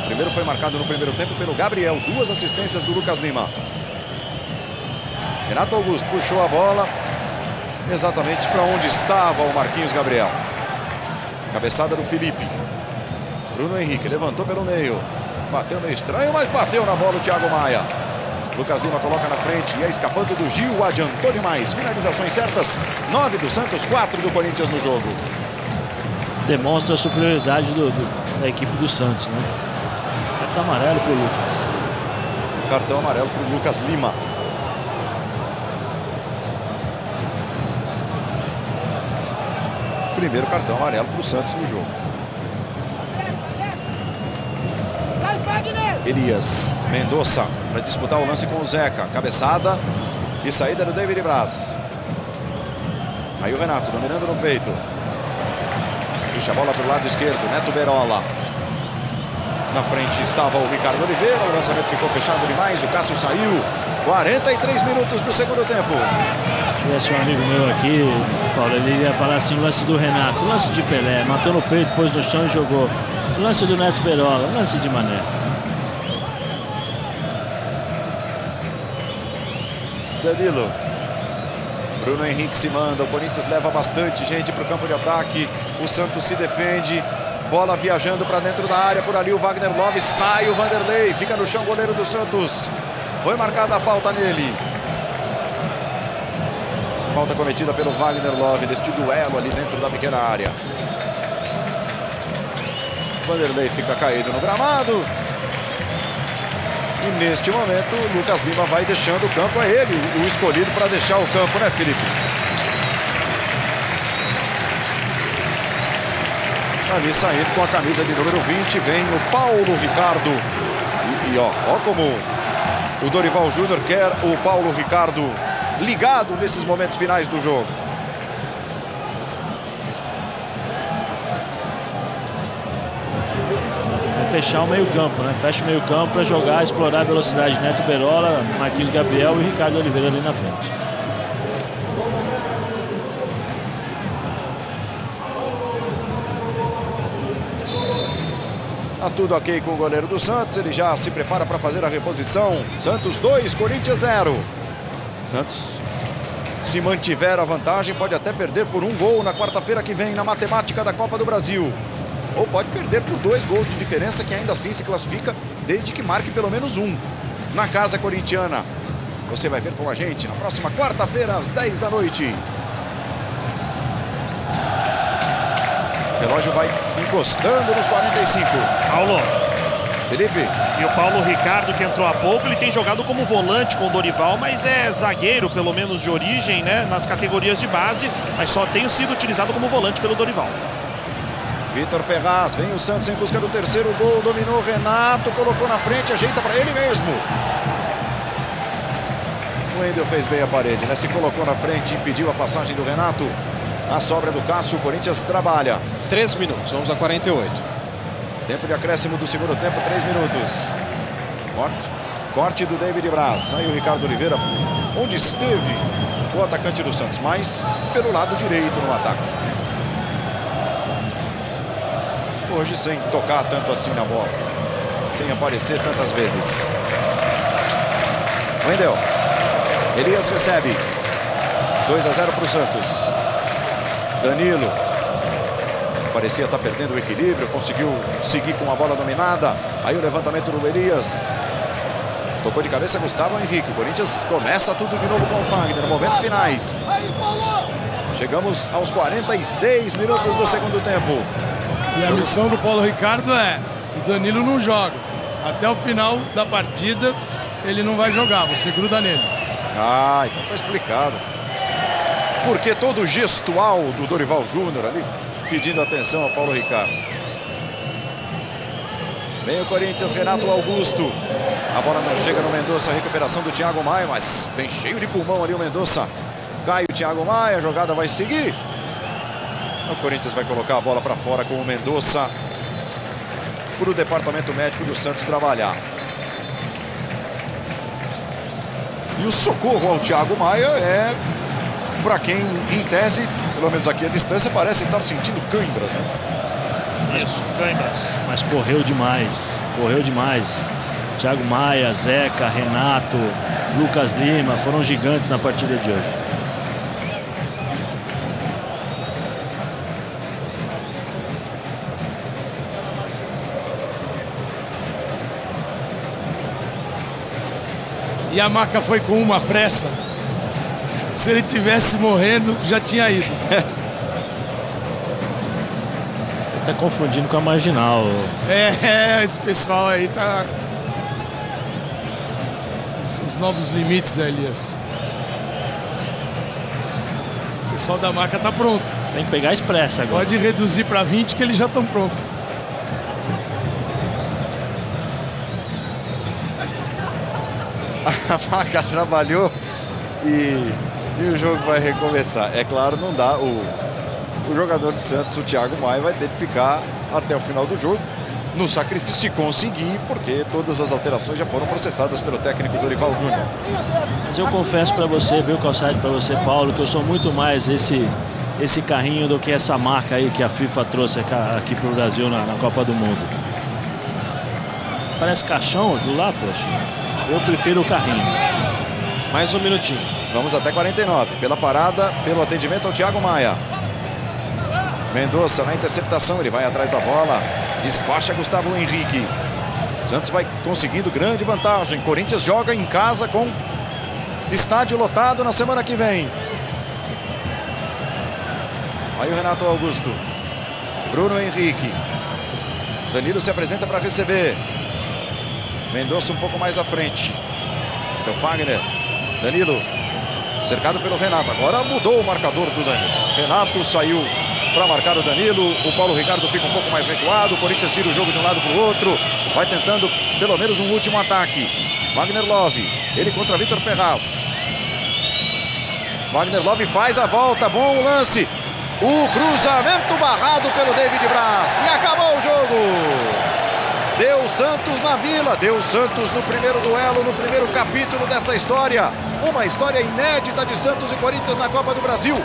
Speaker 1: O primeiro foi marcado no primeiro tempo pelo Gabriel. 2 assistências do Lucas Lima. Renato Augusto puxou a bola exatamente para onde estava o Marquinhos Gabriel. Cabeçada do Felipe. Bruno Henrique levantou pelo meio. Bateu meio estranho, mas bateu na bola o Thiago Maia. Lucas Lima coloca na frente e é escapando do Gil. Adiantou demais. Finalizações certas. 9 do Santos, 4 do Corinthians no jogo.
Speaker 8: Demonstra a superioridade da equipe do Santos, né? Cartão amarelo para o Lucas.
Speaker 1: Cartão amarelo para o Lucas Lima. Primeiro cartão amarelo para o Santos no jogo. Elias. Mendonça para disputar o lance com o Zeca. Cabeçada e saída do David Braz. Aí o Renato dominando no peito. Puxa a bola para o lado esquerdo. Neto Berola. Na frente estava o Ricardo Oliveira. O lançamento ficou fechado demais. O Cássio saiu. 43 minutos do segundo tempo.
Speaker 8: Se tivesse um amigo meu aqui, Paulo, ele ia falar assim: o lance do Renato, o lance de Pelé, matou no peito, pôs no chão e jogou. O lance do Neto Berola, o lance de Mané.
Speaker 1: Danilo. Bruno Henrique se manda. O Corinthians leva bastante gente para o campo de ataque. O Santos se defende. Bola viajando para dentro da área. Por ali o Wagner Love. Sai o Vanderlei. Fica no chão o goleiro do Santos. Foi marcada a falta nele. Falta cometida pelo Wagner Love neste duelo ali dentro da pequena área. Vanderlei fica caído no gramado. E neste momento o Lucas Lima vai deixando o campo. É ele o escolhido para deixar o campo, né, Felipe? Ali saindo com a camisa de número 20 vem o Paulo Ricardo. E ó como o Dorival Júnior quer o Paulo Ricardo ligado nesses momentos finais do jogo.
Speaker 8: Fechar o meio campo, né? Fecha o meio campo para jogar, explorar a velocidade de Neto Berola, Marquinhos Gabriel e Ricardo Oliveira ali na frente.
Speaker 1: Tá tudo ok com o goleiro do Santos, ele já se prepara para fazer a reposição. Santos 2, Corinthians 0. Santos, se mantiver a vantagem, pode até perder por 1 gol na quarta-feira que vem na matemática da Copa do Brasil. Ou pode perder por 2 gols de diferença, que ainda assim se classifica, desde que marque pelo menos 1 na casa corintiana. Você vai ver com a gente na próxima quarta-feira, às 10 da noite. O relógio vai encostando nos 45.
Speaker 2: Paulo.
Speaker 1: Felipe.
Speaker 2: E o Paulo Ricardo, que entrou há pouco, ele tem jogado como volante com o Dorival, mas é zagueiro, pelo menos de origem, né, nas categorias de base, mas só tem sido utilizado como volante pelo Dorival.
Speaker 1: Vitor Ferraz, vem o Santos em busca do terceiro gol, dominou Renato, colocou na frente, ajeita para ele mesmo. O Wendel fez bem a parede, né? Se colocou na frente, impediu a passagem do Renato. A sobra do Cássio, o Corinthians trabalha.
Speaker 3: 3 minutos, vamos a 48.
Speaker 1: Tempo de acréscimo do segundo tempo, 3 minutos. Corte do David Braz. Aí o Ricardo Oliveira, onde esteve o atacante do Santos, mas pelo lado direito no ataque. Hoje sem tocar tanto assim na bola, sem aparecer tantas vezes. Wendel. Elias recebe. 2-0 para o Santos. Danilo. Parecia estar perdendo o equilíbrio, conseguiu seguir com a bola dominada. Aí o levantamento do Elias. Tocou de cabeça Gustavo Henrique. O Corinthians começa tudo de novo com o Fagner. Momentos finais. Chegamos aos 46 minutos do segundo tempo.
Speaker 7: E a missão do Paulo Ricardo é: o Danilo não joga. Até o final da partida ele não vai jogar, você gruda nele.
Speaker 1: Ah, então tá explicado. Porque todo o gestual do Dorival Júnior ali, pedindo atenção ao Paulo Ricardo. Vem o Corinthians, Renato Augusto. A bola não chega no Mendonça, recuperação do Thiago Maia, mas vem cheio de pulmão ali o Mendonça. Cai o Thiago Maia, a jogada vai seguir. O Corinthians vai colocar a bola para fora com o Mendonça para o departamento médico do Santos trabalhar. E o socorro ao Thiago Maia é para quem, em tese, pelo menos aqui à distância, parece estar sentindo câimbras, né?
Speaker 8: Isso, câimbras. Mas correu demais, correu demais. Thiago Maia, Zeca, Renato, Lucas Lima foram gigantes na partida de hoje.
Speaker 7: E a Maca foi com uma pressa. Se ele tivesse morrendo, já tinha ido.
Speaker 8: Tá confundindo com a marginal.
Speaker 7: Esse pessoal aí tá... Os novos limites, Elias. O pessoal da Maca tá pronto.
Speaker 8: Tem que pegar a expressa agora.
Speaker 7: Pode reduzir para 20 que eles já estão prontos.
Speaker 1: A Maca trabalhou e o jogo vai recomeçar. É claro, não dá. O jogador de Santos, o Thiago Maia, vai ter que ficar até o final do jogo no sacrifício, se conseguir, porque todas as alterações já foram processadas pelo técnico Dorival Júnior.
Speaker 8: Mas eu confesso para você, viu, Calçade, para você, Paulo, que eu sou muito mais esse carrinho do que essa marca aí que a FIFA trouxe aqui pro Brasil na Copa do Mundo. Parece caixão aquilo lá, poxa. Eu prefiro o carrinho.
Speaker 3: Mais um minutinho.
Speaker 1: Vamos até 49. Pela parada, pelo atendimento ao Thiago Maia. Mendonça na interceptação, ele vai atrás da bola. Despacha Gustavo Henrique. Santos vai conseguindo grande vantagem. Corinthians joga em casa com estádio lotado na semana que vem. Aí o Renato Augusto. Bruno Henrique. Danilo se apresenta para receber. Mendonça um pouco mais à frente. Seu Fagner. Danilo. Cercado pelo Renato. Agora mudou o marcador do Danilo. Renato saiu para marcar o Danilo. O Paulo Ricardo fica um pouco mais recuado. O Corinthians tira o jogo de um lado para o outro. Vai tentando pelo menos um último ataque. Wagner Love. Ele contra Vitor Ferraz. Wagner Love faz a volta. Bom lance. O cruzamento barrado pelo David Braz. E acabou o jogo. Deu Santos na Vila, deu Santos no primeiro duelo, no primeiro capítulo dessa história. Uma história inédita de Santos e Corinthians na Copa do Brasil.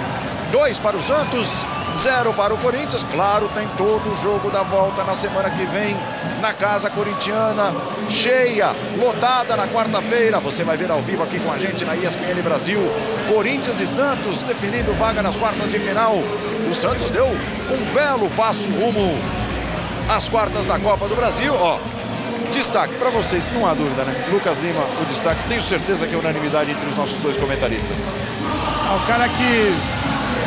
Speaker 1: 2 para o Santos, 0 para o Corinthians. Claro, tem todo o jogo da volta na semana que vem, na casa corintiana, cheia, lotada na quarta-feira. Você vai ver ao vivo aqui com a gente na ESPN Brasil. Corinthians e Santos definindo vaga nas quartas de final. O Santos deu um belo passo rumo às quartas da Copa do Brasil. Ó, destaque para vocês, não há dúvida, né? Lucas Lima, o destaque, tenho certeza que é unanimidade entre os nossos dois comentaristas.
Speaker 7: O cara que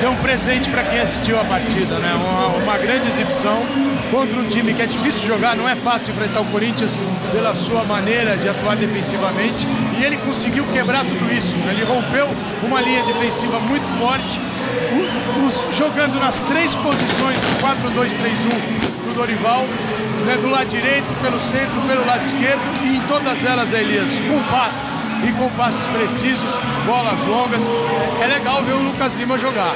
Speaker 7: deu um presente para quem assistiu a partida, né? Uma grande exibição contra um time que é difícil jogar, não é fácil enfrentar o Corinthians pela sua maneira de atuar defensivamente, e ele conseguiu quebrar tudo isso. Ele rompeu uma linha defensiva muito forte, jogando nas 3 posições do 4-2-3-1 do Dorival, né? Do lado direito, pelo centro, pelo lado esquerdo, e em todas elas, Elias, com passe e com passes precisos, bolas longas. É legal ver o Lucas Lima jogar.